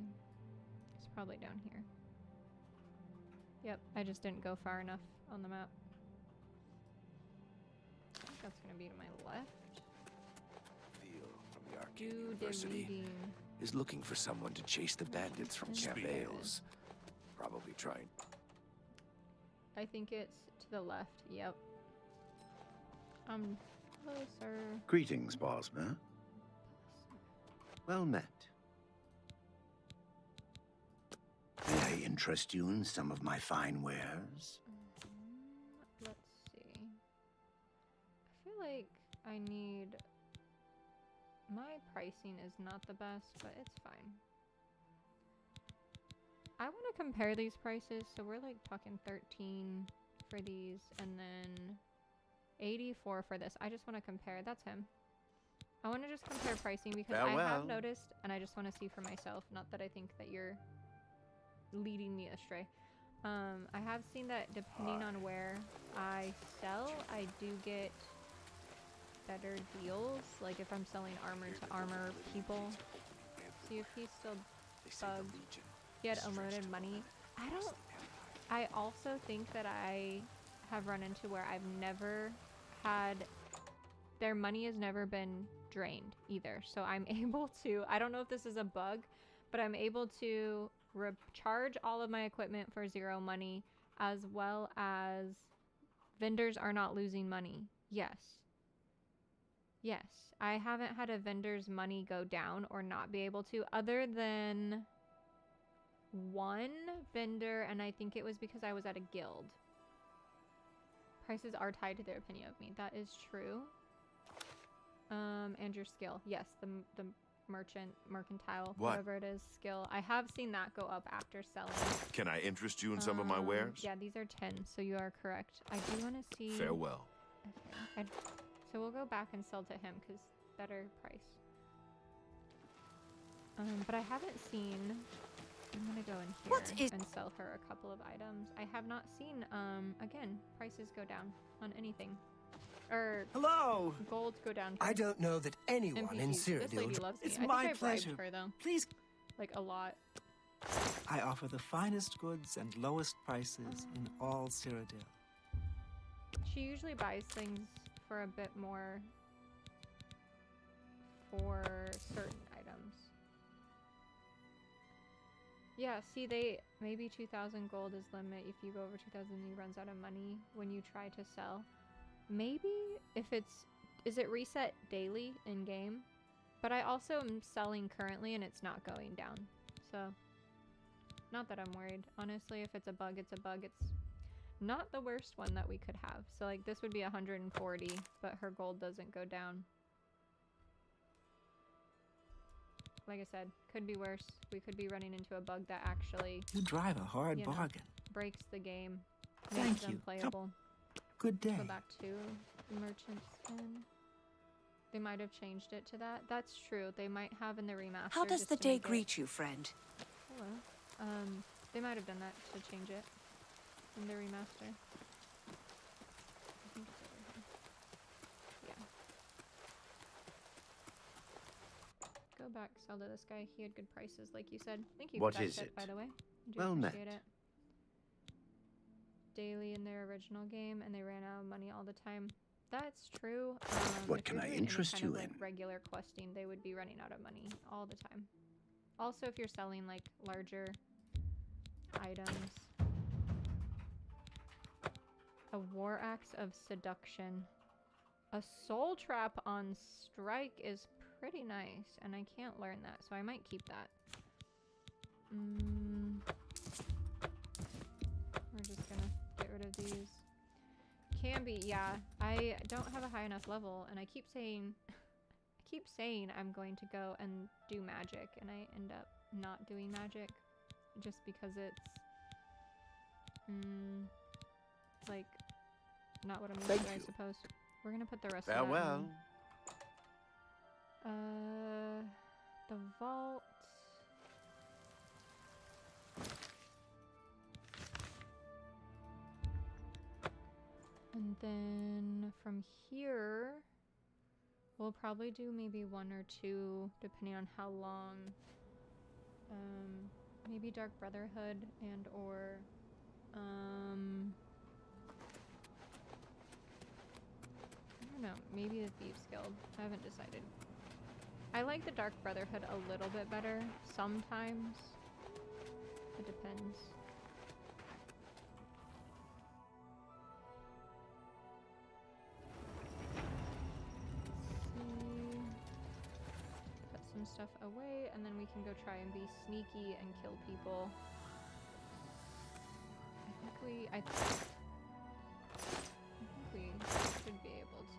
It's probably down here. Yep, I just didn't go far enough on the map. I think that's gonna be to my left. Theo from the Arcane University is looking for someone to chase the bandits from Camp Ailes. Probably trying. I think it's to the left. Yep. Closer. Greetings, Bosmer. Well met. May I interest you in some of my fine wares? Let's see. I feel like I need... My pricing is not the best, but it's fine. I want to compare these prices, so we're like talking 13 for these, and then 84 for this. I just want to compare. That's him. I want to just compare pricing because I have noticed, and I just want to see for myself. Not that I think that you're leading me astray. I have seen that depending on where I sell, I do get better deals. Like if I'm selling armor to armor people. See if he's still bugged. He had unlimited money. I also think that I have run into where I've never had, their money has never been drained either. So I'm able to, I don't know if this is a bug, but I'm able to recharge all of my equipment for 0 money, as well as vendors are not losing money. Yes. Yes. I haven't had a vendor's money go down or not be able to, other than one vendor, and I think it was because I was at a guild. Prices are tied to their opinion of me. That is true. And your skill. Yes, the mercantile, What? whatever it is, skill. I have seen that go up after selling. Can I interest you in some of my wares? Yeah, these are 10, so you are correct. I do want to see... Farewell. Okay. So we'll go back and sell to him, because better price. But I haven't seen... I'm going to go in here and sell her a couple of items. I have not seen, again, prices go down on anything. Or hello. Gold go down. I don't know that anyone NPCs. in This lady Cyrodiil... loves me. It's I my think I bribed pleasure. her, though. Please. Like, a lot. I offer the finest goods and lowest prices in all Cyrodiil. She usually buys things for a bit more for certain items. Yeah, see, maybe 2,000 gold is limit. If you go over 2,000, he runs out of money when you try to sell. Maybe if is it reset daily in game? But I also am selling currently and it's not going down. So, not that I'm worried. Honestly, if it's a bug, it's a bug. It's not the worst one that we could have. So like this would be 140, but her gold doesn't go down. Like I said, could be worse. We could be running into a bug that actually... You drive a hard bargain. Breaks the game. Thank Makes you. them playable. Good day. Go back to the merchant's inn. They might have changed it to that. That's true. They might have in the remaster. How does the day greet you, friend? Hello. They might have done that to change it in the remaster. I think it's over here. Yeah. Go back, sell to this guy. He had good prices, like you said. Thank you for that tip, by the way. I do appreciate it. Daily in their original game, and they ran out of money all the time. That's true. What can I interest you in? Like regular questing, they would be running out of money all the time. Also, if you're selling like larger items. A war axe of seduction. A soul trap on strike is pretty nice, and I can't learn that, so I might keep that. We're just gonna get rid of these. Can be, yeah. I don't have a high enough level, and I keep saying I'm going to go and do magic, and I end up not doing magic just because it's like not what I'm used to, I suppose. We're gonna put the rest of that in. The vault. And then from here, we'll probably do maybe 1 or 2, depending on how long. Maybe Dark Brotherhood and or I don't know, maybe the Thieves Guild. I haven't decided. I like the Dark Brotherhood a little bit better sometimes. It depends. Some stuff away, and then we can go try and be sneaky and kill people. I think we should be able to.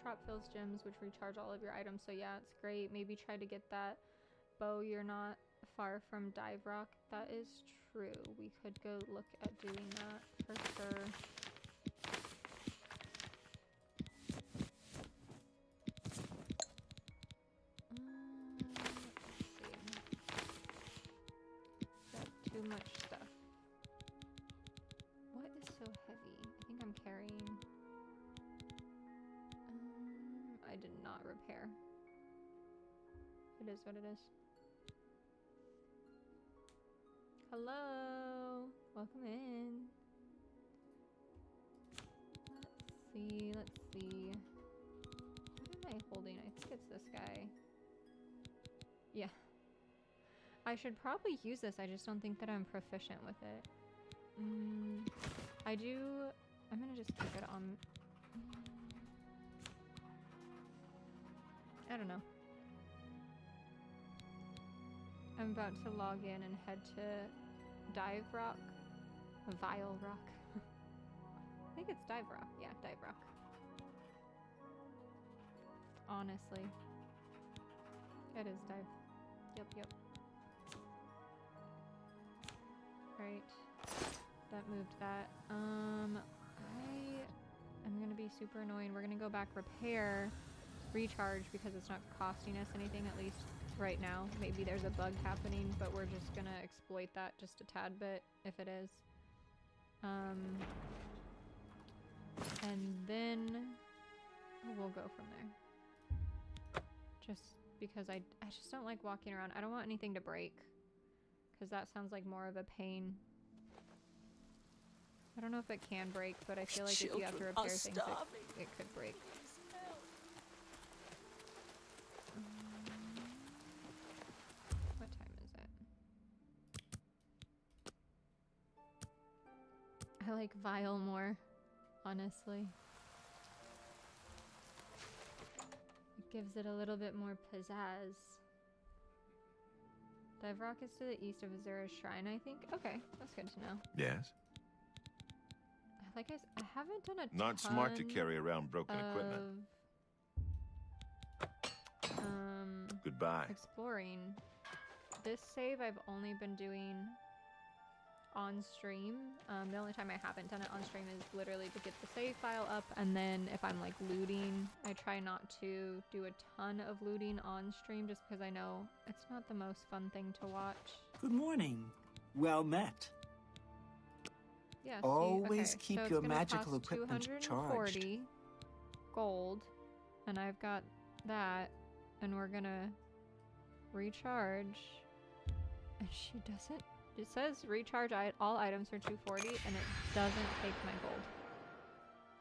Trap fills gems which recharge all of your items, so yeah, it's great. Maybe try to get that bow. You're not far from Dive Rock. That is true. We could go look at doing that for sure. Let's see. Got too much stuff. What is so heavy? I think I'm carrying... I did not repair. It is what it is. Hello! Welcome in. Let's see. What am I holding? I think it's this guy. Yeah. I should probably use this, I just don't think that I'm proficient with it. I'm gonna just keep it on... don't know. I'm about to log in and head to Dive Rock. Vile Rock. I think it's Dive Rock. Yeah, Dive Rock. Honestly. It is Dive. Yep. Right. That moved that. I'm gonna be super annoying. We're gonna go back repair, recharge, because it's not costing us anything, at least right now. Maybe there's a bug happening, but we're just gonna exploit that just a tad bit if it is. And then we'll go from there. Just because I just don't like walking around. I don't want anything to break, because that sounds like more of a pain. I don't know if it can break, but I feel like if you have to repair things, it could break. What time is it? I like Vile more, honestly. It gives it a little bit more pizzazz. Dive Rock is to the east of Azura's Shrine, I think. Okay, that's good to know. Yes? Like I haven't done a Not smart to carry around broken equipment. Goodbye. Exploring. This save I've only been doing on stream. The only time I haven't done it on stream is literally to get the save file up, and then if I'm like looting, I try not to do a ton of looting on stream just because I know it's not the most fun thing to watch. Good morning. Well met. Yeah, always okay, keep so your magical equipment charged. 240 gold, and I've got that, and we're gonna recharge. And she doesn't. It says recharge all items for 240, and it doesn't take my gold.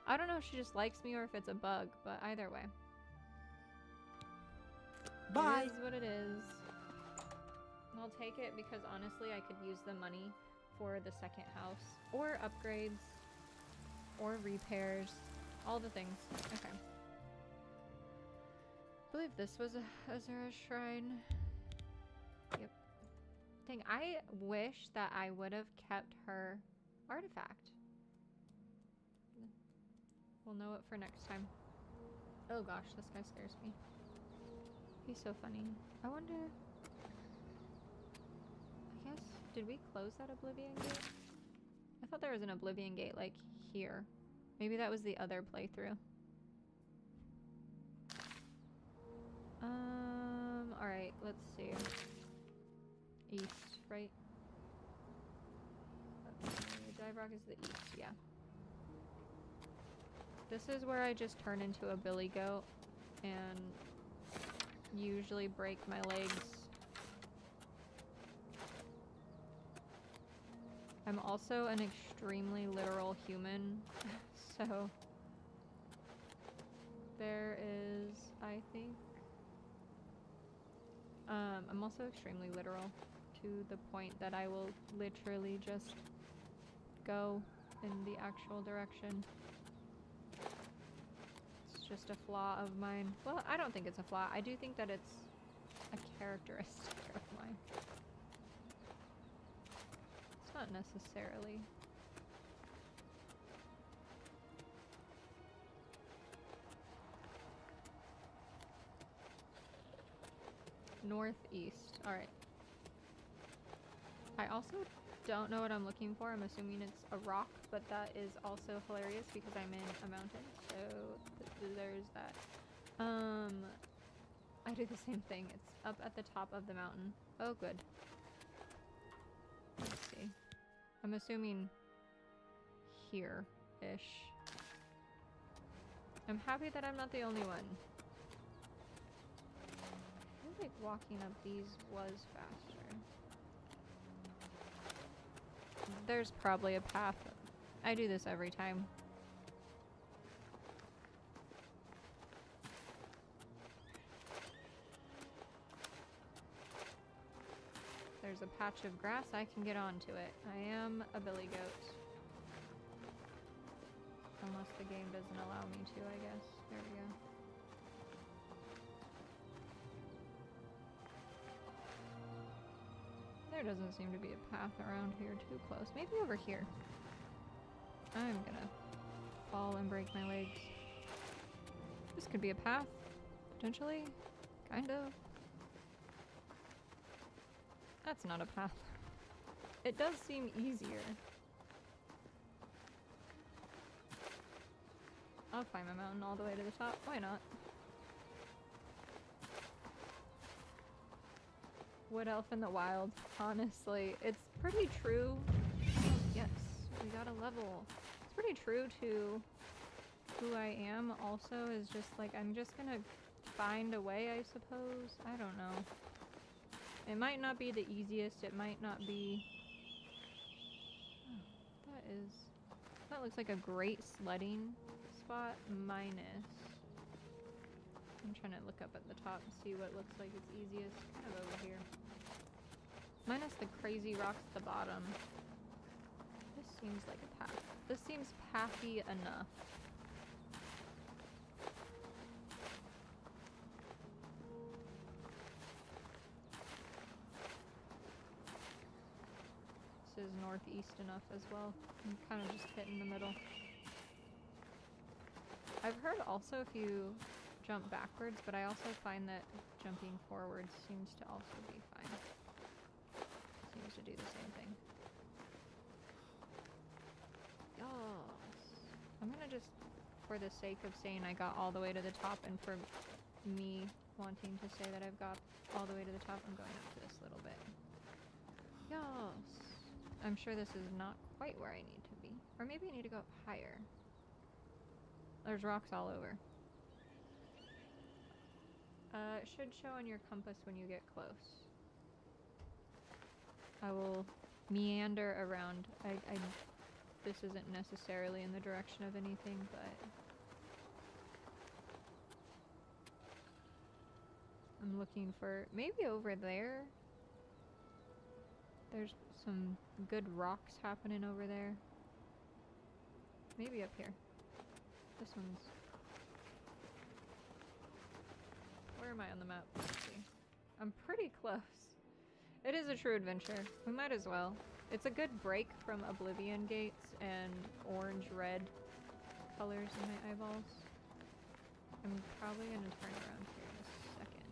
I don't know if she just likes me or if it's a bug, but either way. Bye. It is what it is. I'll take it because honestly, I could use the money for the second house, or upgrades, or repairs, all the things. Okay. I believe this was Azura's Shrine. Yep. Thing. I wish that I would have kept her artifact. We'll know it for next time. Oh gosh, this guy scares me. He's so funny. I wonder... I guess... Did we close that Oblivion gate? I thought there was an Oblivion gate, like, here. Maybe that was the other playthrough. Alright, let's see. East, right? Dive Rock is the east, yeah. This is where I just turn into a billy goat and usually break my legs. I'm also an extremely literal human, so there is, I think, I'm also extremely literal to the point that I will literally just go in the actual direction. It's just a flaw of mine. Well, I don't think it's a flaw. I do think that it's a characteristic of mine. It's not necessarily. Northeast. Alright. I also don't know what I'm looking for. I'm assuming it's a rock, but that is also hilarious because I'm in a mountain. So there's that. I do the same thing. It's up at the top of the mountain. Oh, good. Let's see. I'm assuming here-ish. I'm happy that I'm not the only one. I feel like walking up these was faster. There's probably a path. I do this every time. There's a patch of grass, I can get onto it. I am a billy goat. Unless the game doesn't allow me to, I guess. There we go. There doesn't seem to be a path around here too close. Maybe over here. I'm gonna fall and break my legs. This could be a path, potentially. Kind of. That's not a path. It does seem easier. I'll climb a mountain all the way to the top. Why not? Wood Elf in the Wild. Honestly, it's pretty true. Yes, we got a level. It's pretty true to who I am also, is just like, I'm just gonna find a way, I suppose. I don't know. It might not be the easiest. It might not be... Oh, that looks like a great sledding spot, minus... I'm trying to look up at the top and see what looks like it's easiest. Kind of over here. Minus the crazy rocks at the bottom. This seems like a path. This seems pathy enough. This is northeast enough as well. I'm kind of just hitting the middle. I've heard also if you jump backwards, but I also find that jumping forwards seems to also be fine. Seems to do the same thing. Yes. I'm gonna just, for the sake of saying I got all the way to the top, and for me wanting to say that I've got all the way to the top, I'm going up to this little bit. Yes. I'm sure this is not quite where I need to be. Or maybe I need to go up higher. There's rocks all over. It should show on your compass when you get close. I will meander around. This isn't necessarily in the direction of anything, but... I'm looking for... Maybe over there? There's some good rocks happening over there. Maybe up here. This one's... Where am I on the map? Let's see. I'm pretty close. It is a true adventure. We might as well. It's a good break from Oblivion gates and orange-red colors in my eyeballs. I'm probably gonna turn around here in a second.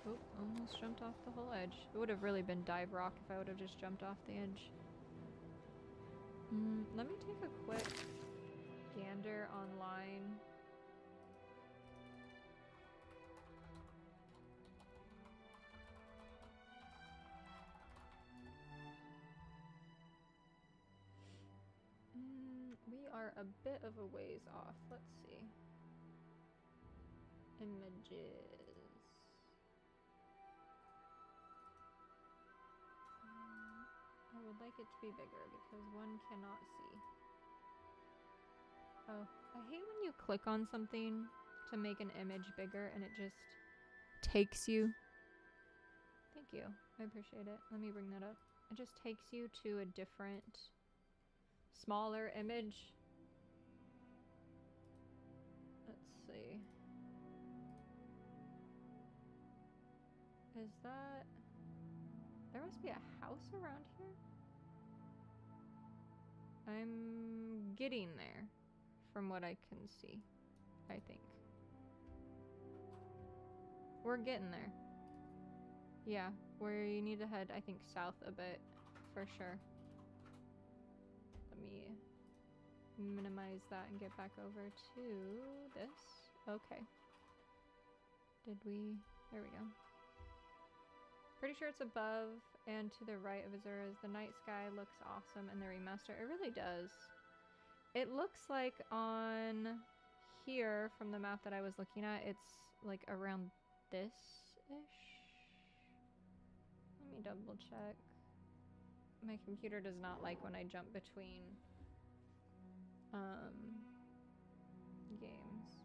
Oh, almost jumped off the whole edge. It would have really been dive rock if I would have just jumped off the edge. Let me take a quick gander online. We are a bit of a ways off. Let's see. Images. I would like it to be bigger because one cannot see. Oh, I hate when you click on something to make an image bigger and it just takes you. Thank you. I appreciate it. Let me bring that up. It just takes you to a different, smaller image. Let's see. Is that... There must be a house around here? I'm getting there, from what I can see, I think. We're getting there. Yeah, we need to head, I think, south a bit, for sure. Let me minimize that and get back over to this. Okay. Did we... There we go. Pretty sure it's above and to the right of Azura's. The night sky looks awesome in the remaster. It really does. It looks like on here from the map that I was looking at, it's like around this-ish. Let me double check. My computer does not like when I jump between games.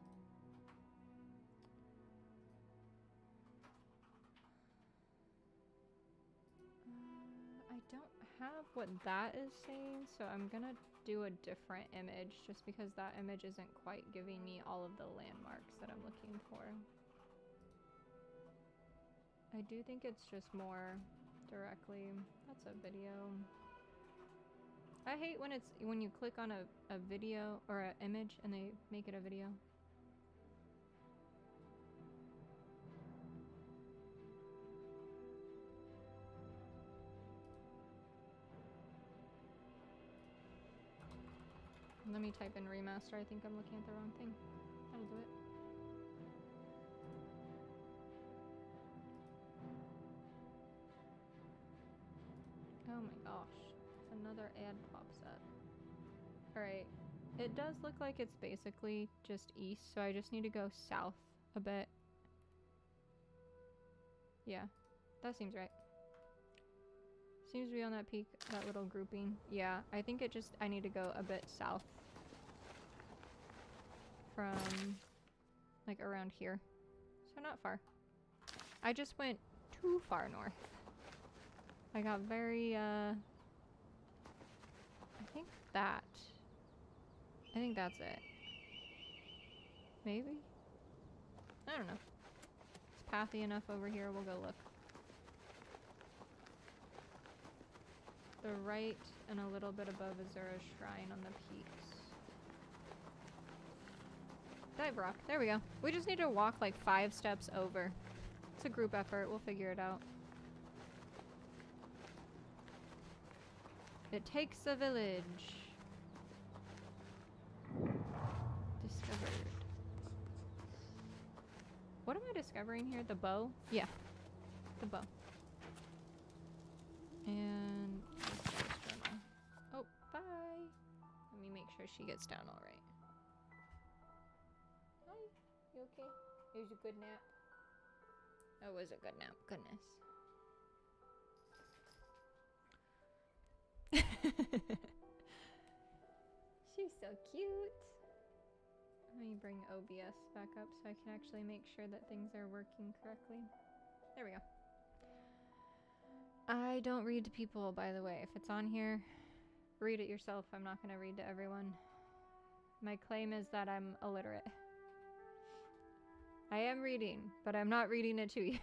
I don't have what that is saying, so I'm gonna do a different image just because that image isn't quite giving me all of the landmarks that I'm looking for. I do think it's just more directly. That's a video. I hate when you click on a video or an image and they make it a video. Let me type in remaster. I think I'm looking at the wrong thing. That'll do it. Oh my gosh. Another ad pops up. Alright. It does look like it's basically just east, so I just need to go south a bit. Yeah. That seems right. Seems to be on that peak, that little grouping. Yeah, I think I need to go a bit south. From, like, around here. So not far. I just went too far north. I got very, I think that's it. Maybe? I don't know. It's pathy enough over here, we'll go look. The right and a little bit above Azura's Shrine on the peaks. Dive rock. There we go. We just need to walk like 5 steps over. It's a group effort. We'll figure it out. It takes a village. Discovered. What am I discovering here? The bow? Yeah. The bow. And oh, bye. Let me make sure she gets down all right. Hi, you okay? It was a good nap. That was a good nap. Goodness. She's so cute. Let me bring OBS back up so I can actually make sure that things are working correctly. There we go. I don't read to people, by the way. If it's on here, read it yourself. I'm not going to read to everyone. My claim is that I'm illiterate. I am reading, but I'm not reading it to you.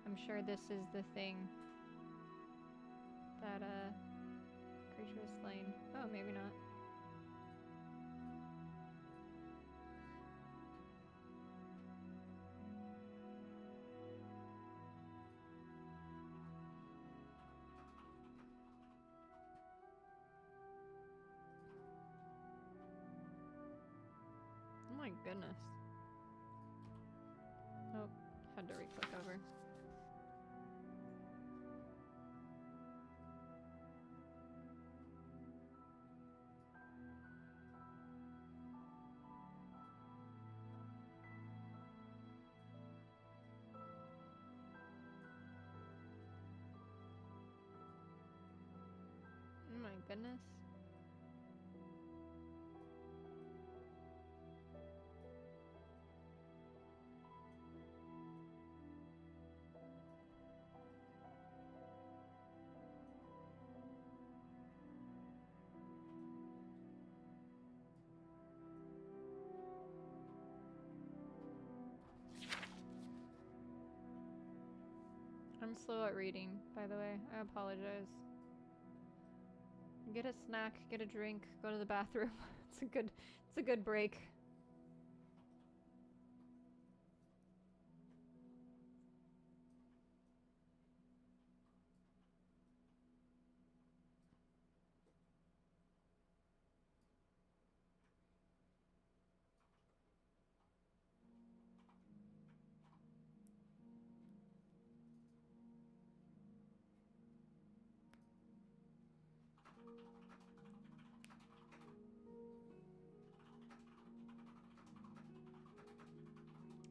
I'm sure this is the thing that, creature is slain. Oh, maybe not. Oh my goodness. Oh, had to re-click over. Oh my goodness. I'm slow at reading, by the way. I apologize. Get a snack, get a drink, go to the bathroom. It's a good break.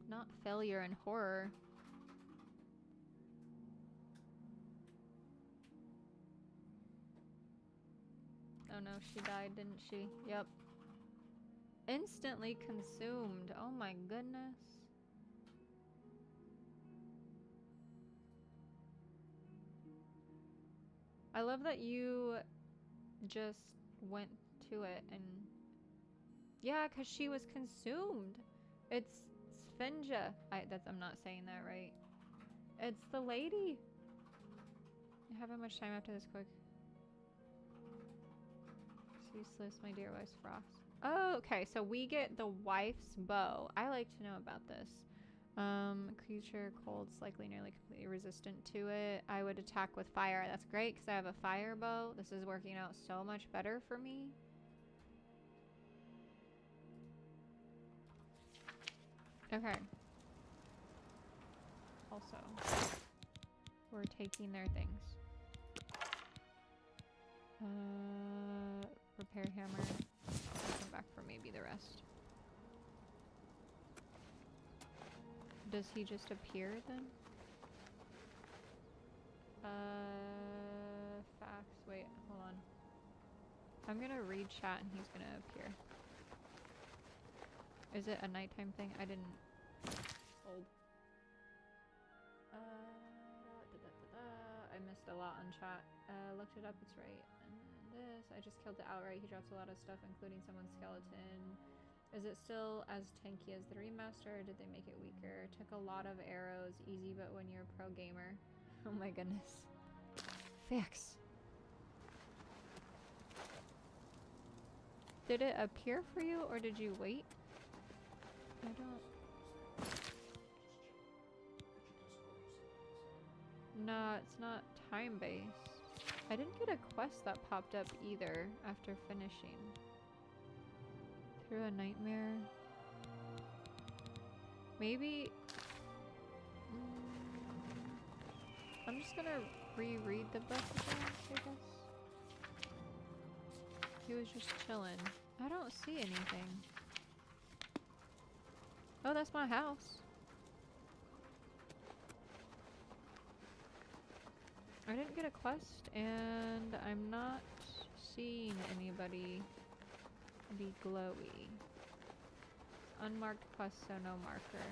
Not failure and horror. Oh no, she died, didn't she? Yep. Instantly consumed. Oh my goodness. I love that you just went to it and... Yeah, because she was consumed. It's Svenja. I'm not saying that right. It's the lady. I haven't much time after this quick. It's useless, my dear wife's frost. Oh, okay, so we get the wife's bow. I like to know about this. Creature cold's likely nearly completely resistant to it. I would attack with fire. That's great because I have a fire bow. This is working out so much better for me. Okay. Also, we're taking their things. Repair hammer. I'll come back for maybe the rest. Does he just appear then? Facts. Wait, hold on. I'm gonna read chat and he's gonna appear. Is it a nighttime thing? I didn't hold. I missed a lot on chat. Looked it up, it's right. And this, I just killed it outright. He drops a lot of stuff, including someone's skeleton. Is it still as tanky as the remaster, or did they make it weaker? Took a lot of arrows, easy, but when you're a pro gamer. Oh my goodness. Fix. Did it appear for you, or did you wait? I don't... No, it's not time-based. I didn't get a quest that popped up either after finishing. Through a nightmare. Maybe... I'm just gonna reread the book again, I guess. He was just chilling. I don't see anything. Oh, that's my house. I didn't get a quest, and I'm not seeing anybody be glowy. Unmarked quest, so no marker.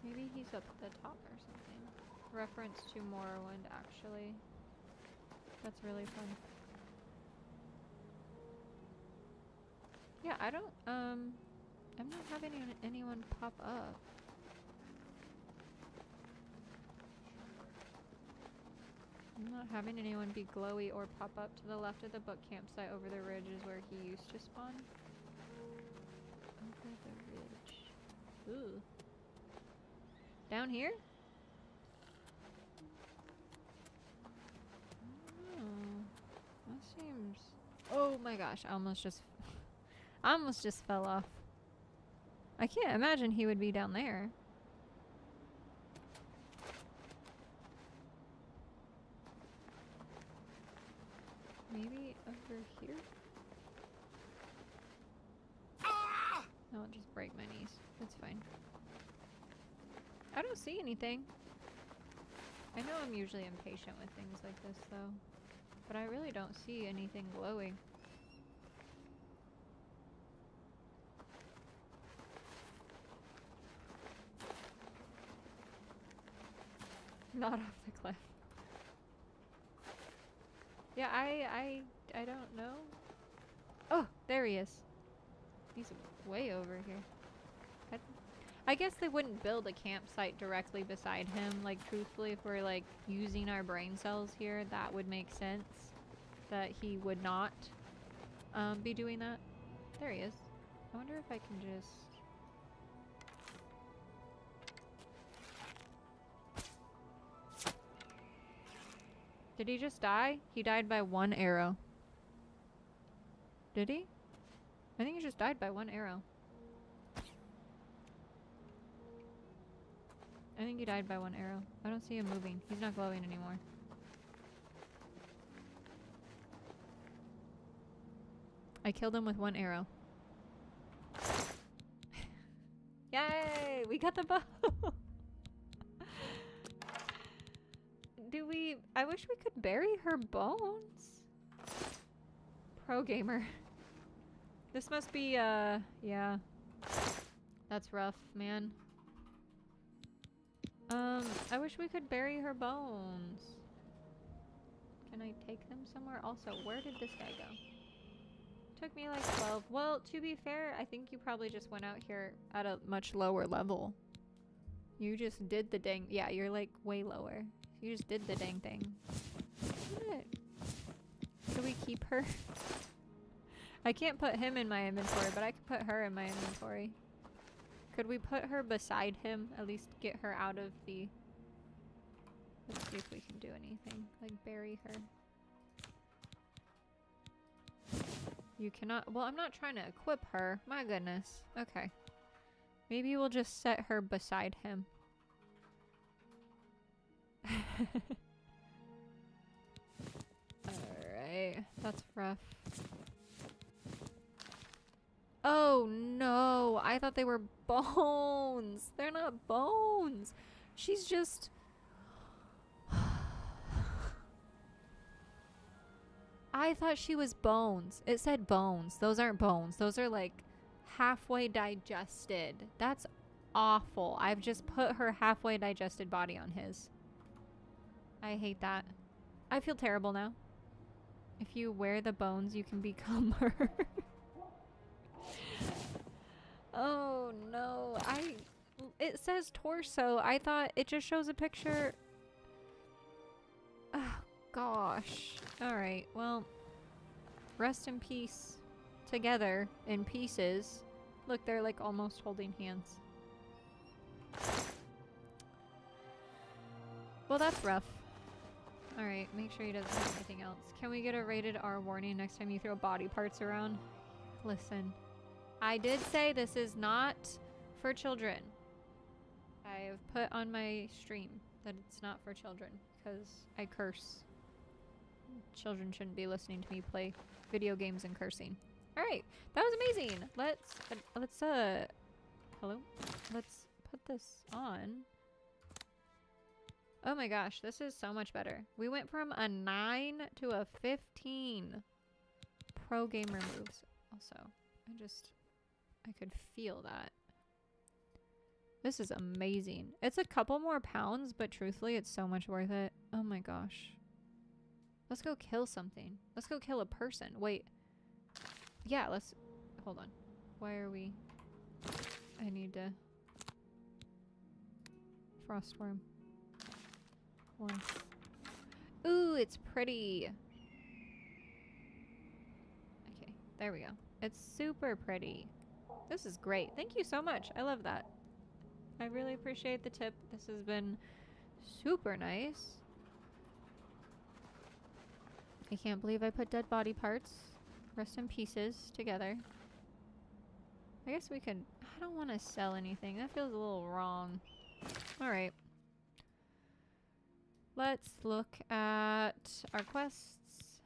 Maybe he's up at the top or something. Reference to Morrowind, actually. That's really fun. Yeah, I don't, I'm not having anyone pop up. I'm not having anyone be glowy or pop up. To the left of the book campsite over the ridge is where he used to spawn. Over the ridge. Ooh. Down here? That seems... Oh my gosh, I almost just fell off. I can't imagine he would be down there. Maybe over here? No, I'll just break my knees. It's fine. I don't see anything. I know I'm usually impatient with things like this though. But I really don't see anything glowing. Not off the cliff. Yeah, I don't know. Oh, there he is. He's way over here. I guess they wouldn't build a campsite directly beside him. Like, truthfully, if we're, like, using our brain cells here, that would make sense. That he would not be doing that. There he is. I wonder if I can just... Did he just die? He died by one arrow. Did he? I think he just died by one arrow. I think he died by one arrow. I don't see him moving. He's not glowing anymore. I killed him with one arrow. Yay! We got the bow! Do we... I wish we could bury her bones. Pro gamer. This must be, yeah. That's rough, man. I wish we could bury her bones. Can I take them somewhere? Also, where did this guy go? Took me like 12. Well, to be fair, I think you probably just went out here at a much lower level. You just did the dang... Yeah, you're like way lower. You just did the dang thing. What? Should we keep her? I can't put him in my inventory, but I can put her in my inventory. Could we put her beside him? At least get her out of the... Let's see if we can do anything. Like bury her. You cannot... Well, I'm not trying to equip her. My goodness. Okay. Maybe we'll just set her beside him. Alright. That's rough. Oh no! I thought they were bones! They're not bones! She's just... I thought she was bones. It said bones. Those aren't bones. Those are like halfway digested. That's awful. I've just put her halfway digested body on his. I hate that. I feel terrible now. If you wear the bones, you can become her. Oh no. It says torso. I thought it just shows a picture. Oh gosh. Alright, well, rest in peace. Together, in pieces. Look, they're like almost holding hands. Well, that's rough. Alright, make sure he doesn't have anything else. Can we get a rated R warning next time you throw body parts around? Listen, I did say this is not for children. I have put on my stream that it's not for children because I curse. Children shouldn't be listening to me play video games and cursing. Alright, that was amazing. Let's hello? Let's put this on. Oh my gosh, this is so much better. We went from a 9 to a 15. Pro gamer moves. Also, I could feel that. This is amazing. It's a couple more pounds, but truthfully, it's so much worth it. Oh my gosh. Let's go kill something. Let's go kill a person. Wait. Yeah, let's... Hold on. Why are we... I need to... Frostworm. Once. Ooh, it's pretty. Okay, there we go. It's super pretty. This is great. Thank you so much. I love that. I really appreciate the tip. This has been super nice. I can't believe I put dead body parts, rest in pieces, together. I guess we could... I don't want to sell anything. That feels a little wrong. Alright. Let's look at our quests.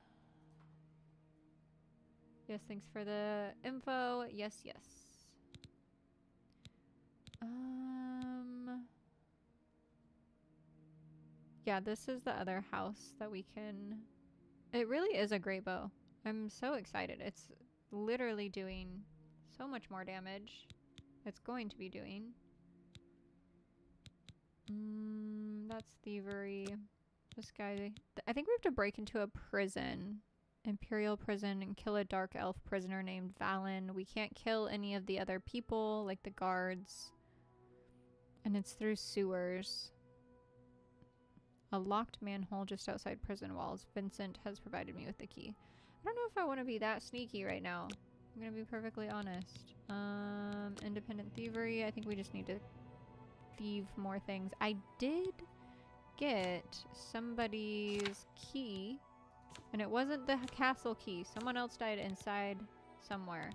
Yes, thanks for the info. Yes, yes. Yeah, this is the other house that we can... It really is a great bow. I'm so excited. It's literally doing so much more damage. It's going to be doing. That's thievery. This guy... I think we have to break into a prison. Imperial prison and kill a dark elf prisoner named Valen. We can't kill any of the other people, like the guards. And it's through sewers. A locked manhole just outside prison walls. Vincent has provided me with the key. I don't know if I want to be that sneaky right now. I'm going to be perfectly honest. Independent thievery. I think we just need to thieve more things. I did get somebody's key. And it wasn't the castle key. Someone else died inside somewhere.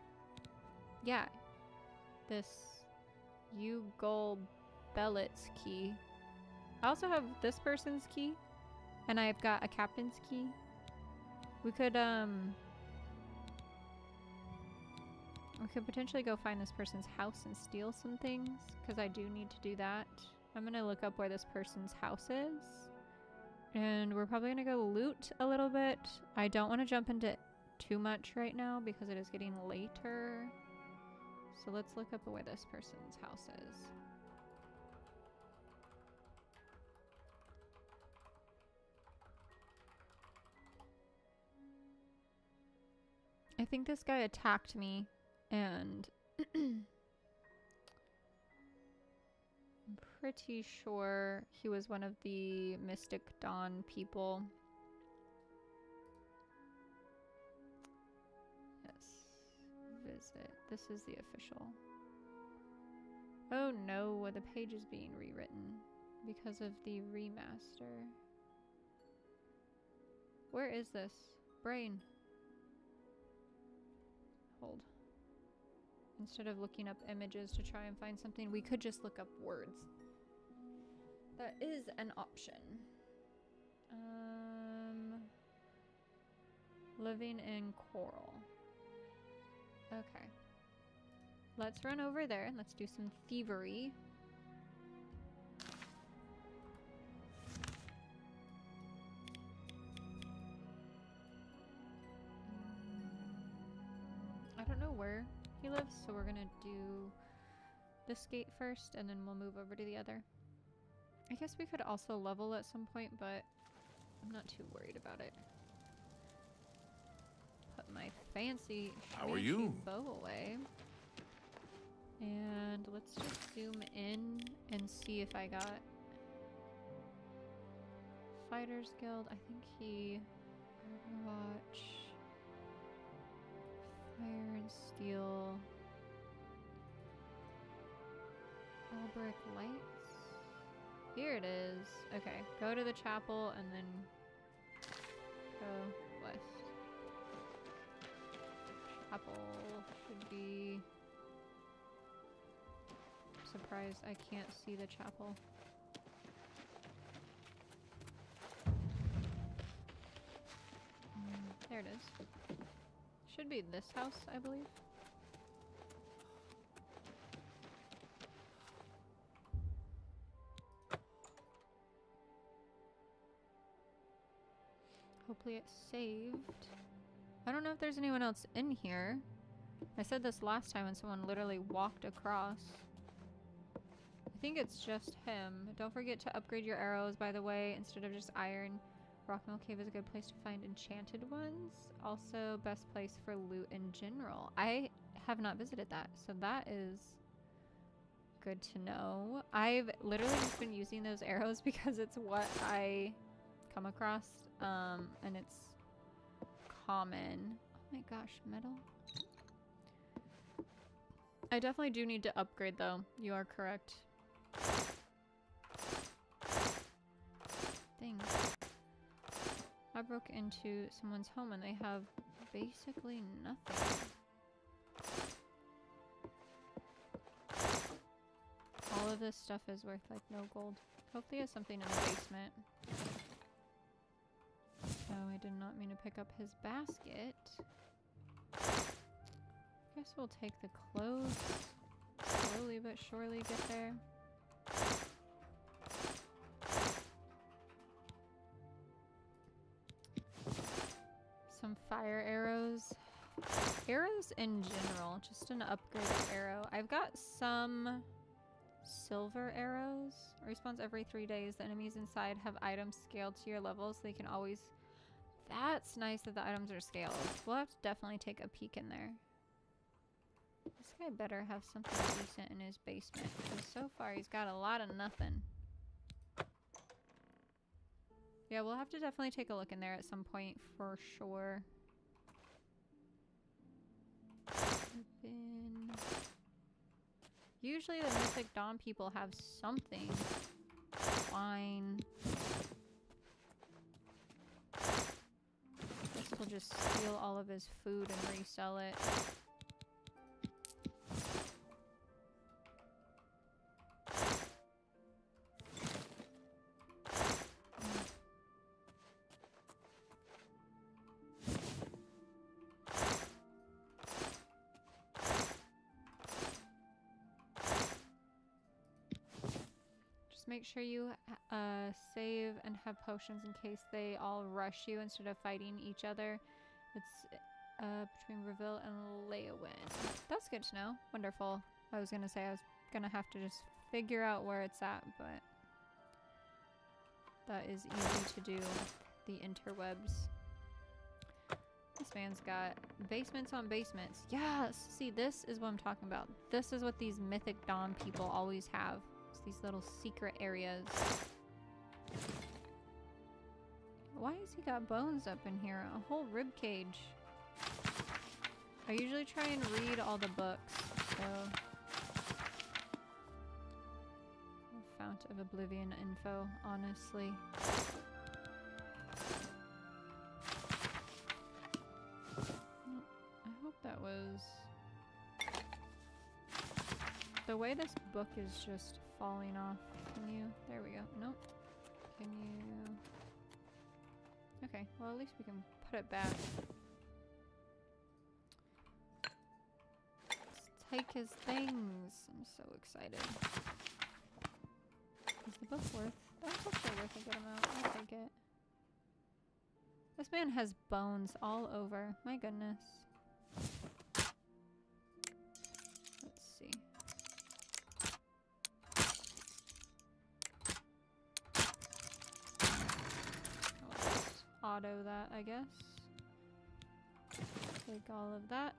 Yeah. This Ugol Bellet's key. I also have this person's key. And I've got a captain's key. We could potentially go find this person's house and steal some things. Because I do need to do that. I'm going to look up where this person's house is. And we're probably going to go loot a little bit. I don't want to jump into too much right now because it is getting later. So let's look up where this person's house is. I think this guy attacked me, and I'm pretty sure he was one of the Mystic Dawn people. Yes. Visit. This is the official. Oh no, the page is being rewritten because of the remaster. Where is this? Brain. Hold. Instead of looking up images to try and find something, we could just look up words. That is an option. Living in coral. Okay. Let's run over there and let's do some thievery. I don't know where he lives, so we're gonna do this gate first and then we'll move over to the other. I guess we could also level at some point, but I'm not too worried about it. Put my fancy bow away. And let's just zoom in and see if I got Fighters Guild. I think he Overwatch, Fire and Steel, Albrick Lights. Here it is. Okay, go to the chapel and then go west. Chapel should be... Surprised I can't see the chapel. There it is. Should be this house, I believe. Hopefully it's saved. I don't know if there's anyone else in here. I said this last time and someone literally walked across. I think it's just him. Don't forget to upgrade your arrows, by the way, instead of just iron. Rockmill Cave is a good place to find enchanted ones. Also, best place for loot in general. I have not visited that, so that is good to know. I've literally just been using those arrows because it's what I come across, and it's common. Oh my gosh, metal. I definitely do need to upgrade, though. You are correct. Thing. I broke into someone's home and they have basically nothing. All of this stuff is worth like no gold. Hopefully there's something in the basement. Oh, I did not mean to pick up his basket. Guess we'll take the clothes. Slowly but surely get there. Some fire arrows. Arrows in general, just an upgraded arrow. I've got some silver arrows. Respawns every 3 days. The enemies inside have items scaled to your level, so they can always... That's nice that the items are scaled. We'll have to definitely take a peek in there. This guy better have something decent in his basement, because so far he's got a lot of nothing. Yeah, we'll have to definitely take a look in there at some point for sure. Usually the Mythic Dawn people have something. Wine. Guess we'll just steal all of his food and resell it. Make sure you save and have potions in case they all rush you instead of fighting each other. It's between Reveal and Leowin. That's good to know. Wonderful. I was gonna say I was gonna have to just figure out where it's at, but that is easy to do. The interwebs. This man's got basements on basements. Yes! See, this is what I'm talking about. This is what these mythic Dawn people always have. It's these little secret areas. Why has he got bones up in here? A whole rib cage. I usually try and read all the books, so... Fount of Oblivion info, honestly. That was... The way this book is just falling off. Can you... There we go. Nope. Can you... Okay, well at least we can put it back. Let's take his things. I'm so excited. Is the book worth... That's actually worth a good amount. I'll take it. This man has bones all over. My goodness. Let's see. I'll just auto that, I guess. Take all of that.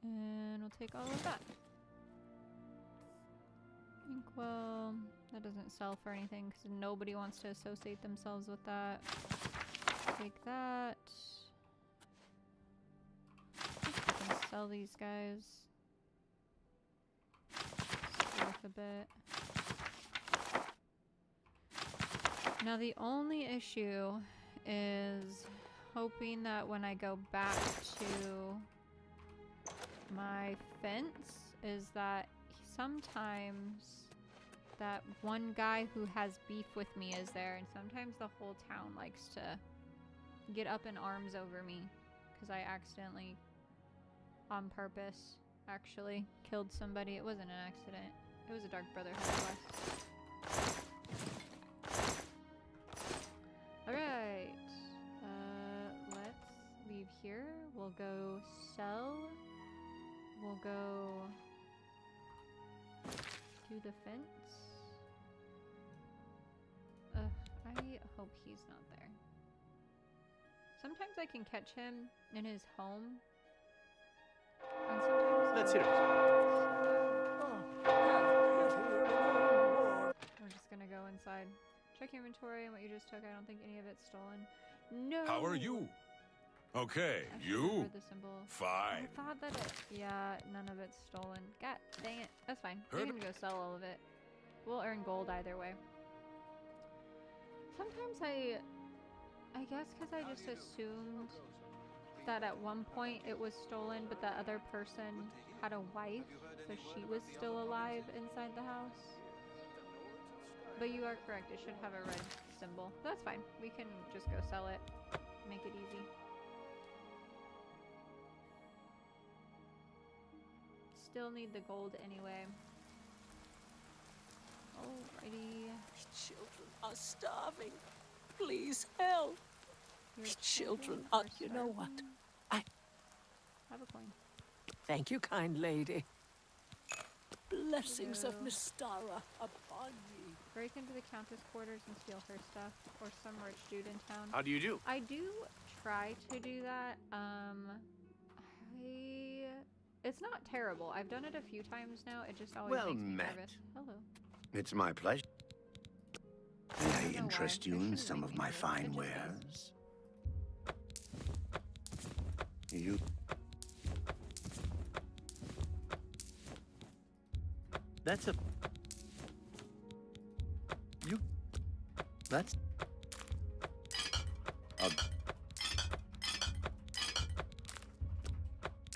And we'll take all of that. Inkwell. That doesn't sell for anything because nobody wants to associate themselves with that. Take that. I can sell these guys. It's worth a bit. Now the only issue is hoping that when I go back to my fence is that sometimes that one guy who has beef with me is there, and sometimes the whole town likes to get up in arms over me because I accidentally, on purpose, actually killed somebody. It wasn't an accident. It was a Dark Brotherhood quest. Alright. Let's leave here. We'll go sell. We'll go do the fence. I hope he's not there. Sometimes I can catch him in his home. And sometimes... Let's hear it. We're just gonna go inside. Check your inventory and what you just took. I don't think any of it's stolen. No! How are you? Okay, you? The symbol. Fine. I thought that it... Yeah, none of it's stolen. God dang it. That's fine. We're gonna go sell all of it. We'll earn gold either way. Sometimes I guess because I just assumed that at one point it was stolen, but the other person had a wife, so she was still alive inside the house. But you are correct, it should have a red symbol. That's fine. We can just go sell it. Make it easy. Still need the gold anyway. Alrighty. Children are starving. Please help. Your children are... You know what? I have a coin. Thank you, kind lady. Blessings of Mystara upon ye. Break into the Countess' quarters and steal her stuff, or some rich dude in town. How do you do? I do try to do that. It's not terrible. I've done it a few times now. It just always makes me nervous. Hello. It's my pleasure. May I interest you in some of my fine wares? You... That's a... You... That's...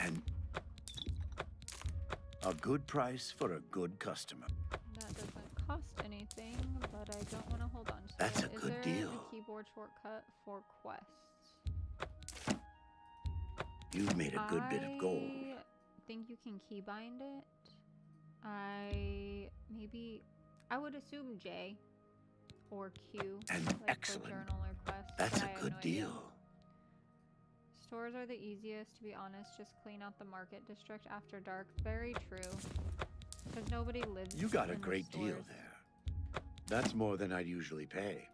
And... A good price for a good customer. That doesn't cost anything, but I don't want to hold on to That's it. a good Is there deal. a keyboard shortcut for quests? You've made a good bit of gold. I think you can keybind it. I would assume J or Q. And like excellent. Journal or quest. That's a good deal. Stores are the easiest, to be honest. Just clean out the market district after dark. Very true. Because nobody lives. You got a in the great deal stores. there. That's more than I'd usually pay.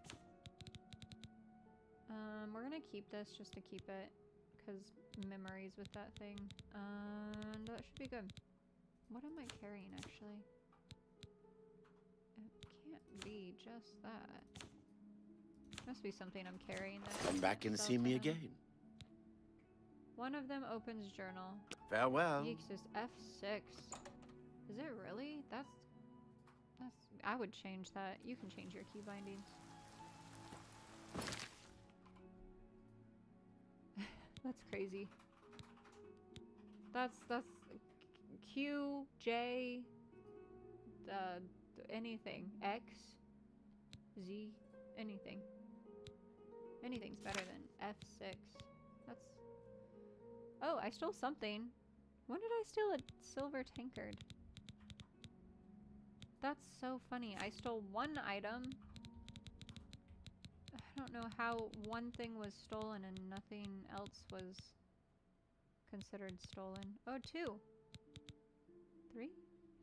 We're gonna keep this just to keep it, because memories with that thing. And that should be good. What am I carrying actually? It can't be just that. Must be something I'm carrying. That Come back and see me again. One of them opens journal. Farewell. Yeeks is F6. Is it really? That's. I would change that. You can change your key bindings. That's crazy. That's Q, J, anything. X, Z, anything. Anything's better than F6. That's... Oh, I stole something. When did I steal a silver tankard? That's so funny. I stole one item. I don't know how one thing was stolen and nothing else was considered stolen. Oh, 2. 3?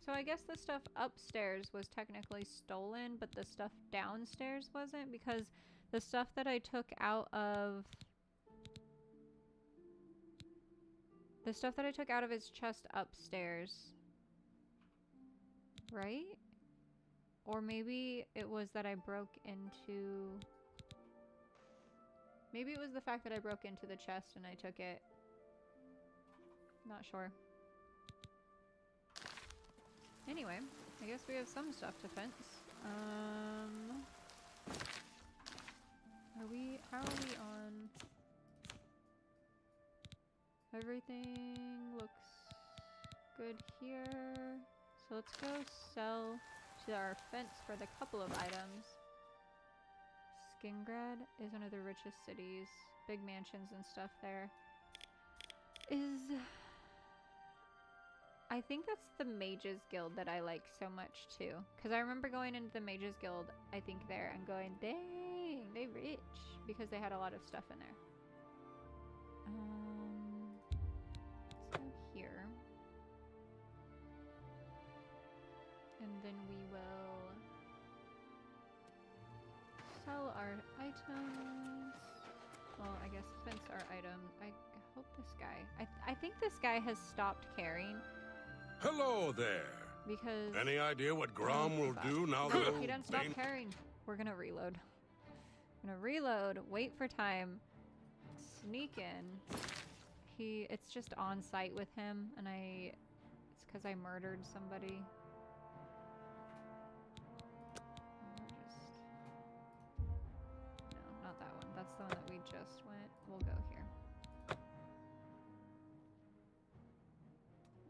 So I guess the stuff upstairs was technically stolen, but the stuff downstairs wasn't, because the stuff that I took out of... The stuff that I took out of his chest upstairs. Right? Or maybe it was that I broke into... Maybe it was the fact that I broke into the chest and I took it. Not sure. Anyway, I guess we have some stuff to fence. How are we on? Everything looks good here. So let's go sell to our fence for the couple of items. Skingrad is one of the richest cities. Big mansions and stuff there. I think that's the Mages Guild that I like so much too. Because I remember going into the Mages Guild, I think there, and going, dang, they rich. Because they had a lot of stuff in there. Let's go here. And then we will sell our items. Well, I guess fence our item. I hope this guy... I think this guy has stopped caring. Hello there. Because... Any idea what Grom will do now that... He doesn't stop caring. We're gonna reload. Wait for time. Sneak in. It's just on site with him, and it's because I murdered somebody. No, not that one. That's the one that we just went. We'll go here.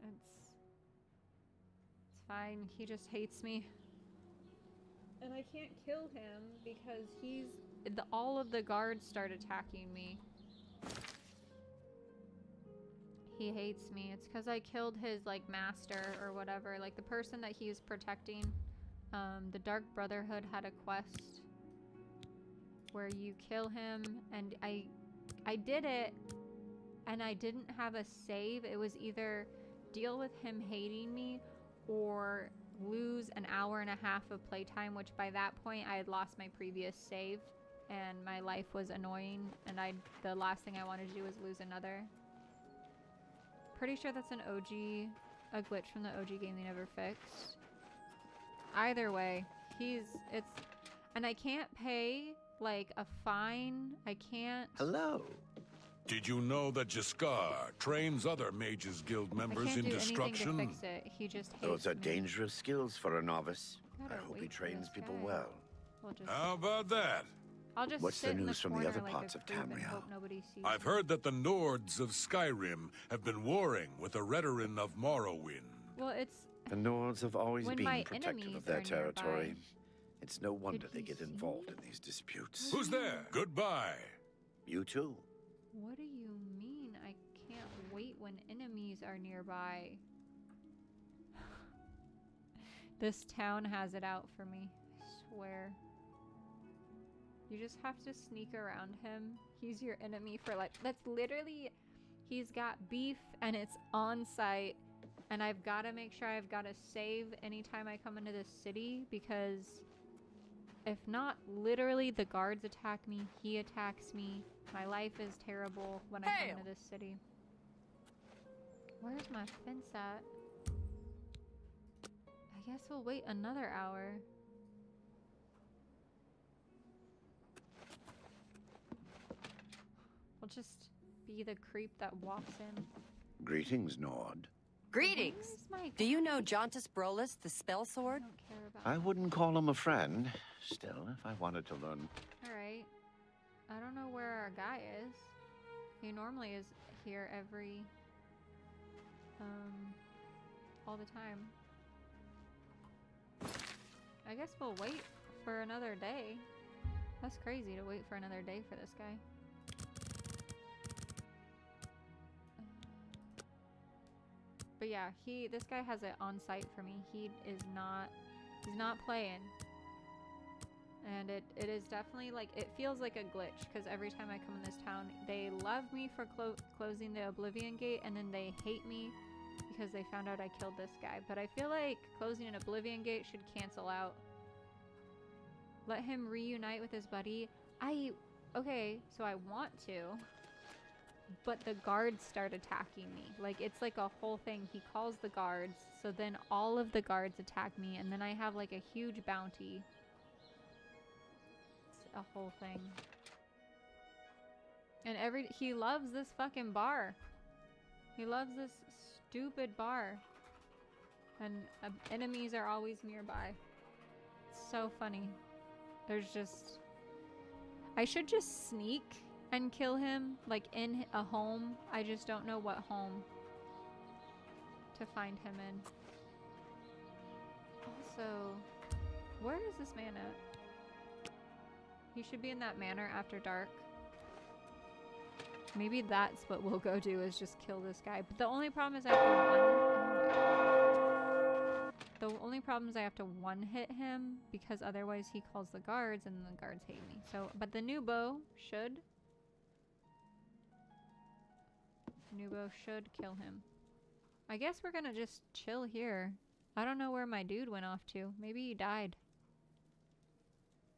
It's fine. He just hates me. And I can't kill him because all of the guards start attacking me. He hates me. It's because I killed his, like, master or whatever. Like, the person that he was protecting. The Dark Brotherhood had a quest where you kill him. And I did it. And I didn't have a save. It was either deal with him hating me or lose an hour and a half of playtime, which by that point I had lost my previous save. And my life was annoying. And the last thing I wanted to do was lose another. Pretty sure that's a glitch from the OG game they never fixed. Either way, and I can't pay, like, a fine. I can't. Hello. Did you know that Jaskar trains other Mages Guild members in destruction? I can't do anything to fix it. He just hates Those are me. dangerous skills for a novice. I hope he trains people well. How about that? I'll just What's sit the in news from the corner other like parts a of creep and Tamriel? hope nobody sees I've me. heard that the Nords of Skyrim have been warring with the Redoran of Morrowind. Well, it's... The Nords have always When been my protective enemies of their are territory. nearby. It's no wonder they he get see involved me? in these disputes. Who's there? Goodbye. You too. What do you mean I can't wait when enemies are nearby? This town has it out for me. I swear. You just have to sneak around him. He's your enemy for like, that's literally, he's got beef and it's on site. And I've got to make sure I've got to save anytime I come into this city, because if not, literally the guards attack me, he attacks me. My life is terrible when I come into this city. Where's my fence at? I guess we'll wait another hour. We'll just be the creep that walks in. Greetings, Nord. Greetings. Do you know Jontus Brolus, the spell sword? I don't care about I wouldn't call him a friend. Still, if I wanted to learn. Alright. I don't know where our guy is. He normally is here every... all the time. I guess we'll wait for another day. That's crazy to wait for another day for this guy. But yeah, this guy has it on site for me. He's not playing. And it is definitely like, it feels like a glitch, because every time I come in this town, they love me for closing the Oblivion gate, and then they hate me because they found out I killed this guy. But I feel like closing an Oblivion gate should cancel out. Let him reunite with his buddy. Okay, so I want to. But the guards start attacking me. Like, it's like a whole thing. He calls the guards, so then all of the guards attack me, and then I have like a huge bounty. It's a whole thing. And he loves this fucking bar. He loves this stupid bar. And enemies are always nearby. It's so funny. There's just... I should just sneak and kill him, like in a home. I just don't know what home to find him in. Also, where is this man at? He should be in that manor after dark. Maybe that's what we'll go do, is just kill this guy. But the only problem is I have to one-hit him, because otherwise he calls the guards and the guards hate me. So, but the new bow should kill him. I guess we're gonna just chill here. I don't know where my dude went off to. Maybe he died.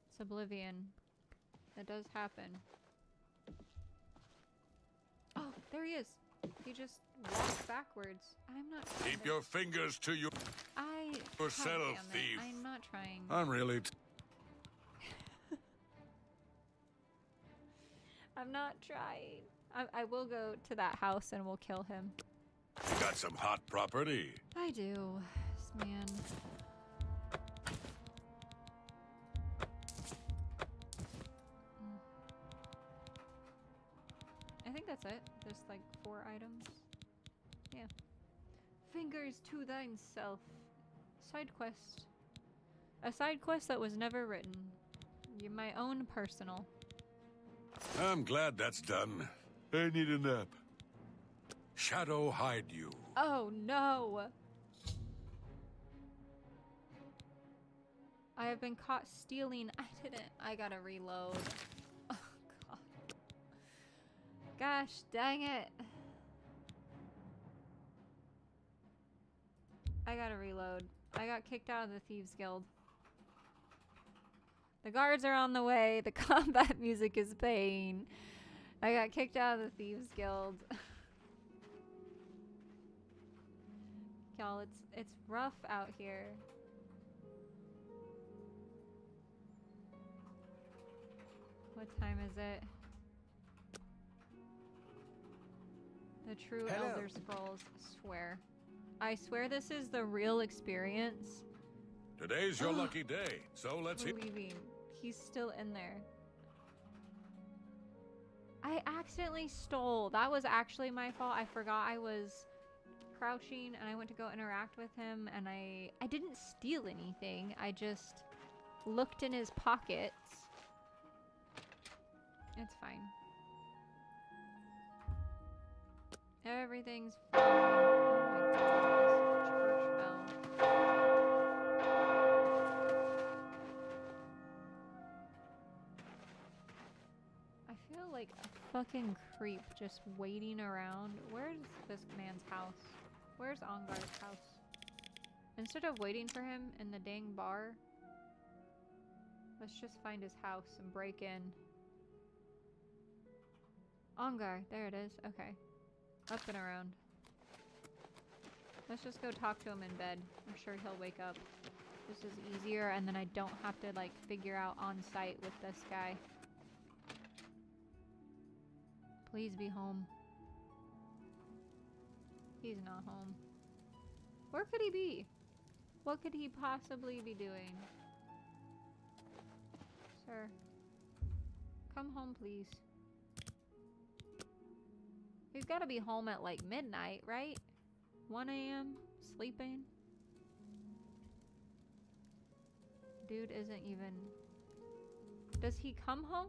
It's Oblivion. That does happen. Oh, there he is. He just walked backwards. I'm not trying Keep your fingers to yourself, thief. I'm not trying. I'm really... I'm not trying. I will go to that house and we'll kill him. You got some hot property. I do. This man. I think that's it. There's like 4 items. Yeah. Fingers to thyself. Side quest. A side quest that was never written. You're my own personal. I'm glad that's done. I need a nap. Shadow hide you. Oh no! I have been caught stealing. I didn't. I gotta reload. Oh god. Gosh dang it. I gotta reload. I got kicked out of the Thieves Guild. The guards are on the way. The combat music is playing. I got kicked out of the Thieves Guild. Y'all, it's rough out here. What time is it? The true Elder Scrolls. I swear this is the real experience. Today's your lucky day, so let's We're leaving. He's still in there. I accidentally stole. That was actually my fault. I forgot I was crouching and I went to go interact with him, and I didn't steal anything. I just looked in his pockets. It's fine. Everything's fine. Oh my god, church bell. like a fucking creep just waiting around. Where's this man's house? Where's Ongar's house? Instead of waiting for him in the dang bar, let's just find his house and break in. Ongar, there it is. Okay. Up and around. Let's just go talk to him in bed. I'm sure he'll wake up. This is easier, and then I don't have to, like, figure out on site with this guy. Please be home. He's not home. Where could he be? What could he possibly be doing? Sir. Come home, please. He's got to be home at like midnight, right? 1 a.m. Sleeping. Dude isn't even... Does he come home?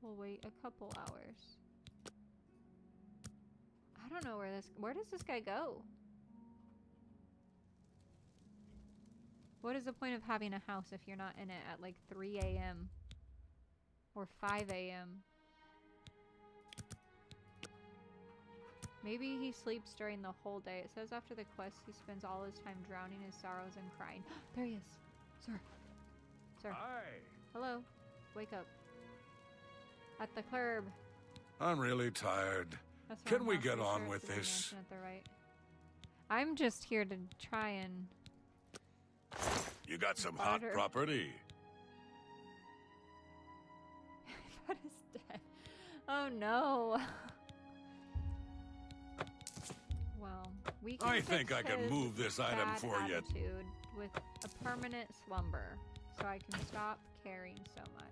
We'll wait a couple hours. I don't know where does this guy go? What is the point of having a house if you're not in it at like 3 a.m. or 5 a.m.? Maybe he sleeps during the whole day. It says after the quest he spends all his time drowning his sorrows and crying. There he is. Sir. Sir. Hi. Hello. Wake up. At the curb. I'm really tired. Can we get on with this? At the right. I'm just here to try and... You got some hot property. That is dead. Oh no. Well, we can I think I can move this item for you. With a permanent slumber, so I can stop caring so much.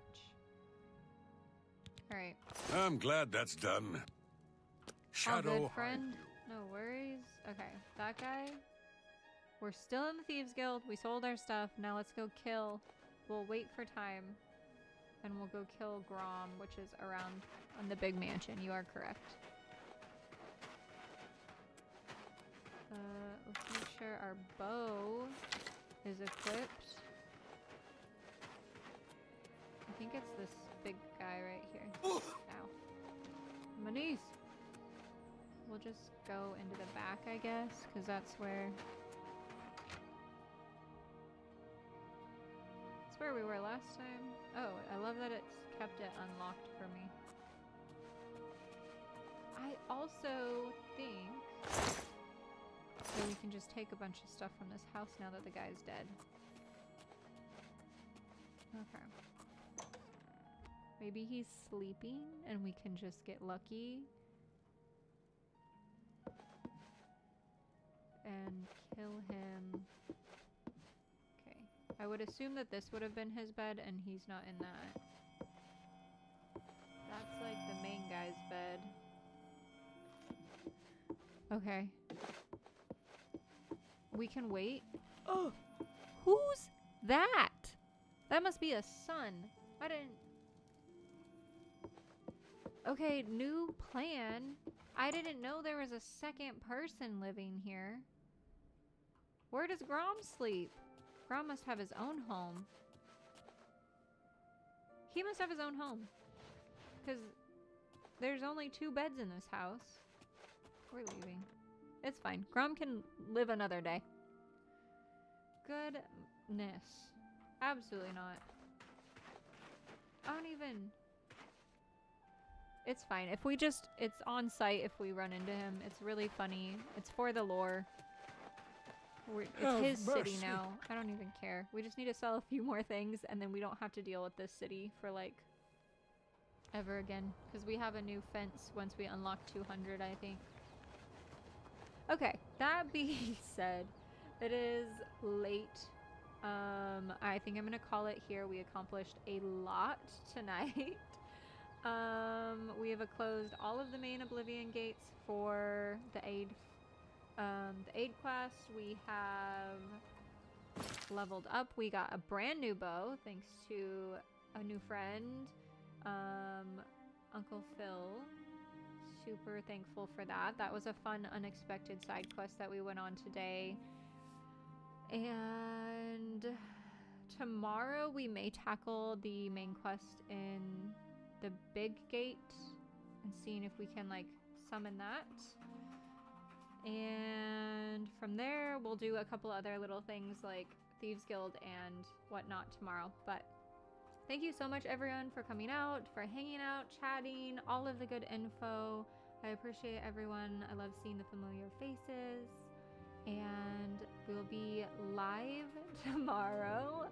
All right. I'm glad that's done. Shadow. All good, friend. No worries. Okay, that guy. We're still in the Thieves Guild. We sold our stuff. Now let's go kill. We'll wait for time. And we'll go kill Grom, which is around on the big mansion. You are correct. Let's make sure our bow is equipped. I think it's this big guy right here. Ow. My knees. We'll just go into the back, I guess, because that's where... That's where we were last time. Oh, I love that it's kept it unlocked for me. I also think that we can just take a bunch of stuff from this house now that the guy's dead. Okay. Maybe he's sleeping and we can just get lucky and kill him. Okay. I would assume that this would have been his bed and he's not in that. That's like the main guy's bed. Okay. We can wait. Oh! Who's that? That must be a son. I didn't... Okay, new plan. I didn't know there was a second person living here. Where does Grom sleep? Grom must have his own home. He must have his own home. Because there's only 2 beds in this house. We're leaving. It's fine. Grom can live another day. Goodness. Absolutely not. I don't even... It's fine. If we just... It's on site if we run into him. It's really funny. It's for the lore. It's his city now. I don't even care. We just need to sell a few more things and then we don't have to deal with this city for like... ever again. Because we have a new fence once we unlock 200, I think. Okay. That being said, it is late. I think I'm going to call it here. We accomplished a lot tonight. We have closed all of the main Oblivion gates for the aid quest. We have leveled up. We got a brand new bow thanks to a new friend, Uncle Phil. Super thankful for that. That was a fun, unexpected side quest that we went on today. And tomorrow we may tackle the main quest in the big gate and seeing if we can like summon that. And from there we'll do a couple other little things like Thieves Guild and whatnot tomorrow. But thank you so much everyone for coming out, for hanging out, chatting, all of the good info. I appreciate everyone. I love seeing the familiar faces. And we'll be live tomorrow,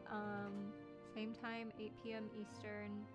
same time, 8 p.m. Eastern.